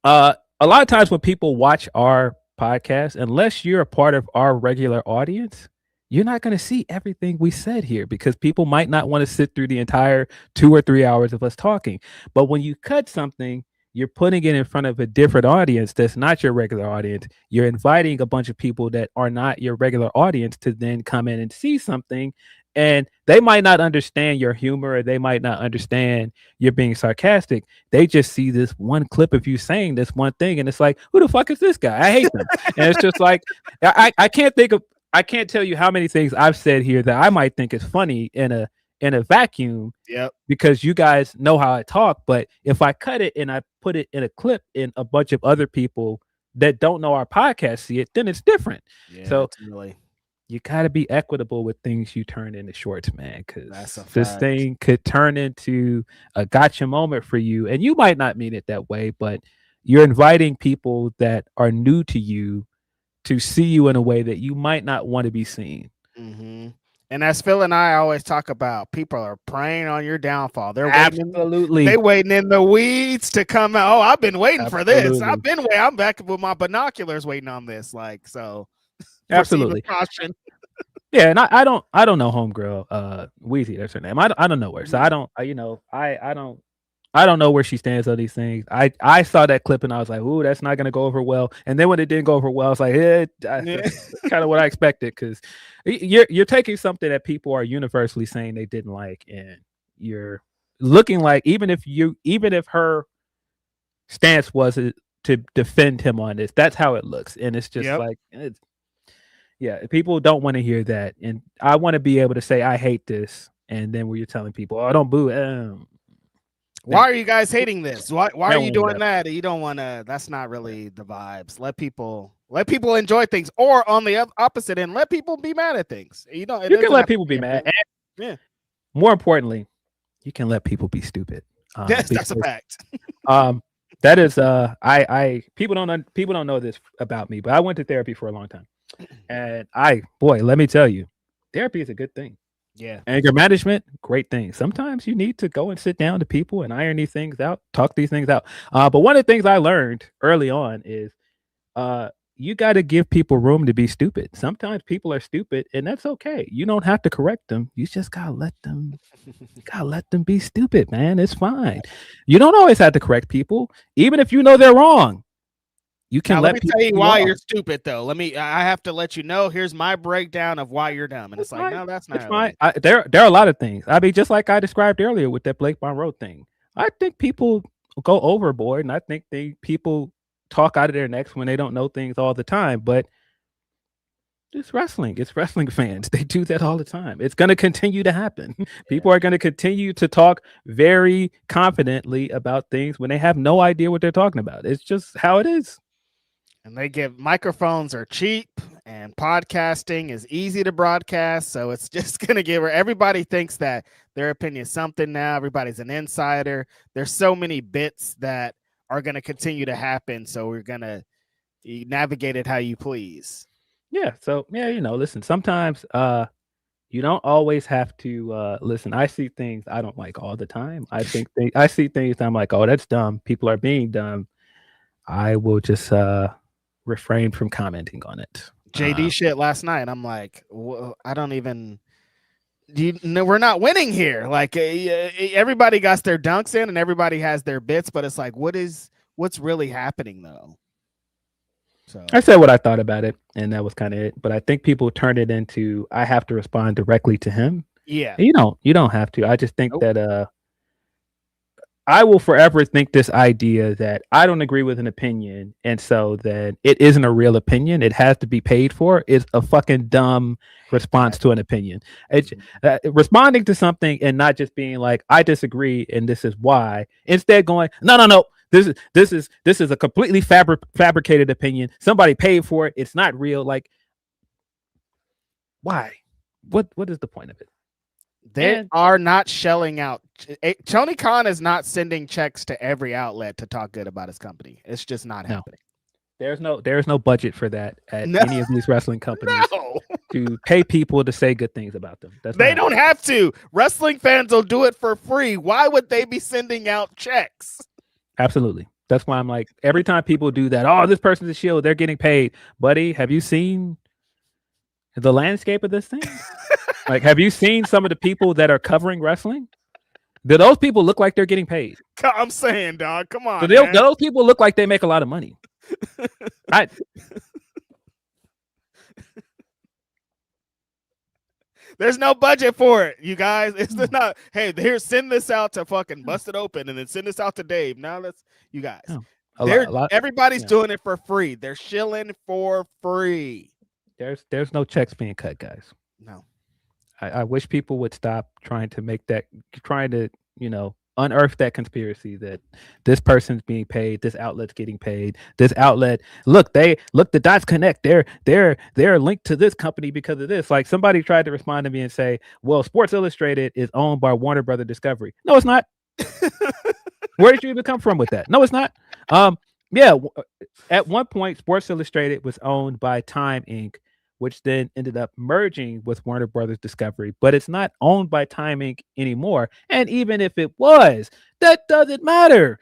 A lot of times when people watch our podcast, unless you're a part of our regular audience, you're not going to see everything we said here because people might not want to sit through the entire 2 or 3 hours of us talking. But when you cut something, you're putting it in front of a different audience that's not your regular audience. You're inviting a bunch of people that are not your regular audience to then come in and see something, and they might not understand your humor, or they might not understand you're being sarcastic. They just see this one clip of you saying this one thing, and it's like, who the fuck is this guy? I hate them. And it's just like, I can't tell you how many things I've said here that I might think is funny in a vacuum, because you guys know how I talk. But if I cut it and I put it in a clip and a bunch of other people that don't know our podcast see it, then it's different. So you got to be equitable with things you turn into shorts, man, because this thing could turn into a gotcha moment for you. And you might not mean it that way, but you're inviting people that are new to you to see you in a way that you might not want to be seen. Mm-hmm. And as Phil and I always talk about, people are preying on your downfall. They're waiting in the weeds to come out. Oh, I've been waiting for this. I'm back with my binoculars waiting on this. Like, so absolutely. Yeah, and I don't know homegirl Weezy, that's her name. I don't know her. So I don't I don't know where she stands on these things. I saw that clip and I was like, ooh, that's not going to go over well. And then when it didn't go over well, I was like, that's kind of what I expected, because you're taking something that people are universally saying they didn't like, and you're looking like, even if her stance was to defend him on this, that's how it looks. And it's just like, people don't want to hear that. And I want to be able to say, I hate this. And then when you're telling people, oh, don't boo. Why are you guys hating this? Why are you doing that? You don't want to. That's not really the vibes. Let people enjoy things, or on the opposite end, let people be mad at things. You can let people be mad. And more importantly, you can let people be stupid. That's a fact. That is people don't know this about me, but I went to therapy for a long time, and let me tell you, therapy is a good thing. Yeah. Anger management, great thing. Sometimes you need to go and sit down to people and iron these things out, talk these things out. But one of the things I learned early on is you got to give people room to be stupid. Sometimes people are stupid, and that's okay. You don't have to correct them. You just gotta let them be stupid, man. It's fine. You don't always have to correct people, even if you know they're wrong. You can let me tell you why you're stupid, though. I have to let you know. Here's my breakdown of why you're dumb. And it's like, no, that's not fine. There are a lot of things. I mean, just like I described earlier with that Blake Monroe thing. I think people go overboard, and I think people talk out of their necks when they don't know things all the time. But it's wrestling. It's wrestling fans. They do that all the time. It's going to continue to happen. People are going to continue to talk very confidently about things when they have no idea what they're talking about. It's just how it is. And microphones are cheap, and podcasting is easy to broadcast. So it's just going to give her, everybody thinks that their opinion is something now. Everybody's an insider. There's so many bits that are going to continue to happen. So we're going to navigate it how you please. Yeah. So, listen, sometimes you don't always have to listen. I see things I don't like all the time. I see things I'm like, oh, that's dumb. People are being dumb. I will just refrain from commenting on it. JD shit last night. I'm like, I don't even. We're not winning here. Like everybody got their dunks in, and everybody has their bits, but it's like, what's really happening though? So I said what I thought about it, and that was kind of it. But I think people turned it into I have to respond directly to him. Yeah, and you don't have to. I just think that I will forever think this idea that I don't agree with an opinion, and so that it isn't a real opinion, it has to be paid for, is a fucking dumb response to an opinion. It's responding to something and not just being like, I disagree and this is why. Instead going, no. This is a completely fabricated opinion. Somebody paid for it. It's not real. Like, why? What is the point of it? They are not shelling out. Tony Khan is not sending checks to every outlet to talk good about his company. It's just not happening. There's no budget for that at any of these wrestling companies to pay people to say good things about them. They don't have to. Wrestling fans will do it for free. Why would they be sending out checks? Absolutely. That's why I'm like, every time people do that, oh, this person's a shield, they're getting paid. Buddy, have you seen the landscape of this thing? Like, have you seen some of the people that are covering wrestling? Do those people look like they're getting paid? I'm saying, dog, come on. Do those people look like they make a lot of money? There's no budget for it, you guys. It's not, hey, here, send this out to fucking Bust It Open and then send this out to Dave. Now you guys. Everybody's doing it for free. They're shilling for free. There's no checks being cut, guys. No. I wish people would stop trying to unearth that conspiracy that this person's being paid, this outlet's getting paid, this outlet, the dots connect. They're linked to this company because of this. Like, somebody tried to respond to me and say, well, Sports Illustrated is owned by Warner Brother Discovery. No, it's not. Where did you even come from with that? No, it's not. At one point, Sports Illustrated was owned by Time Inc., which then ended up merging with Warner Brothers Discovery, but it's not owned by Time Inc. anymore. And even if it was, that doesn't matter.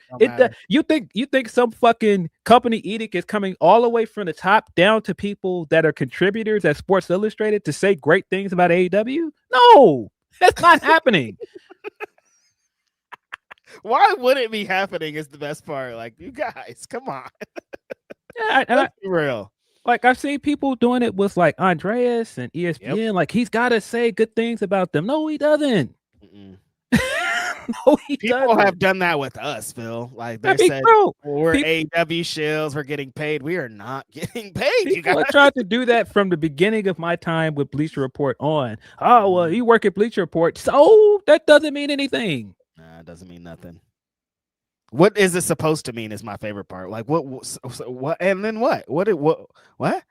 You think some fucking company edict is coming all the way from the top down to people that are contributors at Sports Illustrated to say great things about AEW? No, that's not happening. Why would it be happening is the best part. Like, you guys, come on. Yeah, Let's be real. like I've seen people doing it with like Andreas and ESPN. Yep. Like he's got to say good things about them. No, he doesn't. No, he People doesn't. have done that with us, Phil. Like they I mean, said, bro, we're people- AEW shills, we're getting paid. We are not getting paid. You people guys. have tried to do that from the beginning of my time with Bleacher Report on. Oh, well, you work at Bleacher Report, so that doesn't mean anything. Nah, it doesn't mean nothing. What is it supposed to mean? Is my favorite part. Like what? What? And then what? What?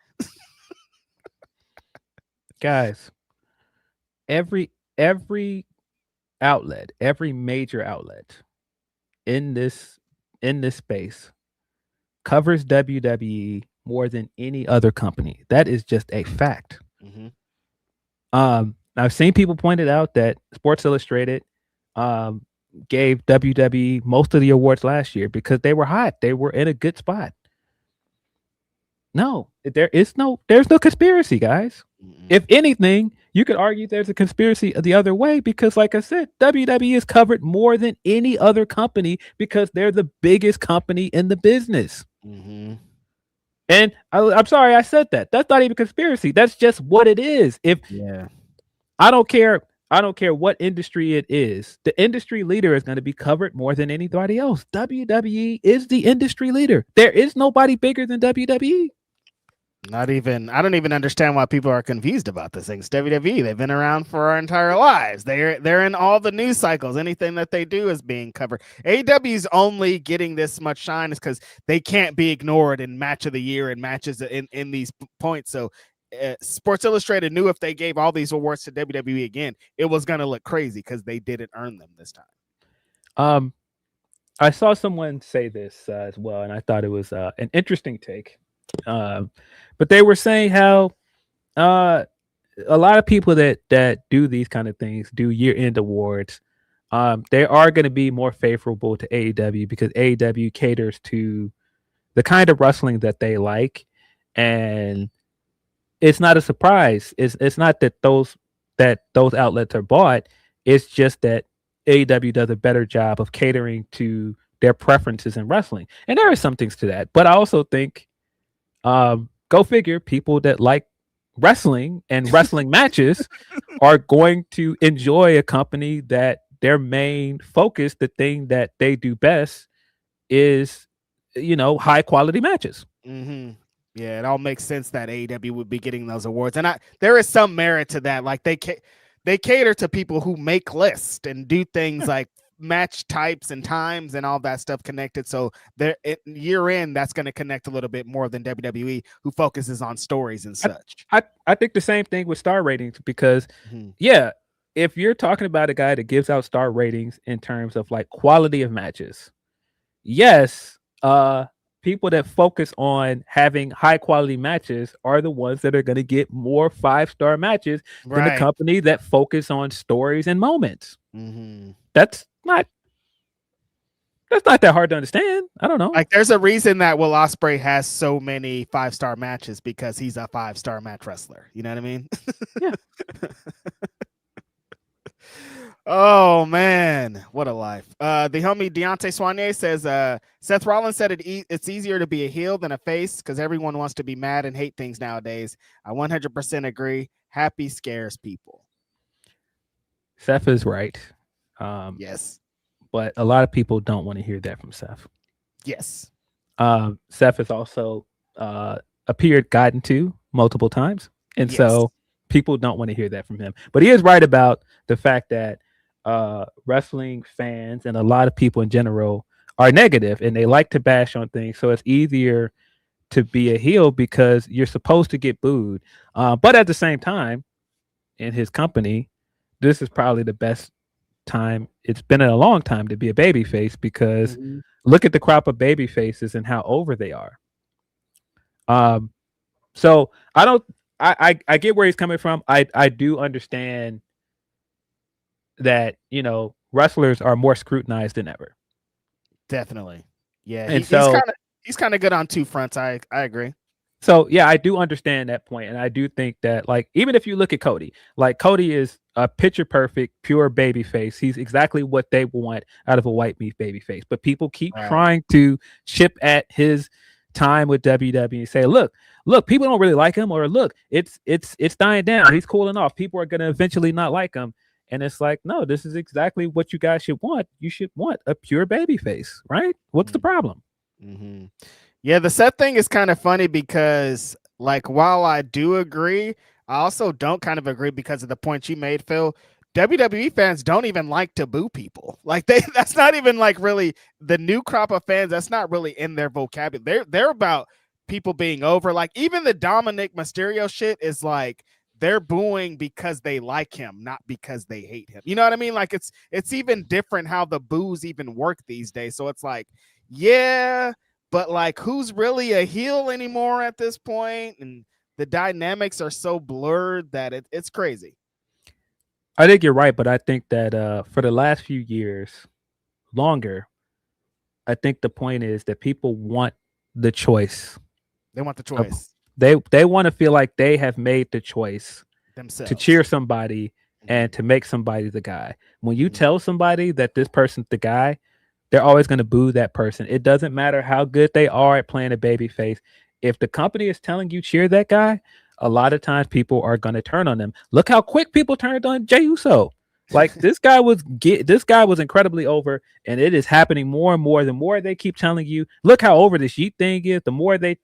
Guys, every outlet, every major outlet in this space covers WWE more than any other company. That is just a fact. I've seen people pointed out that Sports Illustrated gave WWE most of the awards last year because they were hot. They were in a good spot. No, there's no conspiracy, guys. If anything, you could argue there's a conspiracy the other way because, like I said, WWE is covered more than any other company because they're the biggest company in the business. And I'm sorry I said that. That's not even conspiracy. That's just what it is. I don't care what industry it is. The industry leader is going to be covered more than anybody else. WWE is the industry leader. There is nobody bigger than WWE. Not even. I don't even understand why people are confused about this thing. It's WWE. They've been around for our entire lives. They're in all the news cycles. Anything that they do is being covered. AEW's only getting this much shine is because they can't be ignored in match of the year and matches in these points. So Sports Illustrated knew if they gave all these awards to WWE again, it was going to look crazy because they didn't earn them this time. I saw someone say this as well, and I thought it was an interesting take. But they were saying how a lot of people that do these kind of things, do year-end awards, they are going to be more favorable to AEW because AEW caters to the kind of wrestling that they like, and it's not a surprise. It's not that those outlets are bought. It's just that AEW does a better job of catering to their preferences in wrestling, and there are some things to that. But I also think, go figure, people that like wrestling and wrestling matches are going to enjoy a company that their main focus, the thing that they do best, is high quality matches. Yeah, it all makes sense that AEW would be getting those awards, and there is some merit to that. Like they cater to people who make lists and do things like match types and times and all that stuff connected. So year in, that's going to connect a little bit more than WWE, who focuses on stories and such. I think the same thing with star ratings because, if you're talking about a guy that gives out star ratings in terms of like quality of matches, yes, people that focus on having high quality matches are the ones that are going to get more 5-star matches than the company that focus on stories and moments. That's not that hard to understand. I don't know. Like there's a reason that Will Ospreay has so many 5-star matches because he's a 5-star match wrestler. You know what I mean? Yeah. Oh man, what a life. The homie Deontay Soigné says Seth Rollins said it's easier to be a heel than a face because everyone wants to be mad and hate things nowadays. I 100% agree. Happy scares people. Seth is right. Yes. But a lot of people don't want to hear that from Seth. Yes. Seth has also appeared gotten to multiple times. And so people don't want to hear that from him. But he is right about the fact that wrestling fans and a lot of people in general are negative and they like to bash on things. So it's easier to be a heel because you're supposed to get booed. But at the same time, in his company, this is probably the best time it's been in a long time to be a babyface because look at the crop of baby faces and how over they are. So I get where he's coming from. I do understand that wrestlers are more scrutinized than ever. Definitely. Yeah. And he's kind of good on two fronts. I agree. So yeah, I do understand that point, and I do think that like even if you look at Cody, like Cody is a picture perfect, pure baby face. He's exactly what they want out of a white meat baby face. But people keep trying to chip at his time with WWE and say, look, people don't really like him, or look, it's dying down. He's cooling off. People are gonna eventually not like him. And it's like, no, this is exactly what you guys should want. You should want a pure baby face, right? What's the problem? Mm-hmm. Yeah, the Seth thing is kind of funny because, like, while I do agree, I also don't kind of agree because of the point you made, Phil. WWE fans don't even like to boo people. Like, that's not even like really the new crop of fans. That's not really in their vocabulary. They're about people being over. Like, even the Dominic Mysterio shit is like, they're booing because they like him, not because they hate him. You know what I mean? Like, it's even different how the boos even work these days. So it's like, yeah, but like, who's really a heel anymore at this point? And the dynamics are so blurred that it's crazy. I think you're right, but I think that for the last few years, longer, I think the point is that people want the choice. They want the choice. They want to feel like they have made the choice themselves to cheer somebody and to make somebody the guy. When you tell somebody that this person's the guy, they're always going to boo that person. It doesn't matter how good they are at playing a baby face. If the company is telling you cheer that guy, a lot of times people are going to turn on them. Look how quick people turned on Jey Uso. Like, this guy was incredibly over, and it is happening more and more. The more they keep telling you, look how over this Yeet thing is, the more they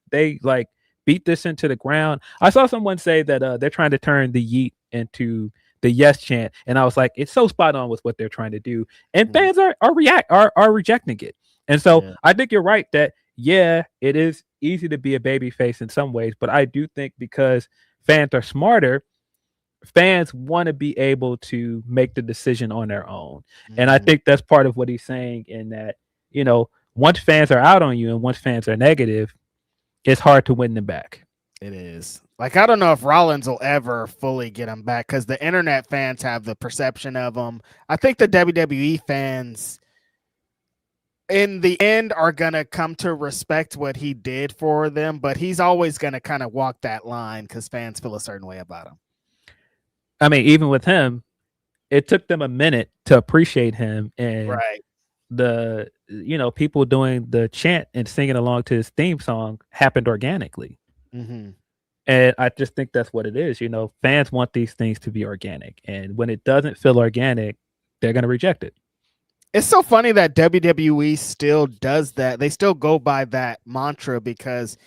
like beat this into the ground. I saw someone say that they're trying to turn the Yeet into the yes chant, and I was like, it's so spot on with what they're trying to do, and fans are rejecting it. And so I think you're right that it is easy to be a baby face in some ways, but I do think because fans are smarter, fans want to be able to make the decision on their own. And I think that's part of what he's saying, in that, you know, once fans are out on you and once fans are negative, it's hard to win them back. It is. Like, I don't know if Rollins will ever fully get him back because the internet fans have the perception of him. I think the WWE fans, in the end, are going to come to respect what he did for them, but he's always going to kind of walk that line because fans feel a certain way about him. I mean, even with him, it took them a minute to appreciate him, and the, you know, people doing the chant and singing along to his theme song happened organically. And I just think that's what it is. You know, fans want these things to be organic, and when it doesn't feel organic, they're going to reject it. It's so funny that WWE still does that. They still go by that mantra because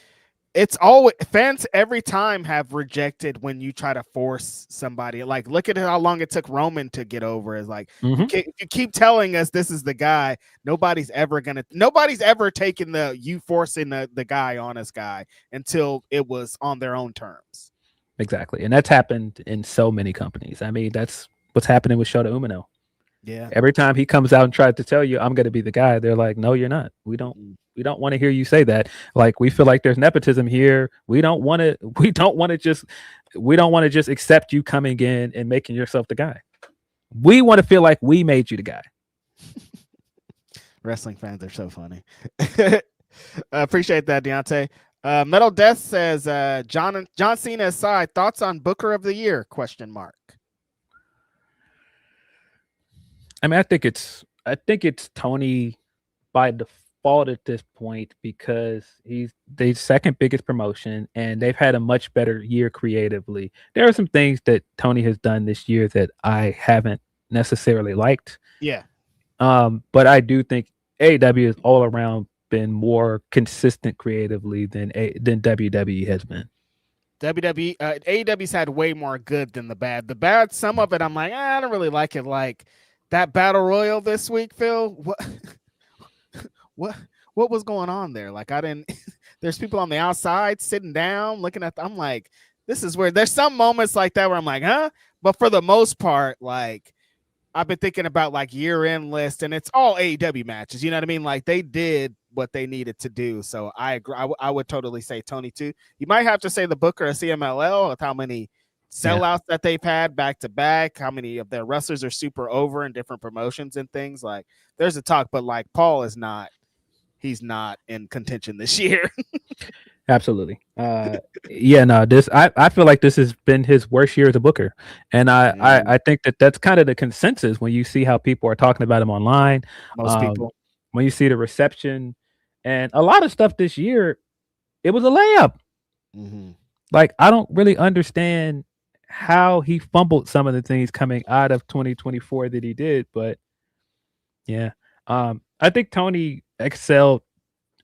it's always, fans every time have rejected when you try to force somebody. Like, look at how long it took Roman to get over. It's like, you keep telling us this is the guy. Nobody's ever taken the you forcing the guy on us guy until it was on their own terms. Exactly. And that's happened in so many companies. I mean, that's what's happening with Shota Umino. Yeah. Every time he comes out and tries to tell you, I'm going to be the guy, they're like, no, you're not. We don't want to hear you say that. Like, we feel like there's nepotism here. We don't want to just accept you coming in and making yourself the guy. We want to feel like we made you the guy. Wrestling fans are so funny. I appreciate that, Deontay. Metal Death says, John Cena aside, thoughts on Booker of the Year? ? I mean, I think it's Tony by default at this point, because he's the second biggest promotion and they've had a much better year creatively. There are some things that Tony has done this year that I haven't necessarily liked. Yeah. But I do think AEW has all around been more consistent creatively than WWE has been. AEW's had way more good than the bad. The bad, some of it I'm like, I don't really like it. Like that battle royal this week, Phil. What was going on there? Like, I didn't. There's people on the outside sitting down looking at. I'm like, this is weird. There's some moments like that where I'm like, huh? But for the most part, like, I've been thinking about like year-end list, and it's all AEW matches. You know what I mean? Like, they did what they needed to do. So I agree. I would totally say Tony too. You might have to say the Booker of CMLL with how many sellouts that they've had back to back, how many of their wrestlers are super over in different promotions and things. Like, there's a talk, but like Paul is not. He's not in contention this year. Absolutely. This I feel like this has been his worst year as a booker, and I think that's kind of the consensus when you see how people are talking about him online. Most people. When you see the reception, and a lot of stuff this year, it was a layup. Mm-hmm. Like I don't really understand how he fumbled some of the things coming out of 2024 that he did, but yeah, I think Tony excelled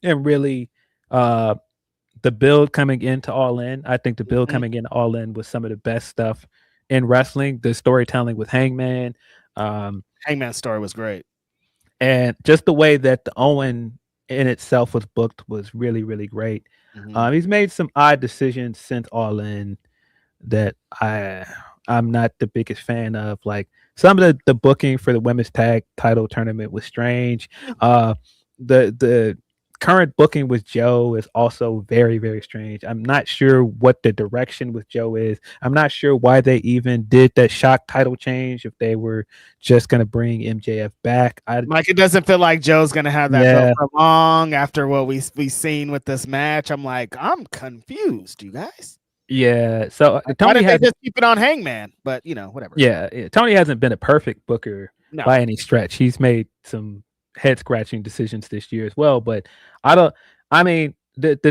and really the build coming into All In. I think the build coming in All In was some of the best stuff in wrestling. The storytelling with Hangman, Hangman's story was great, and just the way that the Owen in itself was booked was really, really great. He's made some odd decisions since All In that I'm not the biggest fan of. Like some of the booking for the women's tag title tournament was strange. The current booking with Joe is also very, very strange. I'm not sure what the direction with Joe is. I'm not sure why they even did that shock title change if they were just going to bring MJF back. Like it doesn't feel like Joe's going to have that belt for long after what we seen with this match. I'm like, I'm confused, you guys. Yeah, so Tony has just keep it on Hangman, but whatever. Yeah, Tony hasn't been a perfect booker by any stretch. He's made some head scratching decisions this year as well, but the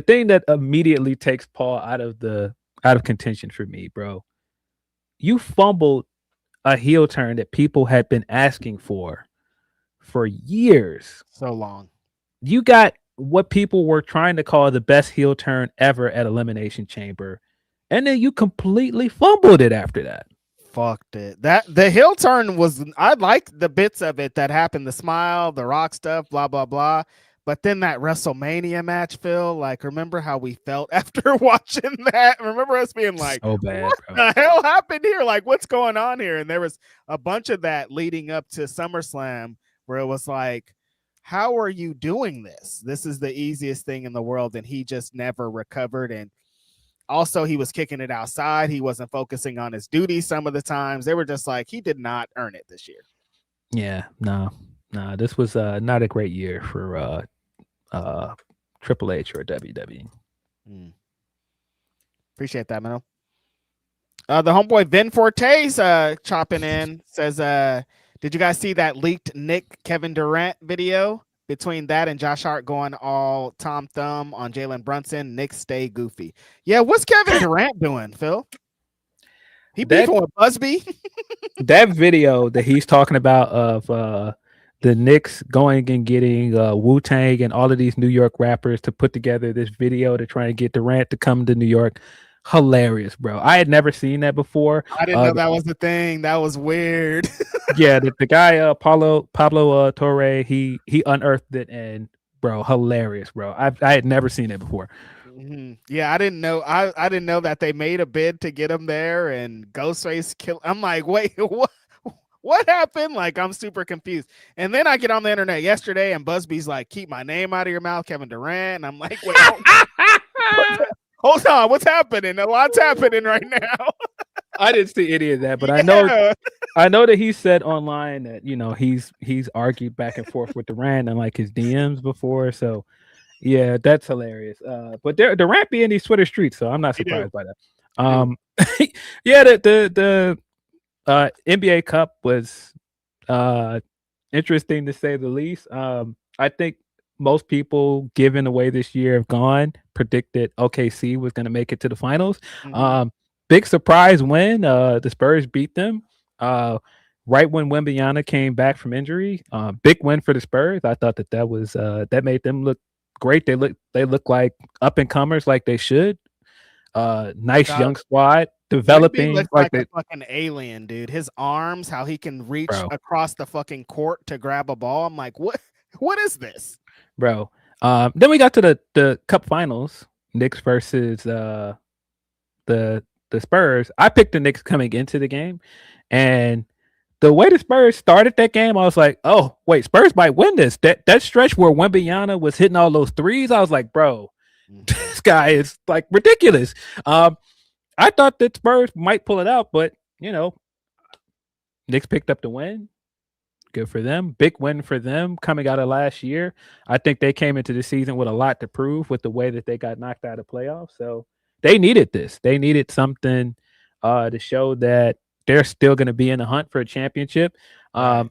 thing that immediately takes Paul out of contention for me, bro, you fumbled a heel turn that people had been asking for years. So long. You got what people were trying to call the best heel turn ever at Elimination Chamber, and then you completely fumbled it after that. Fucked it. That the heel turn was, I liked the bits of it that happened, the smile, the rock stuff, blah blah blah. But then that WrestleMania match, Phil, like remember how we felt after watching that? Remember us being like, so bad, what the hell happened here? Like, what's going on here? And there was a bunch of that leading up to SummerSlam where it was like, how are you doing this? This is the easiest thing in the world, and he just never recovered. And also, he was kicking it outside. He wasn't focusing on his duties some of the times. They were just like, he did not earn it this year. Yeah, no. This was not a great year for Triple H or WWE. Appreciate that, man. The homeboy Vin Forte's chopping in, says, did you guys see that leaked Nick Kevin Durant video? Between that and Josh Hart going all Tom Thumb on Jalen Brunson, Nick stay goofy. Yeah, what's Kevin Durant doing, Phil? He beefing with Busby. That video that he's talking about of the Knicks going and getting Wu-Tang and all of these New York rappers to put together this video to try and get Durant to come to New York. Hilarious, bro. I had never seen that before. I didn't know that was the thing. That was weird. Yeah, the guy Pablo Torre, he unearthed it, and bro, hilarious, bro. I had never seen it before. Yeah, I didn't know. I didn't know that they made a bid to get him there, and Ghostface kill. I'm like, wait, what happened? Like, I'm super confused. And then I get on the internet yesterday, and Busby's like, keep my name out of your mouth, Kevin Durant. And I'm like, wait, hold on, what's happening? A lot's happening right now. I didn't see any of that, but I know that he said online that he's argued back and forth with Durant and like his DMs before. So yeah, that's hilarious. But Durant be in these Twitter streets, so I'm not surprised by that. Yeah, the NBA Cup was interesting to say the least. I think most people, given the way this year have gone, predicted OKC was going to make it to the finals. Big surprise win. The Spurs beat them right when Wembanyama came back from injury. Big win for the Spurs. I thought that was that made them look great. They look like up and comers, like they should. Nice young squad developing like a fucking alien, dude. His arms, how he can reach across the fucking court to grab a ball. I'm like, what is this, bro? Then we got to the Cup Finals, Knicks versus the Spurs. I picked the Knicks coming into the game, and the way the Spurs started that game, I was like, oh wait, Spurs might win this. That stretch where Wembanyama was hitting all those threes, I was like, bro, this guy is like ridiculous. I thought that Spurs might pull it out, but Knicks picked up the win. Good for them. Big win for them coming out of last year. I think they came into the season with a lot to prove with the way that they got knocked out of playoffs. So they needed this. They needed something to show that they're still going to be in the hunt for a championship. Right.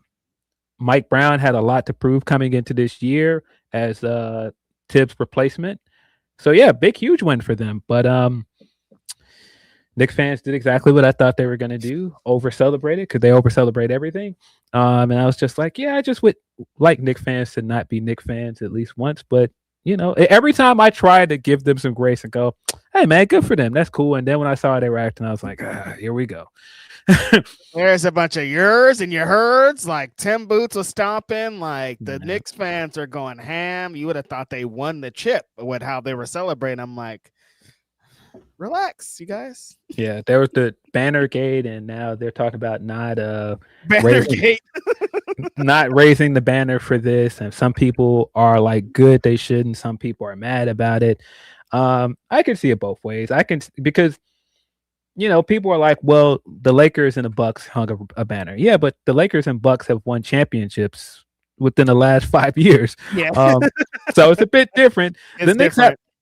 Mike Brown had a lot to prove coming into this year as Tibbs' replacement. So yeah, big, huge win for them. But Knicks fans did exactly what I thought they were going to do, over-celebrated, because they over-celebrate everything. And I was just like, yeah, I just would like Knicks fans to not be Knicks fans at least once. But, you know, every time I try to give them some grace and go, hey, man, good for them. That's cool. And then when I saw they were acting, I was like, here we go. There's a bunch of yours and your herds. Like Tim Boots was stomping. Like the Knicks fans are going ham. You would have thought they won the chip with how they were celebrating. I'm like, relax, you guys. Yeah, there was the banner gate, and now they're talking about not Banner gate. not raising the banner for this. And some people are like, good, they shouldn't. Some people are mad about it. I can see it both ways. Because you know, people are like, well, the Lakers and the Bucks hung a banner. Yeah, but the Lakers and Bucks have won championships within the last 5 years. Yeah. So it's a bit different. It's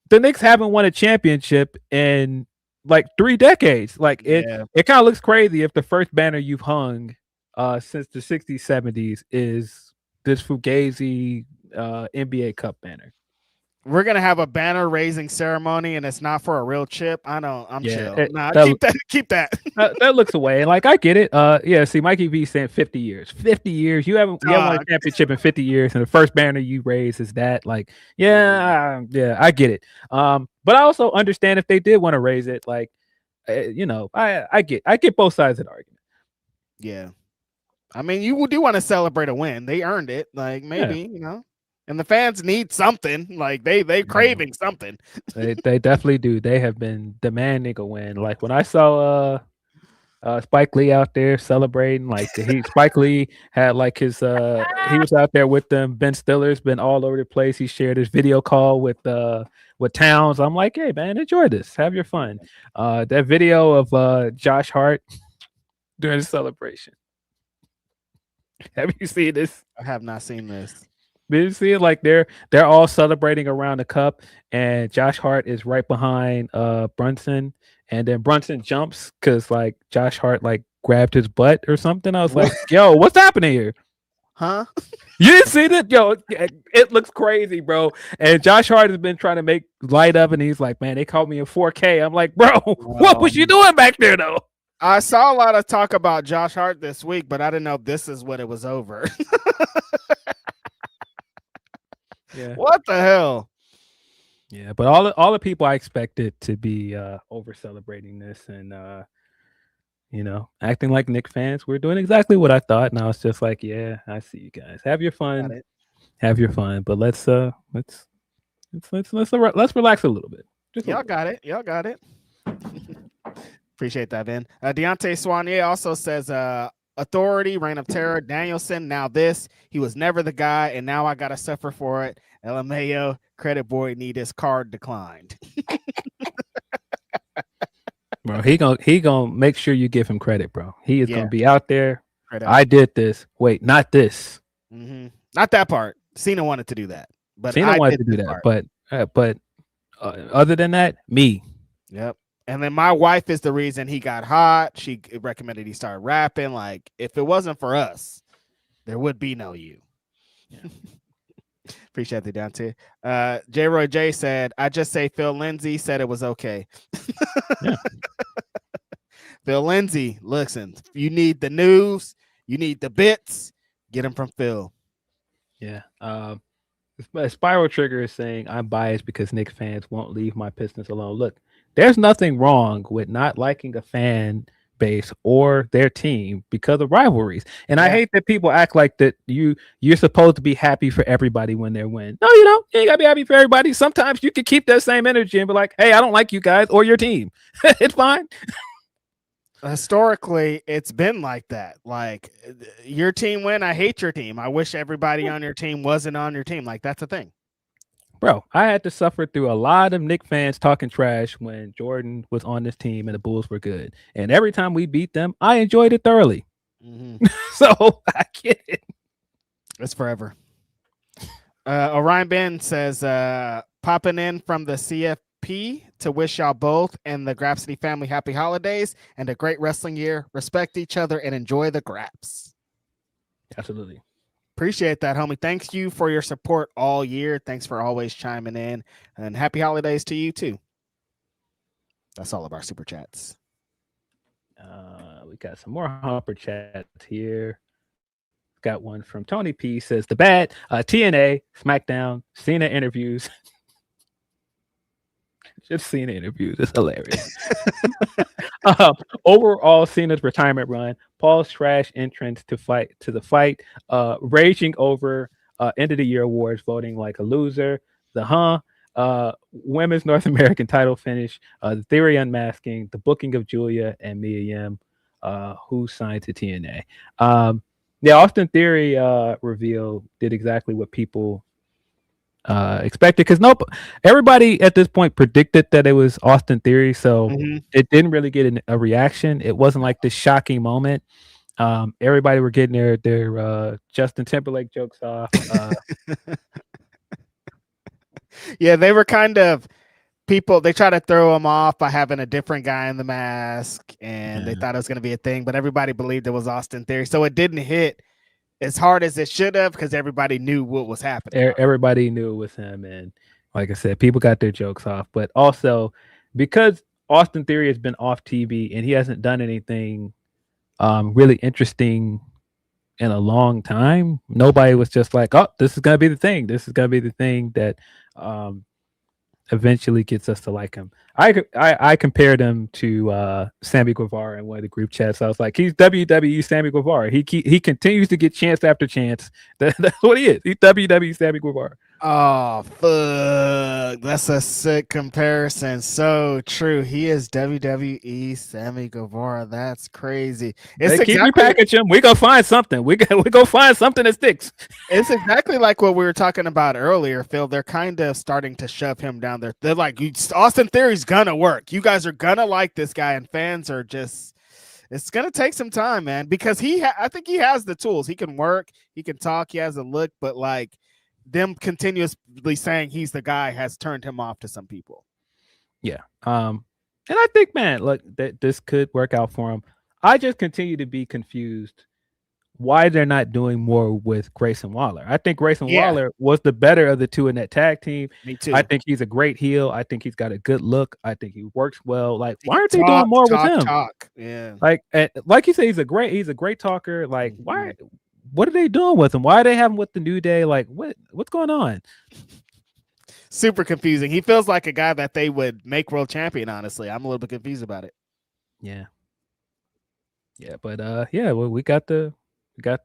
The Knicks haven't won a championship in like 3 decades. Like it kind of looks crazy if the first banner you've hung since the 60s, 70s is this Fugazi NBA Cup banner. We're gonna have a banner raising ceremony, and it's not for a real chip. I know. I'm chill. Keep that. That looks away. And like I get it. Yeah. See, Mikey V saying 50 years. 50 years. You haven't won a championship in 50 years, and the first banner you raise is that. Like, yeah, I get it. But I also understand if they did want to raise it. Like, you know, I get both sides of the argument. Yeah. I mean, you do want to celebrate a win. They earned it. Like maybe you know. And the fans need something. Like they craving something. They definitely do. They have been demanding a win. Like when I saw Spike Lee out there celebrating, like Spike Lee had like his he was out there with them. Ben Stiller's been all over the place. He shared his video call with Towns. I'm like, hey man, enjoy this. Have your fun. That video of Josh Hart during the celebration. Have you seen this? I have not seen this. Did you see it? Like they're all celebrating around the cup, and Josh Hart is right behind Brunson, and then Brunson jumps because like Josh Hart like grabbed his butt or something. I was like, yo, what's happening here? Huh? You didn't see that? Yo, it looks crazy, bro. And Josh Hart has been trying to make light of it, and he's like, man, they called me in 4K. I'm like, bro, what was you doing back there though? I saw a lot of talk about Josh Hart this week, but I didn't know this is what it was over. Yeah. What the hell? Yeah, but all the people I expected to be over celebrating this and you know, acting like Knicks fans, we're doing exactly what I thought. And I was just like, yeah, I see you guys. Have your fun. Have your fun. But let's relax a little bit. Y'all got it. Y'all got it. Appreciate that, Ben. Deontay Soignier also says authority, reign of terror, Danielson, now this. He was never the guy, and now I gotta suffer for it. LMAO, credit boy need his card declined. Bro, he gonna make sure you give him credit, bro. He is gonna be out there. I did this. Wait, not this. Mm-hmm. Not that part. Cena wanted to do that, but Cena wanted to do that. But other than that, me. Yep. And then my wife is the reason he got hot. She recommended he start rapping. Like, if it wasn't for us, there would be no you. Yeah. Appreciate the down to J. Roy J said, I just say Phil Lindsey said it was okay. Yeah. Phil Lindsey, listen, you need the news, you need the bits, get them from Phil. Yeah. Spiral Trigger is saying I'm biased because Knicks fans won't leave my Pistons alone. Look, there's nothing wrong with not liking a fan base or their team because of rivalries. And I hate that people act like that you're supposed to be happy for everybody when they win. No, you don't. You ain't gotta be happy for everybody. Sometimes you can keep that same energy and be like, hey, I don't like you guys or your team. It's fine. Historically, it's been like that. Like, your team win, I hate your team. I wish everybody on your team wasn't on your team. Like, that's a thing. Bro, I had to suffer through a lot of Knicks fans talking trash when Jordan was on this team and the Bulls were good. And every time we beat them, I enjoyed it thoroughly. Mm-hmm. So I get it. It's forever. Orion Ben says, popping in from the CFP to wish y'all both and the Grapsody family happy holidays and a great wrestling year. Respect each other and enjoy the Graps. Absolutely. Appreciate that, homie. Thanks you for your support all year. Thanks for always chiming in, and happy holidays to you too. That's all of our super chats. We got some more Humper chats here. Got one from Tony P. Says the bad TNA, SmackDown, Cena interviews. Just Cena interviews. It's hilarious. Overall, Cena's retirement run, Paul's trash entrance to the fight, raging over end of the year awards, voting like a loser, women's North American title finish, the Theory unmasking, the booking of Julia and Mia Yim, who signed to TNA. The Austin Theory reveal did exactly what people expected, because everybody at this point predicted that it was Austin Theory, so it didn't really get a reaction. It wasn't like this shocking moment. Everybody were getting their Justin Timberlake jokes off. Yeah, they were kind of people. They try to throw him off by having a different guy in the mask, and they thought it was going to be a thing, but everybody believed it was Austin Theory, so it didn't hit as hard as it should have because everybody knew what was happening. Everybody knew it was him, and like I said, people got their jokes off. But also because Austin Theory has been off TV and he hasn't done anything really interesting in a long time, nobody was just like, oh, this is gonna be the thing. This is gonna be the thing that eventually gets us to like him. I compared him to Sammy Guevara in one of the group chats. I was like, he's WWE Sammy Guevara. He continues to get chance after chance. That's what he is. He's WWE Sammy Guevara. Oh, fuck. That's a sick comparison. So true. He is WWE Sammy Guevara. That's crazy. It's keep repackage him. We go find something. We go find something that sticks. It's exactly like what we were talking about earlier, Phil. They're kind of starting to shove him down there. They're like, Austin Theory's gonna work. You guys are gonna like this guy, and fans are just. It's gonna take some time, man, because I think he has the tools. He can work. He can talk. He has a look, but like. Them continuously saying he's the guy has turned him off to some people. Yeah. And I think, man, look, that this could work out for him. I just continue to be confused why they're not doing more with Grayson Waller. I think Grayson Waller was the better of the two in that tag team. Me too. I think he's a great heel. I think he's got a good look. I think he works well. Like, why aren't they doing more with him? Yeah. Like you say, he's a great talker. Like, why? What are they doing with him? Why are they having with the New Day? Like, what's going on? Super confusing. He feels like a guy that they would make world champion. Honestly, I'm a little bit confused about it. Yeah. But well, we got the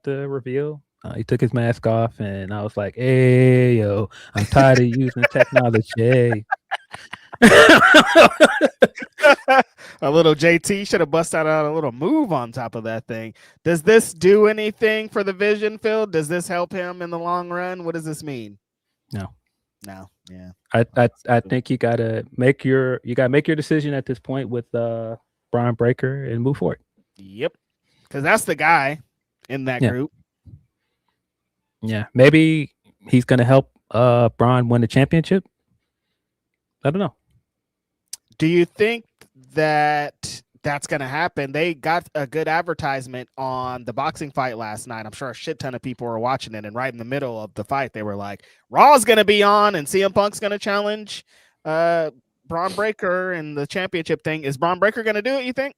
reveal. He took his mask off, and I was like, "Hey, yo, I'm tired of using technology." A little JT should have busted out a little move on top of that thing. Does this do anything for the Vision, Phil? Does this help him in the long run? What does this mean? No. Yeah. I think you gotta make your decision at this point with Brian Breaker and move forward. Yep, because that's the guy in that group. Yeah, maybe he's gonna help Braun win the championship. I don't know. Do you think that that's going to happen? They got a good advertisement on the boxing fight last night. I'm sure a shit ton of people were watching it. And right in the middle of the fight, they were like, Raw's going to be on and CM Punk's going to challenge Braun Breaker in the championship thing. Is Braun Breaker going to do it, you think?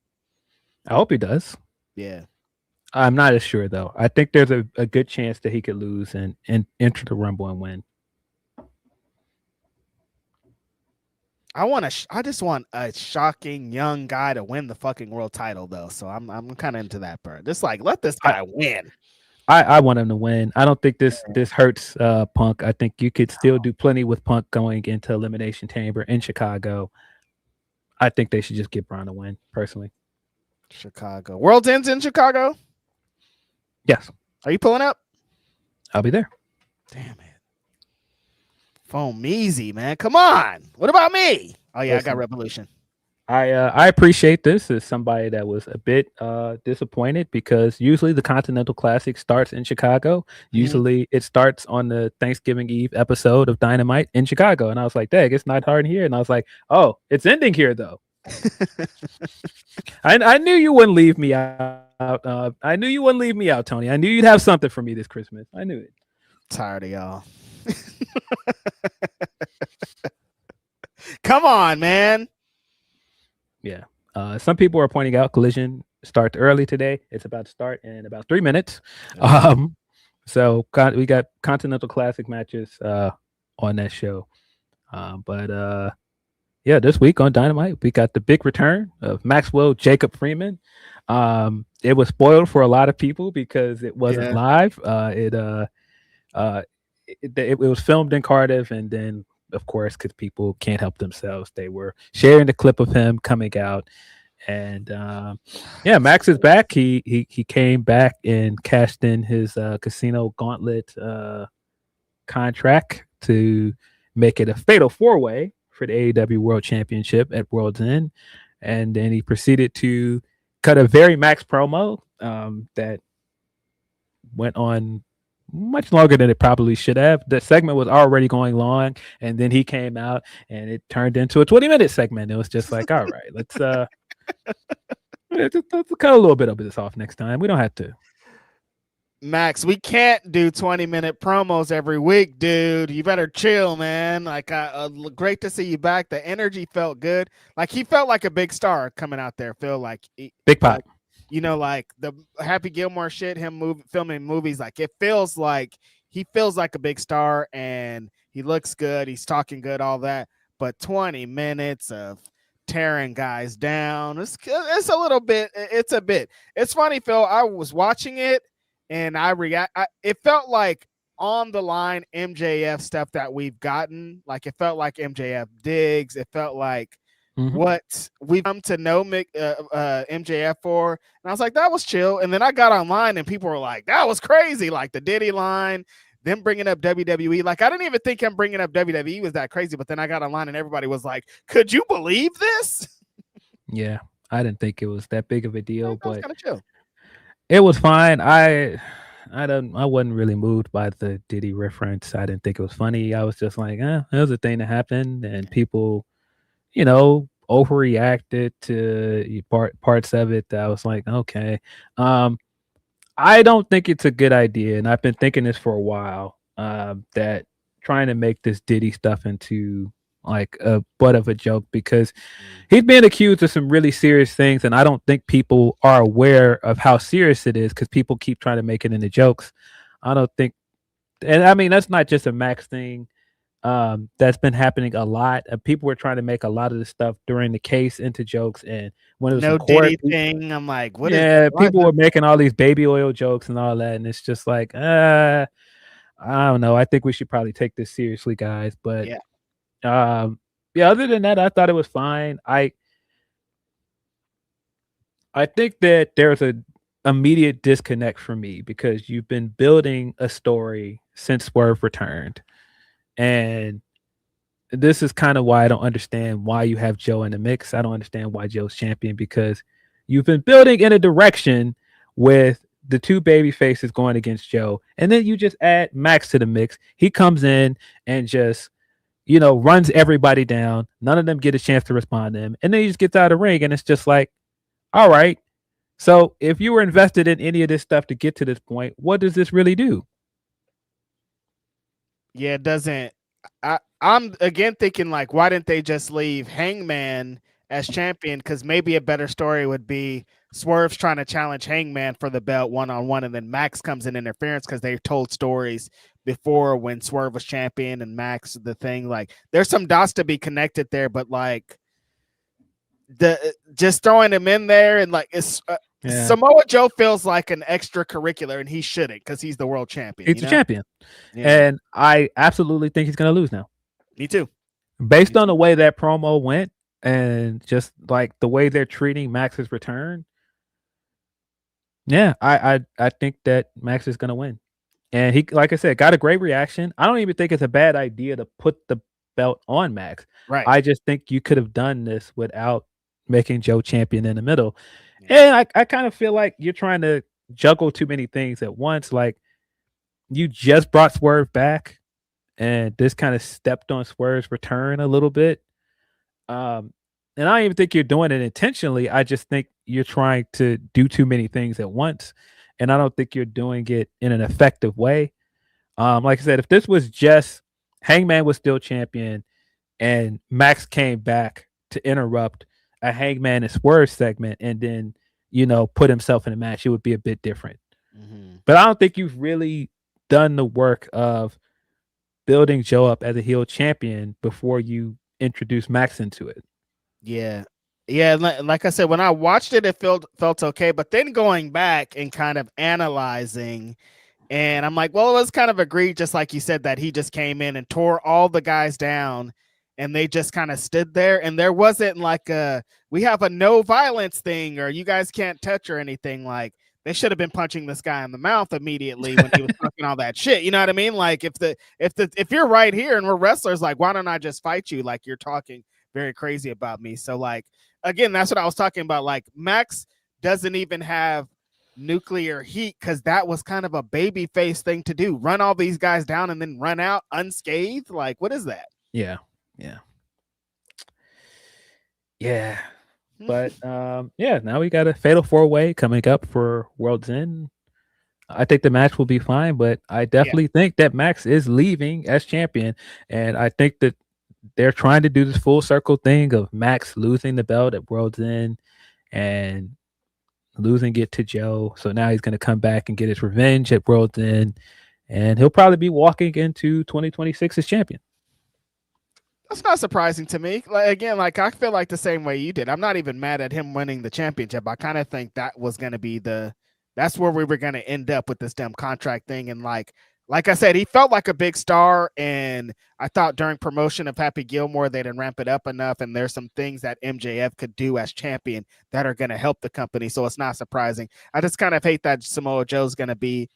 I hope he does. Yeah. I'm not as sure, though. I think there's a good chance that he could lose and enter the Rumble and win. I just want a shocking young guy to win the fucking world title, though. So I'm kind of into that part. Just like, let this guy win. I want him to win. I don't think this hurts Punk. I think you could still do plenty with Punk going into Elimination Chamber in Chicago. I think they should just give Braun a win, personally. Chicago. World's Ends in Chicago? Yes. Are you pulling up? I'll be there. Damn it. Phone easy, man. Come on. What about me? Oh, yeah, listen, I got Revolution. I appreciate this as somebody that was a bit disappointed because usually the Continental Classic starts in Chicago. Usually it starts on the Thanksgiving Eve episode of Dynamite in Chicago. And I was like, dang, it's not hard here. And I was like, oh, it's ending here though. I knew you wouldn't leave me out. I knew you wouldn't leave me out, Tony. I knew you'd have something for me this Christmas. I knew it. Tired of y'all. Come on, man. Yeah. Some people are pointing out Collision starts early today. It's about to start in about 3 minutes. So we got Continental Classic matches on that show. But this week on Dynamite, we got the big return of Maxwell Jacob Freeman. It was spoiled for a lot of people because it wasn't live. It was filmed in Cardiff, and then of course, because people can't help themselves, they were sharing the clip of him coming out. And Max is back. He came back and cashed in his Casino Gauntlet contract to make it a fatal 4-way for the AEW World Championship at World's End. And then he proceeded to cut a very Max promo that went on much longer than it probably should have. The segment was already going long, and then he came out and it turned into a 20-minute segment. It was just like, all right, let's cut a little bit of this off next time. We don't have to. Max, we can't do 20-minute promos every week, dude. You better chill, man. Like, great to see you back. The energy felt good. Like, he felt like a big star coming out there. Feel like big pop. Like the Happy Gilmore shit, him filming movies, like it feels like he feels like a big star and he looks good. He's talking good, all that. But 20 minutes of tearing guys down, it's a little bit. It's a bit. It's funny, Phil. I was watching it and it felt like on the line MJF stuff that we've gotten. Like it felt like MJF digs. It felt like what we've come to know MJF for. And I was like, that was chill. And then I got online and people were like, that was crazy. Like the Diddy line, them bringing up WWE. Like I didn't even think him bringing up WWE was that crazy. But then I got online and everybody was like, could you believe this? Yeah, I didn't think it was that big of a deal, but kind of chill. It was fine. I wasn't really moved by the Diddy reference. I didn't think it was funny. I was just like, it was a thing that happened and people overreacted to parts of it that I was like, okay. I don't think it's a good idea, and I've been thinking this for a while, that trying to make this Diddy stuff into like a butt of a joke because he's being accused of some really serious things, and I don't think people are aware of how serious it is because people keep trying to make it into jokes. I don't think, and I mean, that's not just a Max thing. That's been happening a lot. People were trying to make a lot of the stuff during the case into jokes, and when it was no court, Diddy thing, I'm like, what? People were making all these baby oil jokes and all that, and it's just like, I don't know. I think we should probably take this seriously, guys. But other than that, I thought it was fine. I think that there's an immediate disconnect for me because you've been building a story since Swerve returned. And this is kind of why I don't understand why you have Joe in the mix. I don't understand why Joe's champion because you've been building in a direction with the two baby faces going against Joe. And then you just add Max to the mix. He comes in and just, runs everybody down. None of them get a chance to respond to him. And then he just gets out of the ring and it's just like, all right. So if you were invested in any of this stuff to get to this point, what does this really do? Yeah, it doesn't. I'm again thinking like, why didn't they just leave Hangman as champion? Because maybe a better story would be Swerve's trying to challenge Hangman for the belt one-on-one, and then Max comes in interference because they've told stories before when Swerve was champion and Max the thing. Like, there's some dots to be connected there, but like just throwing him in there and like it's. Samoa Joe feels like an extracurricular, and he shouldn't because he's the world champion. He's the champion, and I absolutely think he's going to lose now. Me too. Based on the way that promo went, and just like the way they're treating Max's return, I think that Max is going to win, and he, like I said, got a great reaction. I don't even think it's a bad idea to put the belt on Max. Right. I just think you could have done this without making Joe champion in the middle. And I kind of feel like you're trying to juggle too many things at once. Like, you just brought Swerve back, and this kind of stepped on Swerve's return a little bit. And I don't even think you're doing it intentionally. I just think you're trying to do too many things at once, and I don't think you're doing it in an effective way. Like I said, if this was just Hangman was still champion and Max came back to interrupt a Hangman and Swerve segment and then, put himself in a match, it would be a bit different. Mm-hmm. But I don't think you've really done the work of building Joe up as a heel champion before you introduce Max into it. Yeah. Like I said, when I watched it, it felt okay. But then going back and kind of analyzing, and I'm like, well, it was kind of egregious, like you said, that he just came in and tore all the guys down, and they just kind of stood there. And there wasn't like we have a no violence thing, or you guys can't touch or anything. Like, they should have been punching this guy in the mouth immediately when he was talking all that shit. You know what I mean? Like, if you're right here and we're wrestlers, like, why don't I just fight you? Like, you're talking very crazy about me. So, like, again, that's what I was talking about. Like, Max doesn't even have nuclear heat, because that was kind of a baby face thing to do. Run all these guys down and then run out unscathed. Like, what is that? Yeah. But now we got a fatal 4-way coming up for World's End. I think the match will be fine, but I definitely think that Max is leaving as champion, and I think that they're trying to do this full circle thing of Max losing the belt at World's End and losing it to Joe. So now he's going to come back and get his revenge at World's End, and he'll probably be walking into 2026 as champion. That's not surprising to me. Like, I feel like the same way you did. I'm not even mad at him winning the championship. I kind of think that was going to be that's where we were going to end up with this damn contract thing. And like I said, he felt like a big star, and I thought during promotion of Happy Gilmore, they didn't ramp it up enough, and there's some things that MJF could do as champion that are going to help the company, so it's not surprising. I just kind of hate that Samoa Joe's going to be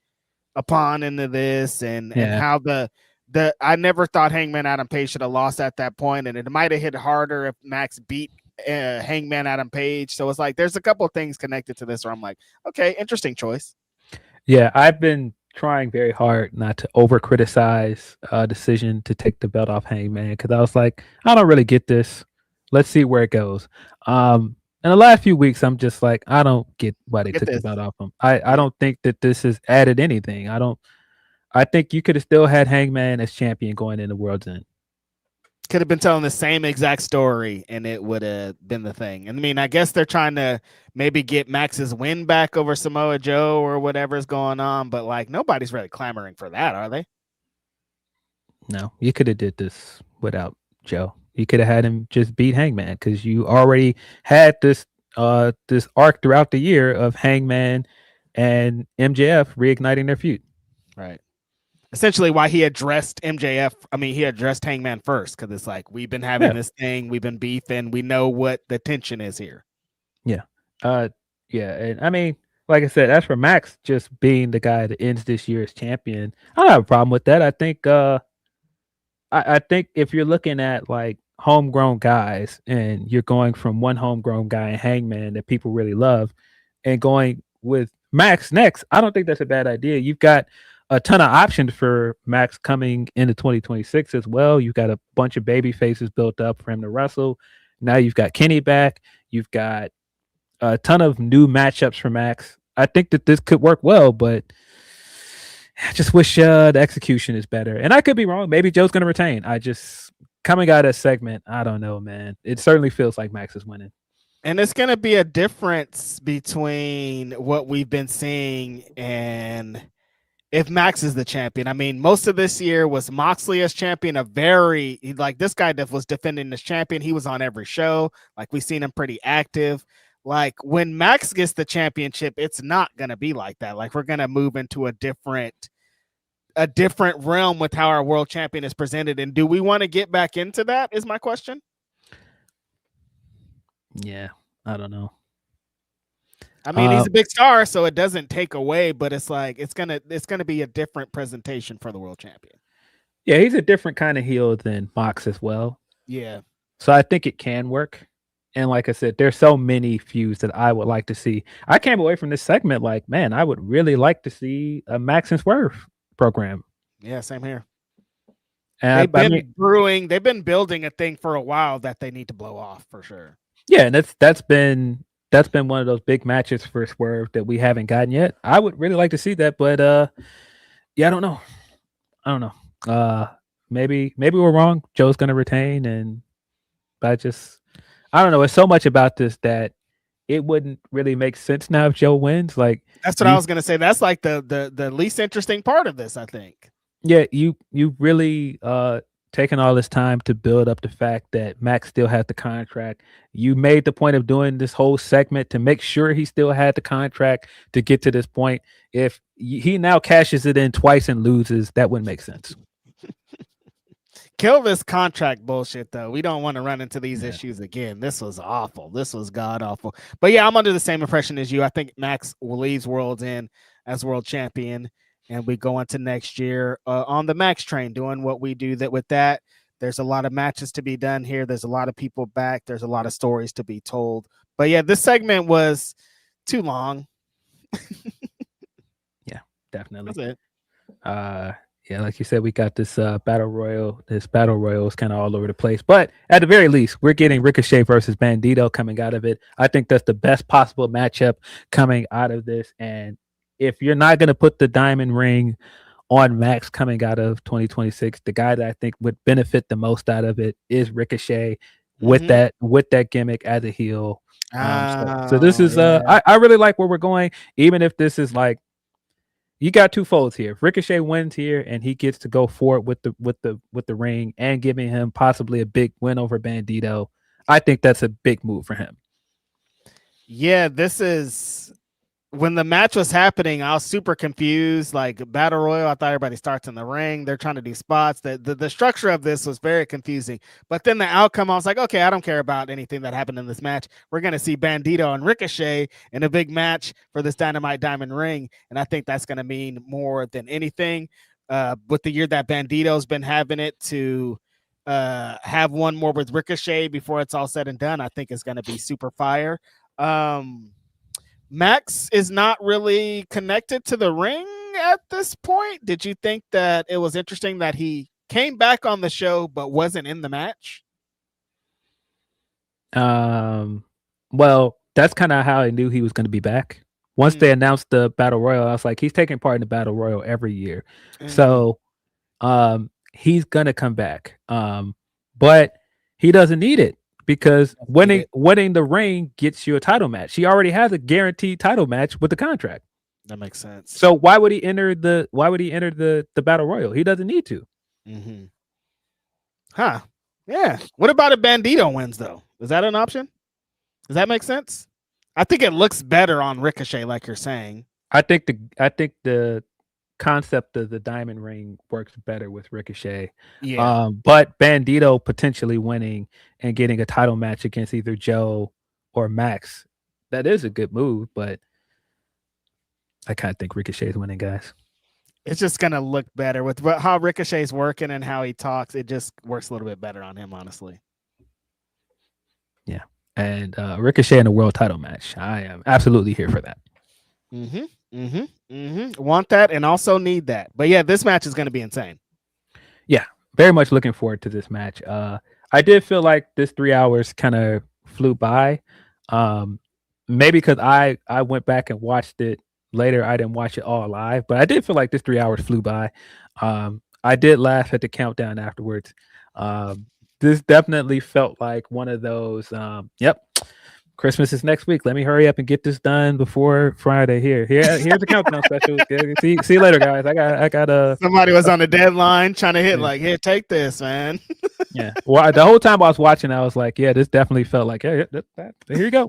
a pawn into this, and how I never thought Hangman Adam Page should have lost at that point, and it might have hit harder if Max beat Hangman Adam Page. So it's like there's a couple of things connected to this where I'm like, okay, interesting choice. Yeah, I've been trying very hard not to over criticize a decision to take the belt off Hangman, because I was like, I don't really get this. Let's see where it goes. In the last few weeks, I'm just like, I don't get why they took the belt off him. I don't think that this has added anything. I think you could have still had Hangman as champion going into World's End. Could have been telling the same exact story, and it would have been the thing. And I mean, I guess they're trying to maybe get Max's win back over Samoa Joe or whatever's going on, but like nobody's really clamoring for that, are they? No, you could have did this without Joe. You could have had him just beat Hangman, because you already had this arc throughout the year of Hangman and MJF reigniting their feud. Right. Essentially why he addressed MJF. I mean, he addressed Hangman first, because it's like, we've been having this thing, we've been beefing, we know what the tension is here. Yeah. And I mean, like I said, as for Max just being the guy that ends this year as champion, I don't have a problem with that. I think I think if you're looking at like homegrown guys, and you're going from one homegrown guy in Hangman that people really love and going with Max next, I don't think that's a bad idea. You've got a ton of options for Max coming into 2026 as well. You've got a bunch of baby faces built up for him to wrestle. Now you've got Kenny back. You've got a ton of new matchups for Max. I think that this could work well, but I just wish the execution is better. And I could be wrong. Maybe Joe's going to retain. Coming out of that segment, I don't know, man. It certainly feels like Max is winning. And it's going to be a difference between what we've been seeing and if Max is the champion. I mean, most of this year was Moxley as champion, this guy that was defending as champion. He was on every show. Like, we've seen him pretty active. Like, when Max gets the championship, it's not going to be like that. Like, we're going to move into a different realm with how our world champion is presented. And do we want to get back into that is my question. Yeah, I don't know. I mean, he's a big star, so it doesn't take away, but it's like it's gonna be a different presentation for the world champion. Yeah, he's a different kind of heel than Mox as well. Yeah. So I think it can work. And like I said, there's so many feuds that I would like to see. I came away from this segment like, man, I would really like to see a Max and Swerve program. Yeah, same here. And They've been brewing, they've been building a thing for a while that they need to blow off for sure. Yeah, and that's been one of those big matches for Swerve that we haven't gotten yet. I would really like to see that, but yeah, I don't know. Maybe we're wrong. Joe's gonna retain, and I don't know. It's so much about this that it wouldn't really make sense now if Joe wins. Like that's what I was gonna say. That's like the least interesting part of this, I think. Yeah, you really taken all this time to build up the fact that Max still has the contract. You made the point of doing this whole segment to make sure he still had the contract to get to this point. If he now cashes it in twice and loses, that wouldn't make sense. Kill this contract bullshit, though. We don't want to run into these issues again. This was awful. This was god awful. But yeah, I'm under the same impression as you. I think Max will leave World's End as world champion, and we go into next year on the Max train, doing what we do. That with that, there's a lot of matches to be done here. There's a lot of people back. There's a lot of stories to be told. But yeah, this segment was too long. Yeah, definitely. That's it. Yeah, like you said, we got this battle royal. This battle royal is kind of all over the place. But at the very least, we're getting Ricochet versus Bandito coming out of it. I think that's the best possible matchup coming out of this. And if you're not going to put the diamond ring on Max coming out of 2026, the guy that I think would benefit the most out of it is Ricochet with that gimmick as a heel. So this is I really like where we're going, even if this is like, you got two folds here. If Ricochet wins here and he gets to go forward with the ring and giving him possibly a big win over Bandito, I think that's a big move for him. Yeah, this is when the match was happening, I was super confused. Like battle royal, I thought everybody starts in the ring. They're trying to do spots. The structure of this was very confusing. But then the outcome, I was like, okay, I don't care about anything that happened in this match. We're going to see Bandito and Ricochet in a big match for this Dynamite Diamond ring. And I think that's going to mean more than anything. With the year that Bandito's been having it, to have one more with Ricochet before it's all said and done, I think is going to be super fire. Max is not really connected to the ring at this point. Did you think that it was interesting that he came back on the show but wasn't in the match? Well, that's kind of how I knew he was going to be back. Once they announced the Battle Royal, I was like, he's taking part in the Battle Royal every year. So he's going to come back. But he doesn't need it, because winning the ring gets you a title match. He already has a guaranteed title match with the contract. That makes sense. So why would he enter the Battle Royal? He doesn't need to. Mm-hmm. Huh. Yeah. What about if Bandito wins, though? Is that an option? Does that make sense? I think it looks better on Ricochet, like you're saying. I think the concept of the diamond ring works better with Ricochet. Yeah. But Bandito potentially winning and getting a title match against either Joe or Max, that is a good move, but I kind of think Ricochet's winning, guys. It's just gonna look better with how Ricochet's working and how he talks. It just works a little bit better on him, honestly. Yeah. And Ricochet in a world title match. I am absolutely here for that. Want that and also need that. But yeah, this match is going to be insane. Yeah, very much looking forward to this match. I did feel like this 3 hours kind of flew by. Maybe because I went back and watched it later. I didn't watch it all live, but I did feel like this 3 hours flew by. I did laugh at the countdown afterwards. This definitely felt like one of those, yep, Christmas is next week. Let me hurry up and get this done before Friday. Here's the countdown special. See you later, guys. I got somebody was on the deadline trying to hit like, here, take this, man. Yeah. Well, the whole time I was watching, I was like, yeah, this definitely felt like, hey, here you go.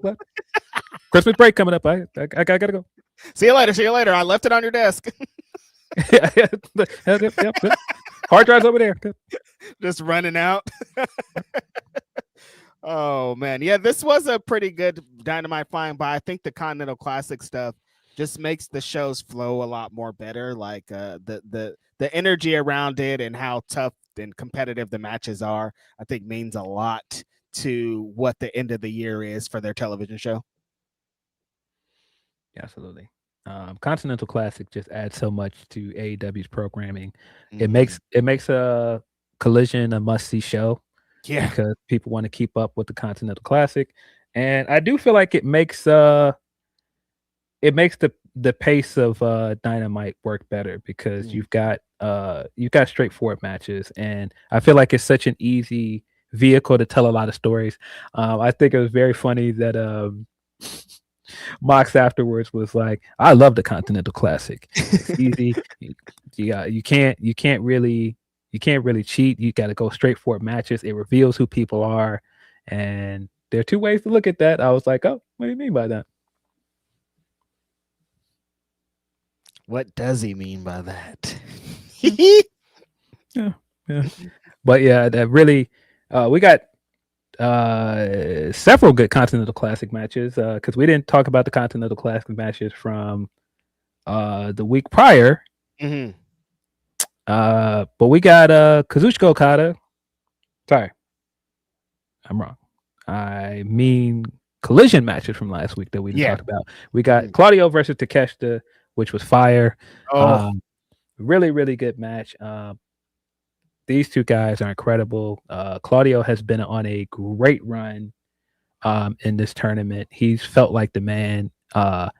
Christmas break coming up. I gotta go. See you later. I left it on your desk. Yep. Hard drive's over there. Just running out. Oh man, yeah, this was a pretty good Dynamite flying by. I think the Continental Classic stuff just makes the shows flow a lot more better. Like the energy around it and how tough and competitive the matches are, I think means a lot to what the end of the year is for their television show. Absolutely. Continental Classic just adds so much to AEW's programming. It Mhm. makes a Collision a must-see show Yeah. because people want to keep up with the Continental Classic, and I do feel like it makes the pace of Dynamite work better because you've got straightforward matches, and I feel like it's such an easy vehicle to tell a lot of stories. I think it was very funny that Mox afterwards was like, "I love the Continental Classic. It's easy. You can't really cheat. You got to go straight for matches. It reveals who people are, and there are two ways to look at that." I was like, "Oh, what do you mean by that?" What does he mean by that? Yeah. But yeah, that really, we got several good Continental Classic matches because we didn't talk about the Continental Classic matches from the week prior. Mhm. But we got Kazuchika Okada. Sorry, I'm wrong. I mean Collision matches from last week that we didn't talk about. We got Claudio versus Takeshita, which was fire. Really, really good match. These two guys are incredible. Claudio has been on a great run in this tournament. He's felt like the man. I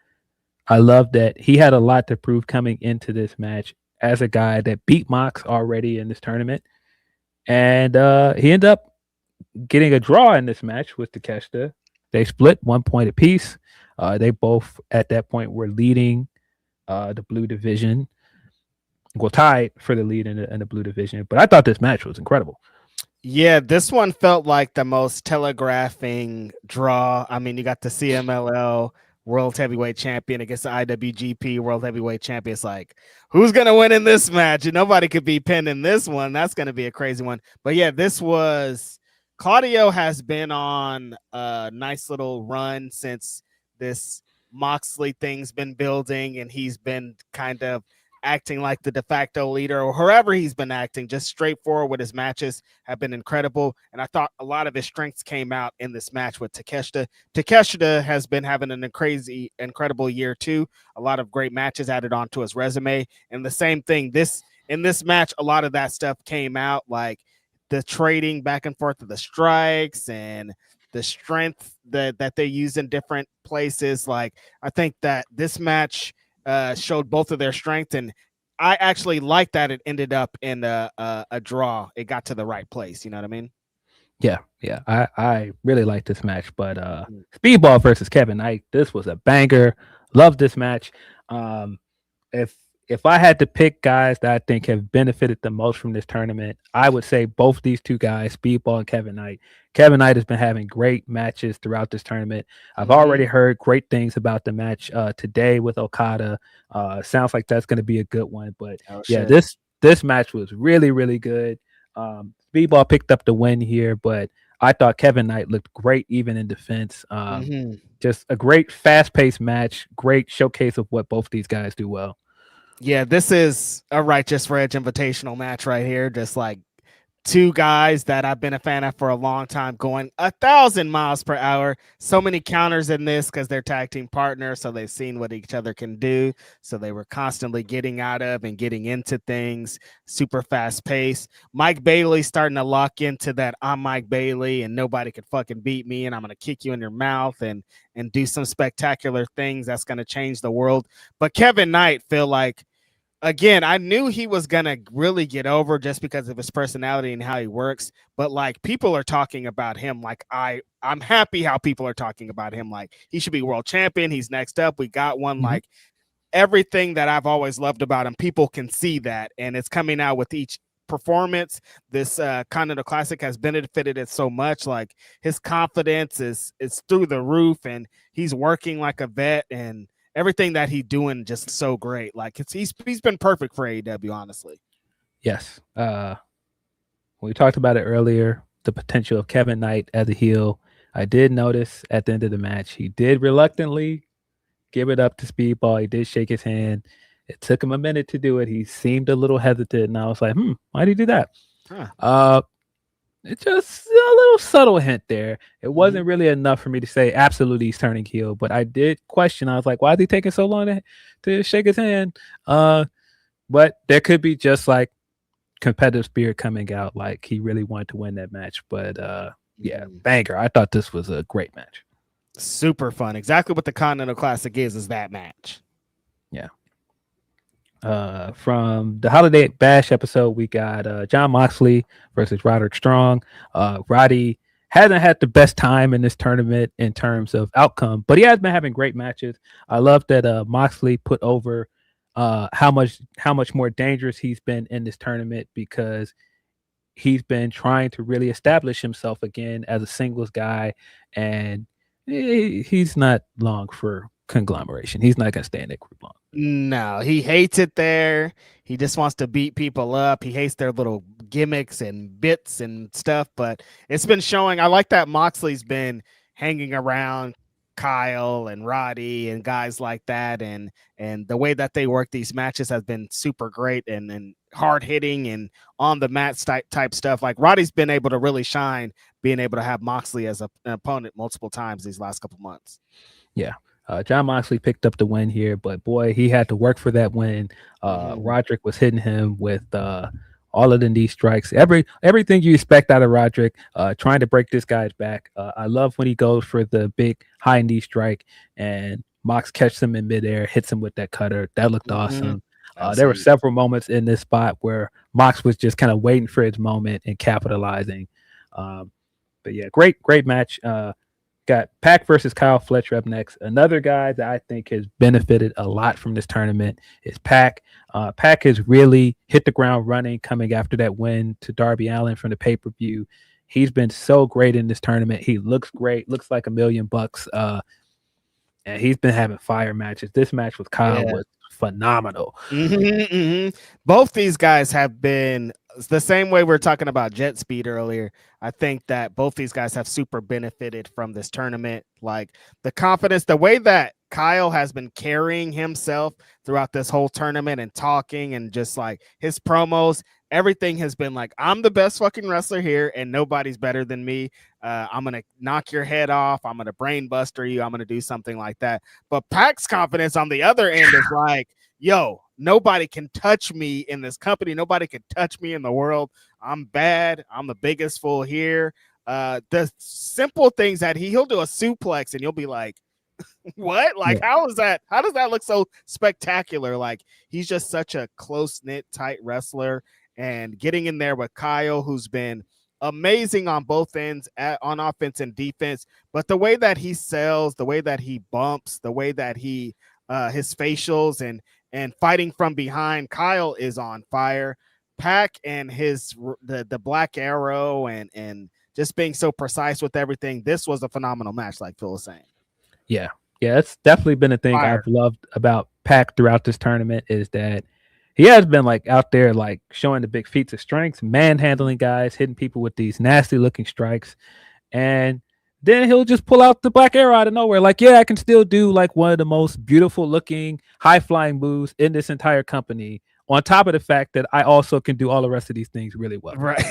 love that he had a lot to prove coming into this match as a guy that beat Mox already in this tournament. And he ended up getting a draw in this match with Takeshita. They split 1 point apiece. They both, at that point, were leading the blue division. Well, tied for the lead in the blue division. But I thought this match was incredible. Yeah, this one felt like the most telegraphing draw. I mean, you got the CMLL World Heavyweight Champion against the IWGP World Heavyweight Champion. It's like, who's going to win in this match? And nobody could be pinned in this one. That's going to be a crazy one. But yeah, this was, Claudio has been on a nice little run since this Moxley thing's been building, and he's been kind of acting like the de facto leader, or however he's been acting, just straightforward with his matches have been incredible. And I thought a lot of his strengths came out in this match with Takeshita. Takeshita has been having an incredible year too. A lot of great matches added onto his resume. And the same thing, in this match, a lot of that stuff came out, like the trading back and forth of the strikes and the strength that they use in different places. Like, I think that this match showed both of their strength, and I actually like that it ended up in a draw. It got to the right place. You know what I mean? Yeah. I really like this match, but Speedball versus Kevin Knight, this was a banger. Love this match. If I had to pick guys that I think have benefited the most from this tournament, I would say both these two guys, Speedball and Kevin Knight. Kevin Knight has been having great matches throughout this tournament. I've already heard great things about the match today with Okada. Sounds like that's going to be a good one. But this match was really, really good. Speedball picked up the win here, but I thought Kevin Knight looked great even in defense. Just a great fast-paced match, great showcase of what both these guys do well. Yeah, this is a Righteous Reg invitational match right here. Just like two guys that I've been a fan of for a long time, going 1,000 miles per hour. So many counters in this because they're tag team partners, so they've seen what each other can do. So they were constantly getting out of and getting into things. Super fast pace. Mike Bailey starting to lock into that I'm Mike Bailey and nobody could fucking beat me, and I'm gonna kick you in your mouth and do some spectacular things that's gonna change the world. But Kevin Knight feel like, again, I knew he was going to really get over just because of his personality and how he works. But like, people are talking about him. Like, I'm happy how people are talking about him. Like, he should be world champion. He's next up. We got one. Like, everything that I've always loved about him, people can see that. And it's coming out with each performance. This Continental Classic has benefited it so much. Like, his confidence is through the roof, and he's working like a vet, and everything that he's doing just so great. Like, he's been perfect for AEW, honestly. Yes. We talked about it earlier, the potential of Kevin Knight as a heel. I did notice at the end of the match, he did reluctantly give it up to Speedball. He did shake his hand. It took him a minute to do it. He seemed a little hesitant, and I was like, why did he do that? It's just a little subtle hint there. It wasn't really enough for me to say absolutely he's turning heel, but I did question. I was like, why is he taking so long to shake his hand? But there could be just like competitive spirit coming out, like he really wanted to win that match. But yeah, banger. I thought this was a great match. Super fun. Exactly what the Continental Classic is that match. Yeah. From the Holiday Bash episode, we got Jon Moxley versus Roderick Strong. Roddy hasn't had the best time in this tournament in terms of outcome, but he has been having great matches. I love that Moxley put over how much more dangerous he's been in this tournament, because he's been trying to really establish himself again as a singles guy, and he's not long for conglomeration. He's not gonna stay in that group long. No, he hates it there. He just wants to beat people up. He hates their little gimmicks and bits and stuff, but it's been showing. I like that Moxley's been hanging around Kyle and Roddy and guys like that, and the way that they work these matches has been super great and hard hitting and on the mat type stuff. Like Roddy's been able to really shine, being able to have Moxley as an opponent multiple times these last couple months. Yeah. Jon Moxley picked up the win here, but boy, he had to work for that win. Roderick was hitting him with all of the knee strikes, everything you expect out of Roderick, trying to break this guy's back. I love when he goes for the big high knee strike and Mox catches him in midair, hits him with that cutter. That looked awesome. There were several moments in this spot where Mox was just kind of waiting for his moment and capitalizing. But yeah, great match. Got Pac versus Kyle Fletcher up next. Another guy that I think has benefited a lot from this tournament is Pac. Pac has really hit the ground running coming after that win to Darby Allin from the pay-per-view. He's been so great in this tournament. He looks great, looks like $1 million. And he's been having fire matches. This match with Kyle was phenomenal. Both these guys have been the same way we were talking about Jet Speed earlier. I think that both these guys have super benefited from this tournament. Like the confidence, the way that Kyle has been carrying himself throughout this whole tournament and talking and just like his promos, everything has been like, I'm the best fucking wrestler here and nobody's better than me. I'm going to knock your head off. I'm going to brain buster you. I'm going to do something like that. But Pac's confidence on the other end is like, yo, nobody can touch me in this company. Nobody can touch me in the world. I'm bad. I'm the biggest fool here. The simple things that he'll do a suplex and you'll be like, what? Like, how does that look so spectacular? Like, he's just such a close-knit, tight wrestler, and getting in there with Kyle, who's been amazing on both ends, on offense and defense. But the way that he sells, the way that he bumps, the way that he his facials and fighting from behind, Kyle is on fire. Pac and the Black Arrow and just being so precise with everything. This was a phenomenal match, like Phil was saying. Yeah, it's definitely been a thing I've loved about Pac throughout this tournament, is that he has been like out there like showing the big feats of strength, manhandling guys, hitting people with these nasty looking strikes, and then he'll just pull out the Black Arrow out of nowhere. Like, yeah, I can still do like one of the most beautiful looking high flying moves in this entire company, on top of the fact that I also can do all the rest of these things really well. Right.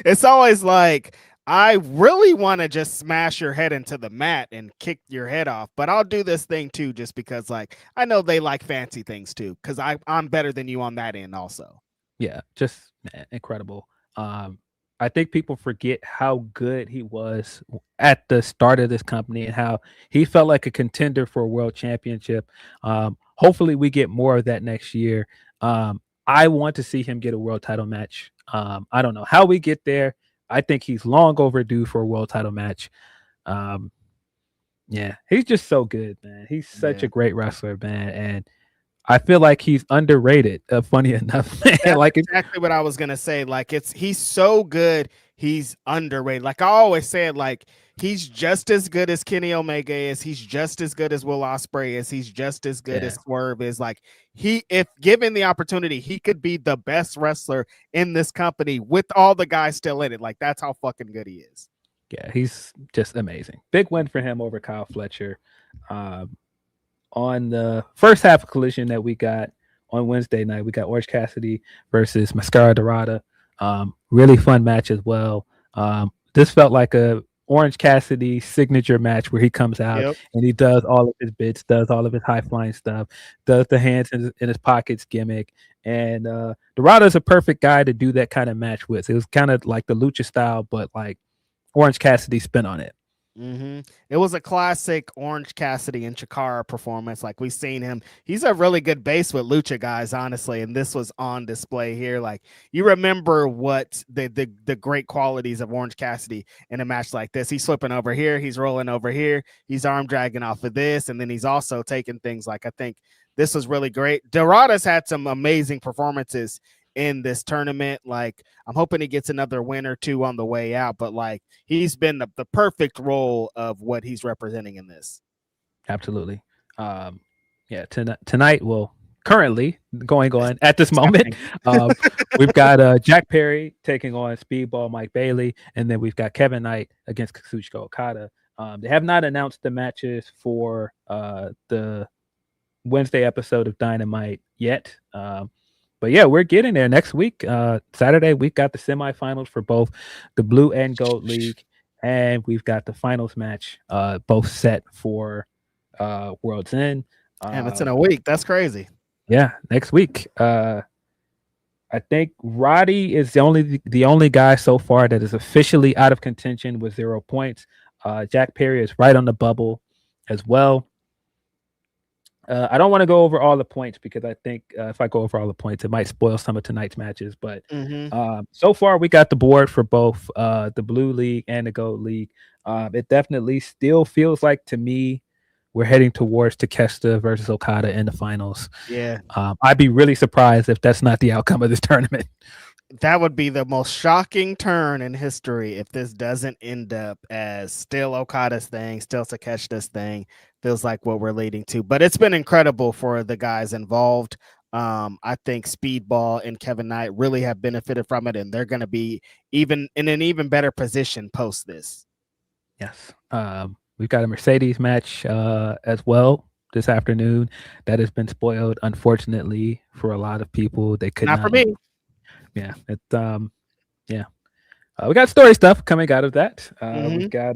It's always like, I really want to just smash your head into the mat and kick your head off, but I'll do this thing too, just because like I know they like fancy things too, because I'm better than you on that end also. Yeah, just incredible. I think people forget how good he was at the start of this company and how he felt like a contender for a world championship. Hopefully we get more of that next year. I want to see him get a world title match. I don't know how we get there. I think he's long overdue for a world title match. Yeah, he's just so good, man. He's such a great wrestler, man. And I feel like he's underrated. Funny enough, man. That's like exactly what I was gonna say. Like he's so good, he's underrated. Like I always said, like he's just as good as Kenny Omega is. He's just as good as Will Ospreay is. He's just as good as Swerve is. Like if given the opportunity, he could be the best wrestler in this company with all the guys still in it. Like that's how fucking good he is. Yeah, he's just amazing. Big win for him over Kyle Fletcher. On the first half of Collision that we got on Wednesday night, we got Orange Cassidy versus Mascara Dorada. Really fun match as well. This felt like a Orange Cassidy signature match where he comes out and he does all of his bits, does all of his high flying stuff, does the hands in his pockets gimmick. And Dorada's a perfect guy to do that kind of match with. It was kind of like the lucha style, but like Orange Cassidy spin on it. It was a classic Orange Cassidy and Chikara performance. Like we've seen him. He's a really good base with lucha guys, honestly. And this was on display here. Like you remember what the great qualities of Orange Cassidy in a match like this. He's flipping over here. He's rolling over here. He's arm dragging off of this. And then he's also taking things like, I think this was really great. Dorada's had some amazing performances in this tournament. Like I'm hoping he gets another win or two on the way out, but like he's been the perfect role of what he's representing in this. Absolutely. Tonight, well, currently going on at this moment, we've got Jack Perry taking on Speedball Mike Bailey, and then we've got Kevin Knight against Kazuchika Okada. They have not announced the matches for the Wednesday episode of Dynamite yet. But yeah, we're getting there next week. Saturday, we've got the semifinals for both the Blue and Gold League, and we've got the finals match both set for World's End. And it's in a week. That's crazy. Yeah, next week. I think Roddy is the only guy so far that is officially out of contention with 0 points. Jack Perry is right on the bubble as well. I don't want to go over all the points because I think if I go over all the points, it might spoil some of tonight's matches. But so far, we got the board for both the Blue League and the Gold League. It definitely still feels like, to me, we're heading towards Takeshita versus Okada in the finals. Yeah. I'd be really surprised if that's not the outcome of this tournament. That would be the most shocking turn in history if this doesn't end up as still Okada's thing, still Takeshita's thing. Feels like what we're leading to, but it's been incredible for the guys involved. I think Speedball and Kevin Knight really have benefited from it, and they're going to be even in an even better position post this. Yes. We've got a Mercedes match as well this afternoon that has been spoiled, unfortunately, for a lot of people. They could not for me. Yeah. We got story stuff coming out of that. We've got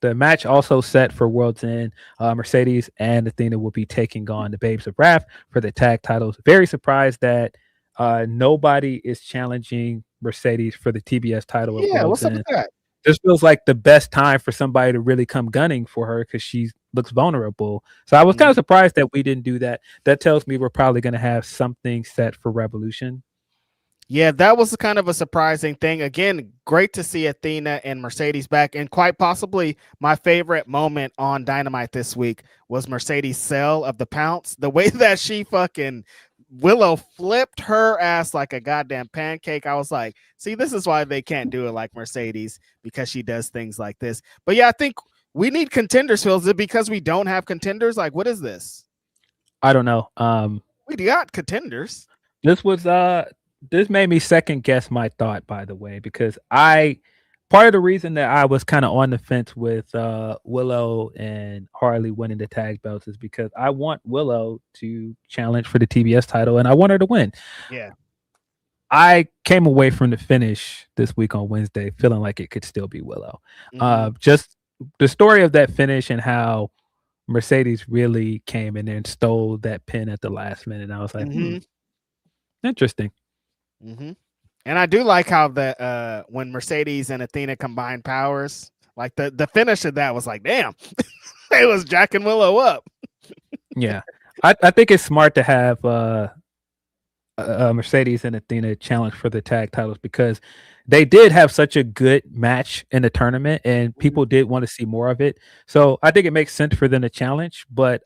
the match also set for World's End. Mercedes and Athena will be taking on the Babes of Wrath for the tag titles. Very surprised that nobody is challenging Mercedes for the TBS title. Yeah, what's up with that? This feels like the best time for somebody to really come gunning for her because she looks vulnerable. So I was kind of surprised that we didn't do that. That tells me we're probably going to have something set for Revolution. Yeah, that was kind of a surprising thing. Again, great to see Athena and Mercedes back. And quite possibly my favorite moment on Dynamite this week was Mercedes' sell of the pounce. The way that she fucking Willow flipped her ass like a goddamn pancake. I was like, see, this is why they can't do it like Mercedes, because she does things like this. But yeah, I think we need contenders, Phil. Is it because we don't have contenders? Like, what is this? I don't know. We got contenders. This made me second guess my thought, by the way, because part of the reason that I was kind of on the fence with Willow and Harley winning the tag belts is because I want Willow to challenge for the TBS title and I want her to win. Yeah. I came away from the finish this week on Wednesday feeling like it could still be Willow. Just the story of that finish and how Mercedes really came in there and stole that pin at the last minute. I was like, interesting. And I do like how the when Mercedes and Athena combined powers, like the finish of that was like, damn, it was jacking Willow up. Yeah, I think it's smart to have Mercedes and Athena challenge for the tag titles because they did have such a good match in the tournament and people did want to see more of it. So I think it makes sense for them to challenge, but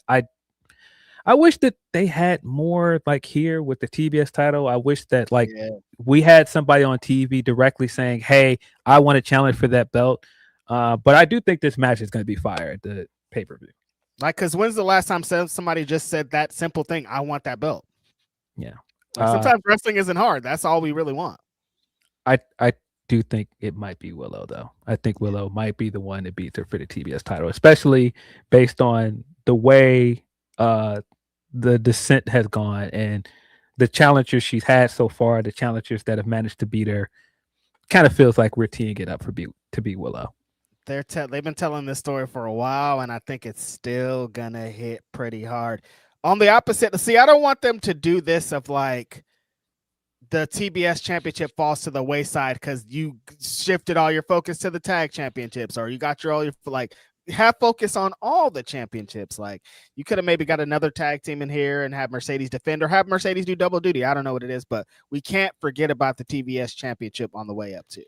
I wish that they had more like here with the TBS title. I wish that we had somebody on TV directly saying, hey, I want to challenge for that belt. But I do think this match is going to be fire at the pay-per-view. Like, because when's the last time somebody just said that simple thing? I want that belt. Yeah. Like, sometimes wrestling isn't hard. That's all we really want. I do think it might be Willow, though. I think Willow might be the one that beats her for the TBS title, especially based on the way the descent has gone and the challengers she's had so far, the challengers that have managed to beat her. kind of feels like we're teeing it up to be Willow. They've been telling this story for a while, and I think it's still gonna hit pretty hard. On the opposite, see, I don't want them to do this of like the TBS championship falls to the wayside because you shifted all your focus to the tag championships, or you got all your like have focus on all the championships. Like you could have maybe got another tag team in here and have Mercedes defend or have Mercedes do double duty. I don't know what it is, but we can't forget about the TBS championship on the way up too.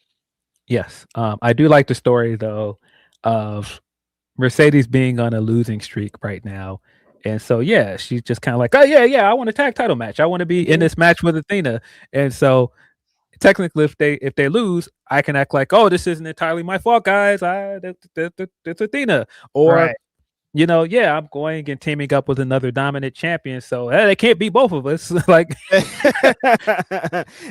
Yes. I do like the story though of Mercedes being on a losing streak right now. And so, yeah, she's just kind of like, oh, yeah, I want a tag title match. I want to be in this match with Athena. And so technically, if they lose, I can act like, oh, this isn't entirely my fault, guys. It's Athena. Or, right. I'm going and teaming up with another dominant champion. So they can't beat both of us. Like,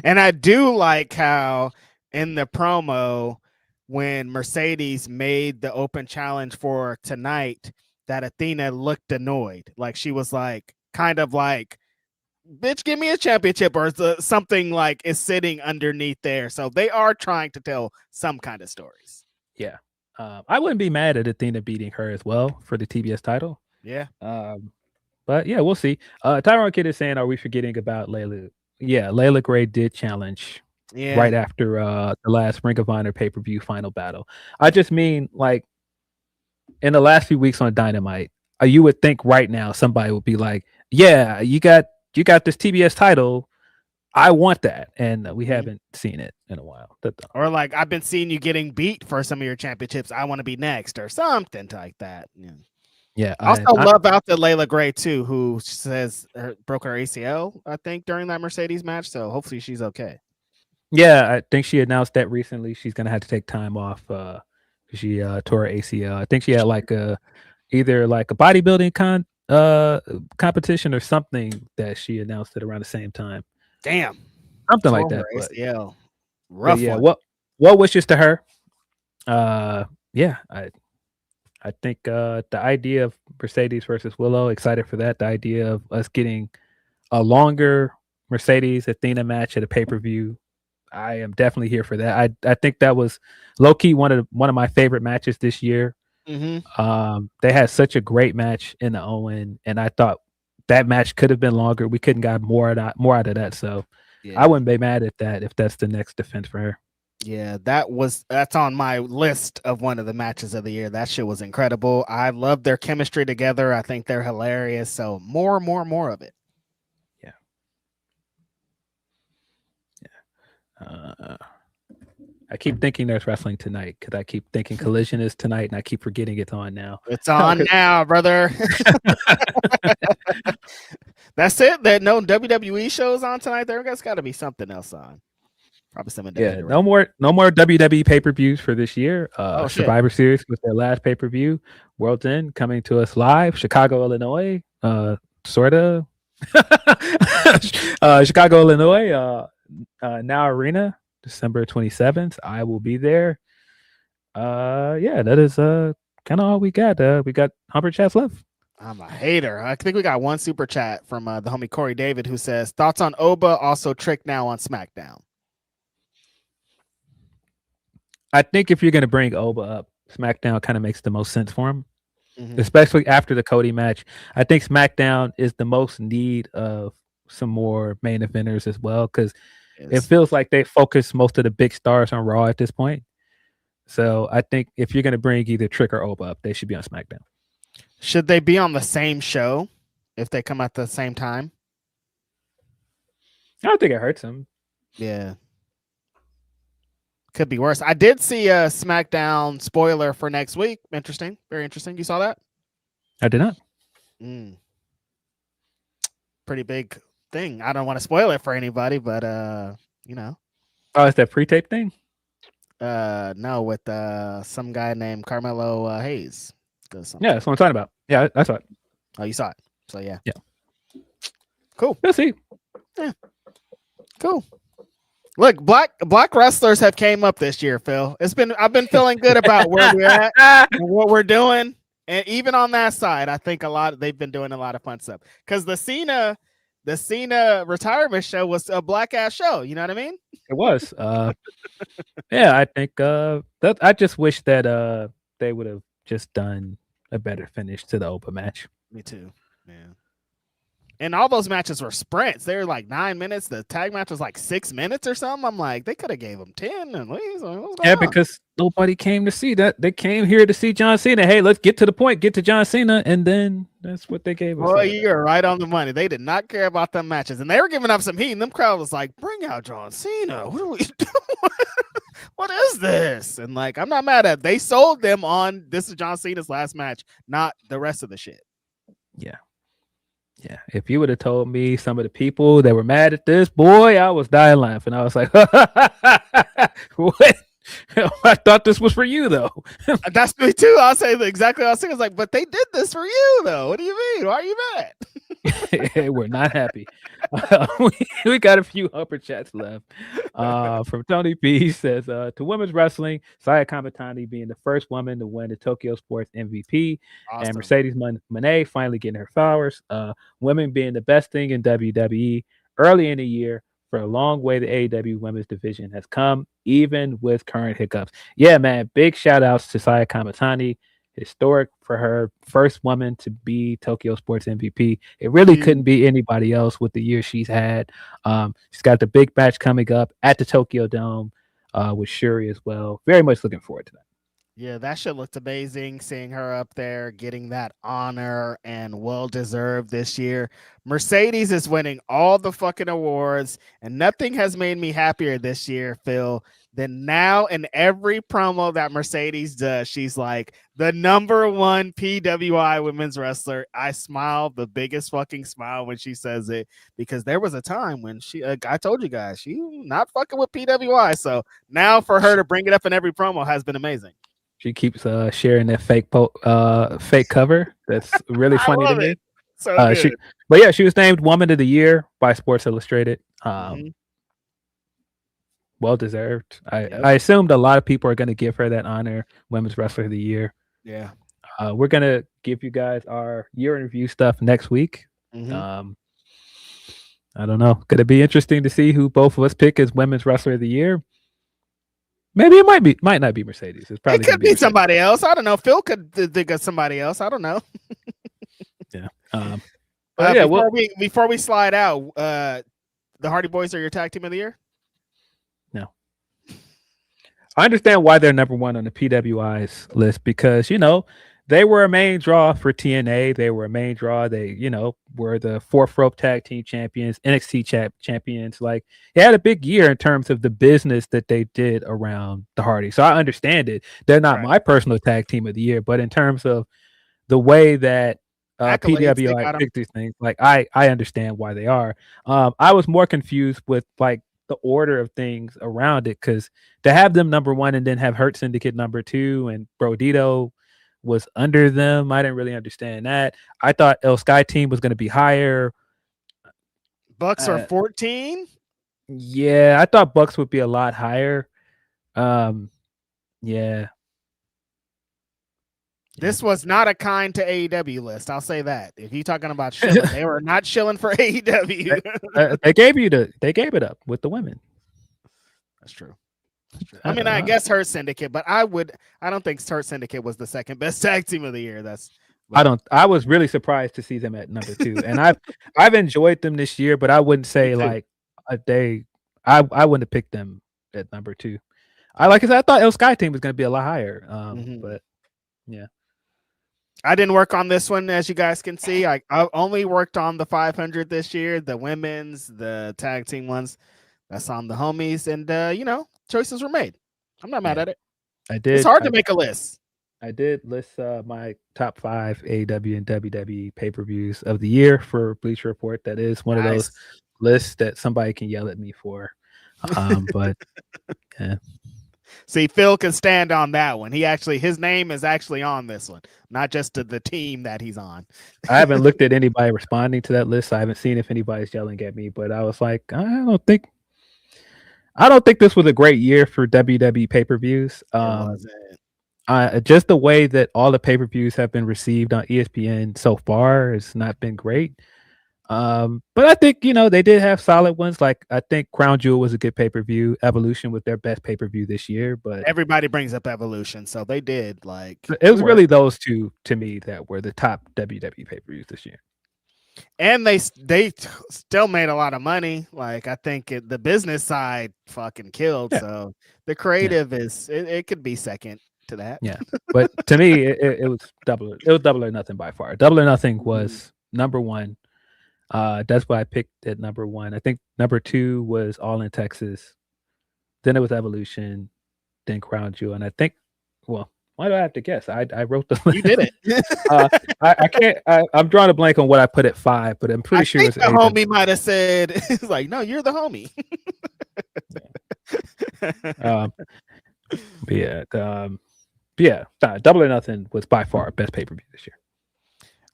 and I do like how in the promo, when Mercedes made the open challenge for tonight, that Athena looked annoyed. Like she was like, kind of like, bitch, give me a championship or something like is sitting underneath there. So they are trying to tell some kind of stories. Yeah. I wouldn't be mad at Athena beating her as well for the TBS title. Yeah. But yeah, we'll see. Tyrone Kid is saying, are we forgetting about Layla? Yeah, Layla Gray did challenge right after the last Ring of Honor pay-per-view final battle. I just mean, like, in the last few weeks on Dynamite, you would think right now somebody would be like, yeah, you got this TBS title. I want that. And we haven't seen it in a while. Or like, I've been seeing you getting beat for some of your championships. I want to be next or something like that. Yeah. I also love out the Layla Gray too, who says broke her ACL, I think, during that Mercedes match. So hopefully she's okay. Yeah, I think she announced that recently. She's going to have to take time off. She tore her ACL. I think she had like either like a bodybuilding competition or something that she announced it around the same time. Damn, something like that. ACL. Rough. Yeah. What wishes to her? Yeah. I think the idea of Mercedes versus Willow, excited for that. The idea of us getting a longer Mercedes Athena match at a pay-per-view, I am definitely here for that. I think that was low key one of my favorite matches this year. Mm-hmm. They had such a great match in the Owen, and I thought that match could have been longer. We couldn't got more out of that. So I wouldn't be mad at that if that's the next defense for her. Yeah, that's on my list of one of the matches of the year. That shit was incredible. I love their chemistry together. I think they're hilarious. So more of it. I keep thinking there's wrestling tonight because I keep thinking Collision is tonight, and I keep forgetting it's on now. It's on now, brother. That's it. That no WWE shows on tonight. There's got to be something else on. Probably some. No more WWE pay-per-views for this year. Survivor Series was their last pay-per-view. World's End coming to us live. Chicago, Illinois. Sorta. Chicago, Illinois. Now Arena, December 27th. I will be there. That is kind of all we got. We got Humber chats left. I'm a hater. I think we got one super chat from the homie Corey David who says thoughts on Oba, also Trick now on SmackDown. I think if you're going to bring Oba up, SmackDown kind of makes the most sense for him, especially after the Cody match. I think SmackDown is the most need of some more main eventers as well, because it feels like they focus most of the big stars on Raw at this point. So I think if you're going to bring either Trick or Oba up, they should be on SmackDown. Should they be on the same show if they come at the same time? I don't think it hurts them. Yeah. Could be worse. I did see a SmackDown spoiler for next week. Interesting. Very interesting. You saw that? I did not. Pretty big thing. I don't want to spoil it for anybody, but you know. Oh, it's that pre-tape thing? No, with some guy named Carmelo Hayes. Yeah, that's what I'm talking about. Yeah, I saw it. Oh, you saw it. So yeah. Cool. We'll see. Yeah. Cool. Look, black wrestlers have came up this year, Phil. I've been feeling good about where we're at and what we're doing. And even on that side, I think they've been doing a lot of fun stuff. Because the Cena the Cena retirement show was a black ass show. You know what I mean? It was. Yeah, I think that I just wish that they would have just done a better finish to the open match. Me too. Yeah. And all those matches were sprints. They were like 9 minutes. The tag match was like 6 minutes or something. I'm like, they could have gave them 10 at least. Yeah, because nobody came to see that. They came here to see John Cena. Hey, let's get to the point. Get to John Cena, and then that's what they gave us. Well, you're right on the money. They did not care about them matches, and they were giving up some heat. And them crowd was like, "Bring out John Cena. What are we doing? What is this?" And like, I'm not mad at it. They sold them on this is John Cena's last match, not the rest of the shit. Yeah. Yeah, if you would have told me some of the people that were mad at this, boy, I was dying laughing. I was like, what? I thought this was for you, though. That's me, too. I'll say exactly what I was saying. It's like, but they did this for you, though. What do you mean? Why are you mad? We're not happy. We got a few upper chats left. From Tony B, he says, to women's wrestling, Saya Kamatani being the first woman to win the Tokyo Sports MVP, Awesome. and Mercedes Moné finally getting her flowers. Women being the best thing in WWE early in the year. For a long way, the AEW women's division has come, even with current hiccups. Yeah, man, big shout outs to Saya Kamatani. Historic for her, first woman to be Tokyo Sports MVP. It really couldn't be anybody else with the year she's had. She's got the big match coming up at the Tokyo Dome with Shuri as well. Very much looking forward to that. Yeah, that shit looked amazing, seeing her up there, getting that honor, and well-deserved this year. Mercedes is winning all the fucking awards, and nothing has made me happier this year, Phil, than now in every promo that Mercedes does, she's like, the #1 PWI women's wrestler. I smile the biggest fucking smile when she says it, because there was a time when I told you guys, she not fucking with PWI. So now for her to bring it up in every promo has been amazing. She keeps sharing that fake cover. That's really funny to me. So but yeah, she was named Woman of the Year by Sports Illustrated. Well deserved. I assumed a lot of people are going to give her that honor, Women's Wrestler of the Year. Yeah. We're going to give you guys our year in review stuff next week. I don't know. Could it be interesting to see who both of us pick as Women's Wrestler of the Year? Maybe it might not be Mercedes. It could be somebody else. I don't know. Phil could think of somebody else. I don't know. Yeah. Before we slide out, the Hardy Boys are your tag team of the year? No. I understand why they're #1 on the PWI's list, because they were a main draw for TNA. They were a main draw. They, were the 4th rope tag team champions, NXT champions. Like, they had a big year in terms of the business that they did around the Hardy. So I understand it. They're not my personal tag team of the year, but in terms of the way that PWI picked these things, like, I understand why they are. I was more confused with like the order of things around it, because to have them #1 and then have Hurt Syndicate #2 and Brodito was under them, I didn't really understand that. I thought El Sky Team was going to be higher. Bucks are 14. Yeah, I thought Bucks would be a lot higher. Yeah. This was not a kind to AEW list. I'll say that. If you're talking about shilling, they were not shilling for AEW. They gave it up with the women. That's true. I mean, I guess Hurt Syndicate, but I don't think Hurt Syndicate was the second best tag team of the year. I was really surprised to see them at #2, and I've enjoyed them this year, but I wouldn't say like I wouldn't have picked them at #2. I thought El Sky Team was going to be a lot higher. But yeah. I didn't work on this one, as you guys can see. I only worked on the 500 this year, the women's, the tag team ones. That's on the homies, and choices were made. I'm not mad at it. I did. It's hard to make a list. I did list my top 5 AEW and WWE pay-per-views of the year for Bleacher Report. That is one of those lists that somebody can yell at me for. But yeah. See, Phil can stand on that one. His name is actually on this one, not just to the team that he's on. I haven't looked at anybody responding to that list. I haven't seen if anybody's yelling at me, but I was like, I don't think this was a great year for WWE pay-per-views. Just the way that all the pay-per-views have been received on ESPN so far has not been great. But I think they did have solid ones. Like I think Crown Jewel was a good pay-per-view. Evolution was their best pay-per-view this year, but Everybody brings up Evolution, so they did like it was really those two to me that were the top WWE pay-per-views this year. And they still made a lot of money. Like I think the business side fucking killed. Yeah. So the creative is it could be second to that. Yeah, but to me it was double. It was Double or Nothing by far. Double or Nothing was number one. That's why I picked at number one. I think number two was All in Texas. Then it was Evolution. Then Crown Jewel, and I think, well, why do I have to guess? I wrote the list. You did it. I can't. I'm drawing a blank on what I put at 5, but I'm pretty sure it's the homie might have said, "It's like, no, you're the homie." Double or Nothing was by far best pay-per-view this year.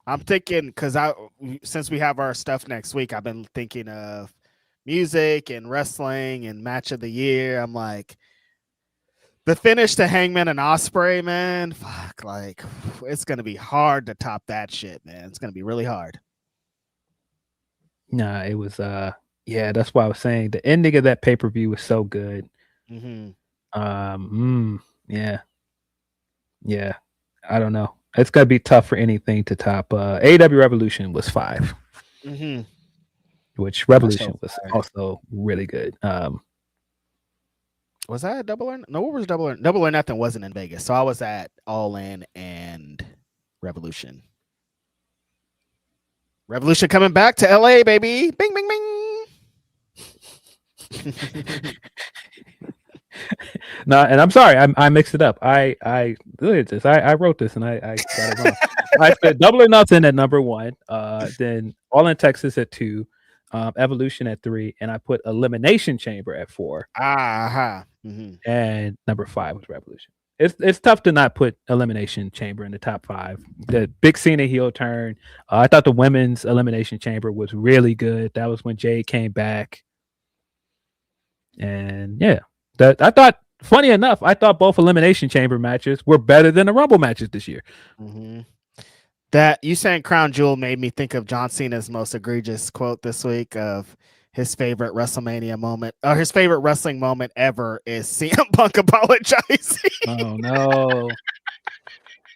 I'm thinking because since we have our stuff next week, I've been thinking of music and wrestling and match of the year. I'm like, the finish to Hangman and Ospreay, man, fuck, like it's gonna be hard to top that shit, man. It's gonna be really hard. Nah, it was that's why I was saying the ending of that pay-per-view was so good. Mm-hmm. Yeah. I don't know. It's gonna be tough for anything to top. AEW Revolution was 5, which Revolution was also really good. Was that Double or No? What was Double or Nothing? Wasn't in Vegas, so I was at All In and Revolution. Revolution coming back to LA, baby! Bing, bing, bing. No, and I'm sorry, I mixed it up. I look at this. I wrote this and I got it wrong. I said Double or Nothing at number 1, then All in Texas at 2, Evolution at 3, and I put Elimination Chamber at 4. And number 5 was Revolution. It's tough to not put Elimination Chamber in the top 5. The big Cena heel turn. I thought the women's Elimination Chamber was really good. That was when Jade came back. And yeah, I thought, funny enough, I thought both Elimination Chamber matches were better than the Rumble matches this year. That you saying Crown Jewel made me think of John Cena's most egregious quote this week of his favorite WrestleMania moment, or his favorite wrestling moment ever is CM Punk apologizing. Oh no.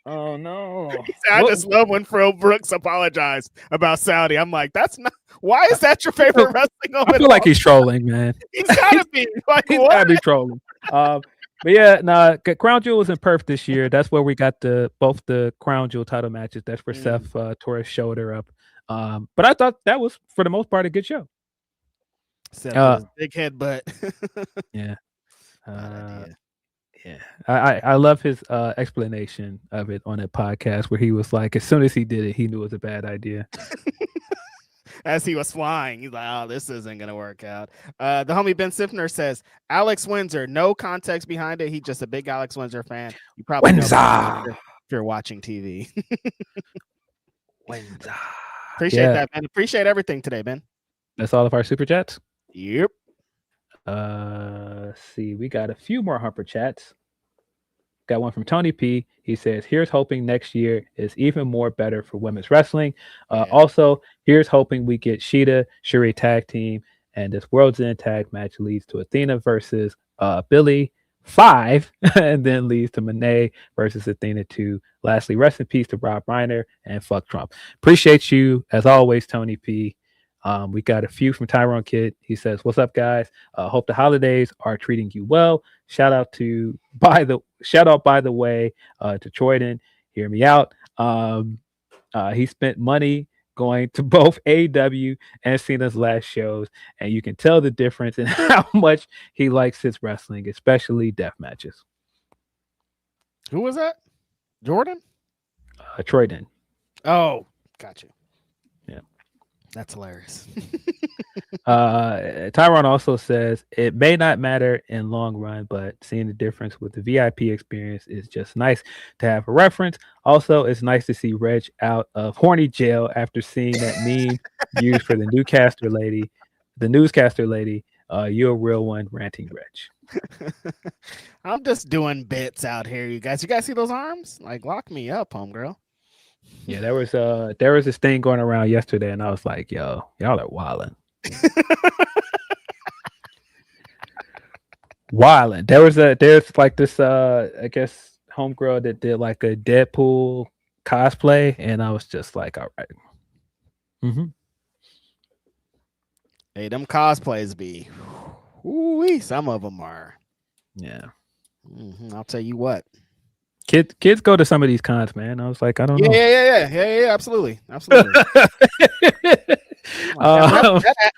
Oh no. I just love when Phil Brooks apologized about Saudi. I'm like, that's not, why is that your favorite wrestling moment? I feel like he's trolling, man. He's gotta be like, he's gotta be trolling. But yeah, Crown Jewel was in Perth this year. That's where we got both the Crown Jewel title matches. That's where Seth tore his shoulder up. But I thought that was, for the most part, a good show. Seth big head, but yeah. Yeah, I love his explanation of it on that podcast where he was like, as soon as he did it, he knew it was a bad idea. As he was flying, he's like, oh, this isn't going to work out. The homie Ben Sifner says, Alex Windsor, no context behind it. He's just a big Alex Windsor fan. You probably know if you're watching TV. Windsor. Appreciate that, man. Appreciate everything today, Ben. That's all of our super chats? Yep. Let's see, we got a few more Humper chats. Got one from Tony P. He says, here's hoping next year is even more better for women's wrestling. Also, here's hoping we get Shida, Shuri tag team, and this World's End tag match leads to Athena versus Billy 5, and then leads to Monet versus Athena 2. Lastly, rest in peace to Rob Reiner and fuck Trump. Appreciate you, as always, Tony P. We got a few from Tyrone Kidd. He says, what's up, guys? Hope the holidays are treating you well. Shout out, by the way, to Troyden. Hear me out. He spent money going to both AEW and Cena's last shows, and you can tell the difference in how much he likes his wrestling, especially death matches. Who was that? Jordan? Troyden. Oh, gotcha. Yeah. That's hilarious. Tyron also says it may not matter in long run, but seeing the difference with the VIP experience is just nice to have a reference. Also, it's nice to see Reg out of horny jail after seeing that meme used for the newscaster lady. You're a real one, ranting Reg. I'm just doing bits out here, you guys. You guys see those arms? Like, lock me up, homegirl. Yeah, there was this thing going around yesterday, and I was like, "Yo, y'all are wilding, wilding." There's like this I guess homegirl that did like a Deadpool cosplay, and I was just like, "All right." Mm-hmm. Hey, them cosplays be, ooh, some of them are. Yeah. I'll tell you what. Kids go to some of these cons, man. I was like, I don't know. Yeah, absolutely. That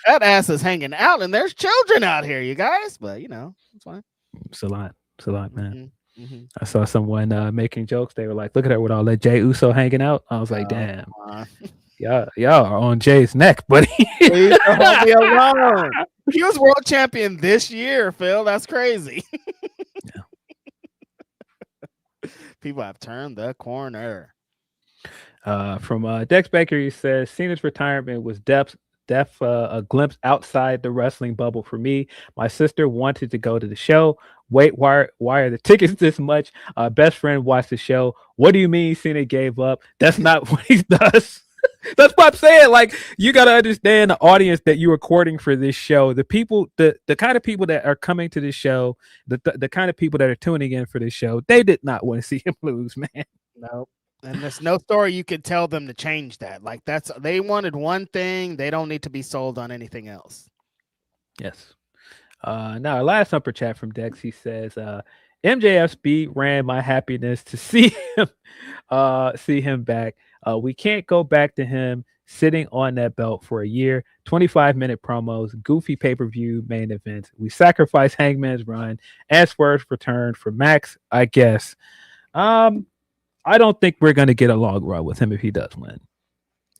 ass is hanging out, and there's children out here, you guys. But it's fine. It's a lot, man. I saw someone making jokes. They were like, "Look at her with all that Jey Uso hanging out." I was like, "Damn, y'all are on Jay's neck, buddy." Please don't hold me alone. He was world champion this year, Phil. That's crazy. Yeah. People have turned the corner. From Dex Baker, he says Cena's retirement was a glimpse outside the wrestling bubble for me. My sister wanted to go to the show. Wait, why are the tickets this much? Best friend watched the show. What do you mean Cena gave up? That's not what he does. That's what I'm saying. Like, you got to understand the audience that you're recording for this show. The people, the kind of people that are coming to this show, the kind of people that are tuning in for this show, they did not want to see him lose, man. No. And there's no story you could tell them to change that. Like, they wanted one thing. They don't need to be sold on anything else. Yes. Now, our last upper chat from Dex, he says, MJF speed ran my happiness to see him back. We can't go back to him sitting on that belt for a year. 25-minute promos, goofy pay-per-view main events. We sacrifice Hangman's run and Swerve's return for Max, I guess. I don't think we're going to get a long run with him if he does win.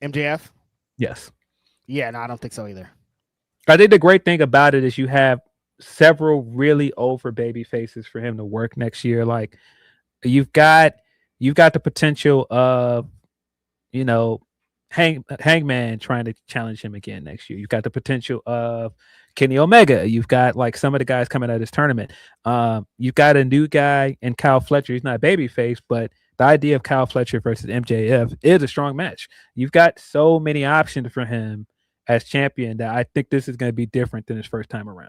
MJF? Yes. Yeah, no, I don't think so either. I think the great thing about it is you have several really over baby faces for him to work next year. Like, you've got the potential of, Hangman trying to challenge him again next year. You've got the potential of Kenny Omega. You've got like some of the guys coming out of this tournament. You've got a new guy in Kyle Fletcher. He's not a baby face, but the idea of Kyle Fletcher versus MJF is a strong match. You've got so many options for him as champion that I think this is going to be different than his first time around.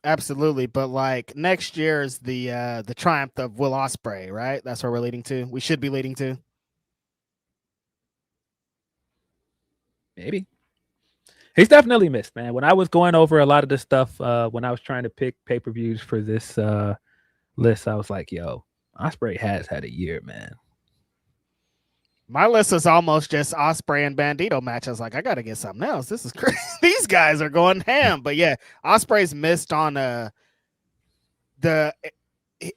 Absolutely, but like next year is the triumph of Will Ospreay, right? That's where we're leading to. We should be leading to. Maybe. He's definitely missed, man. When I was going over a lot of this stuff, when I was trying to pick pay-per-views for this list, I was like, yo, Ospreay has had a year, man. My list is almost just Ospreay and Bandito matches. Like, I got to get something else. This is crazy. These guys are going ham. But yeah, Ospreay's missed on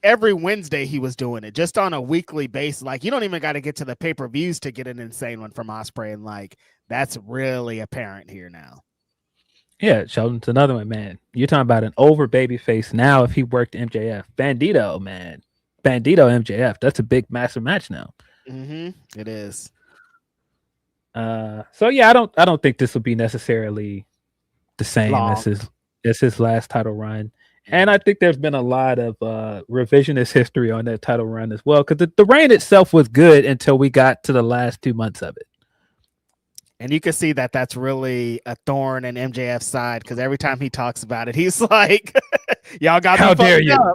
every Wednesday he was doing it, just on a weekly basis. Like, you don't even got to get to the pay-per-views to get an insane one from Ospreay. And like, that's really apparent here now. Yeah, Sheldon's another one, man. You're talking about an over baby face now if he worked MJF. Bandito, man. Bandito MJF. That's a big, massive match now. It is. So yeah, I don't think this will be necessarily the same as his last title run. And I think there's been a lot of revisionist history on that title run as well, because the reign itself was good until we got to the last 2 months of it. And you can see that that's really a thorn in MJF's side, because every time he talks about it, he's like, y'all got me. How dare you?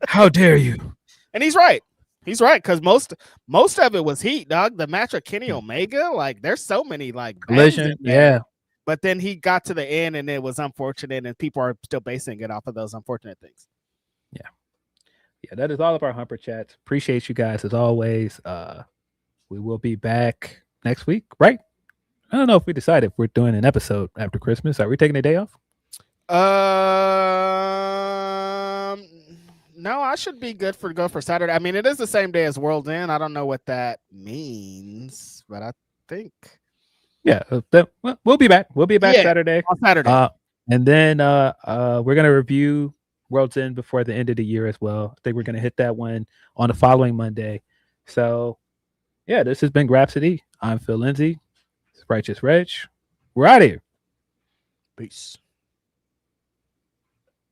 How dare you? And he's right. He's right, because most of it was heat, dog. The match with Kenny Omega, like, there's so many like collision, yeah. But then he got to the end, and it was unfortunate, and people are still basing it off of those unfortunate things. Yeah, that is all of our Humper Chats. Appreciate you guys as always. We will be back next week, right? I don't know if we decided if we're doing an episode after Christmas. Are we taking a day off? No, I should be good to go for Saturday. I mean, it is the same day as World's End. I don't know what that means, but I think. Yeah, we'll be back. We'll be back Saturday. On Saturday. And then we're going to review World's End before the end of the year as well. I think we're going to hit that one on the following Monday. So, yeah, this has been Grapsody. I'm Phil Lindsey. It's Righteous Reg. We're out of here. Peace.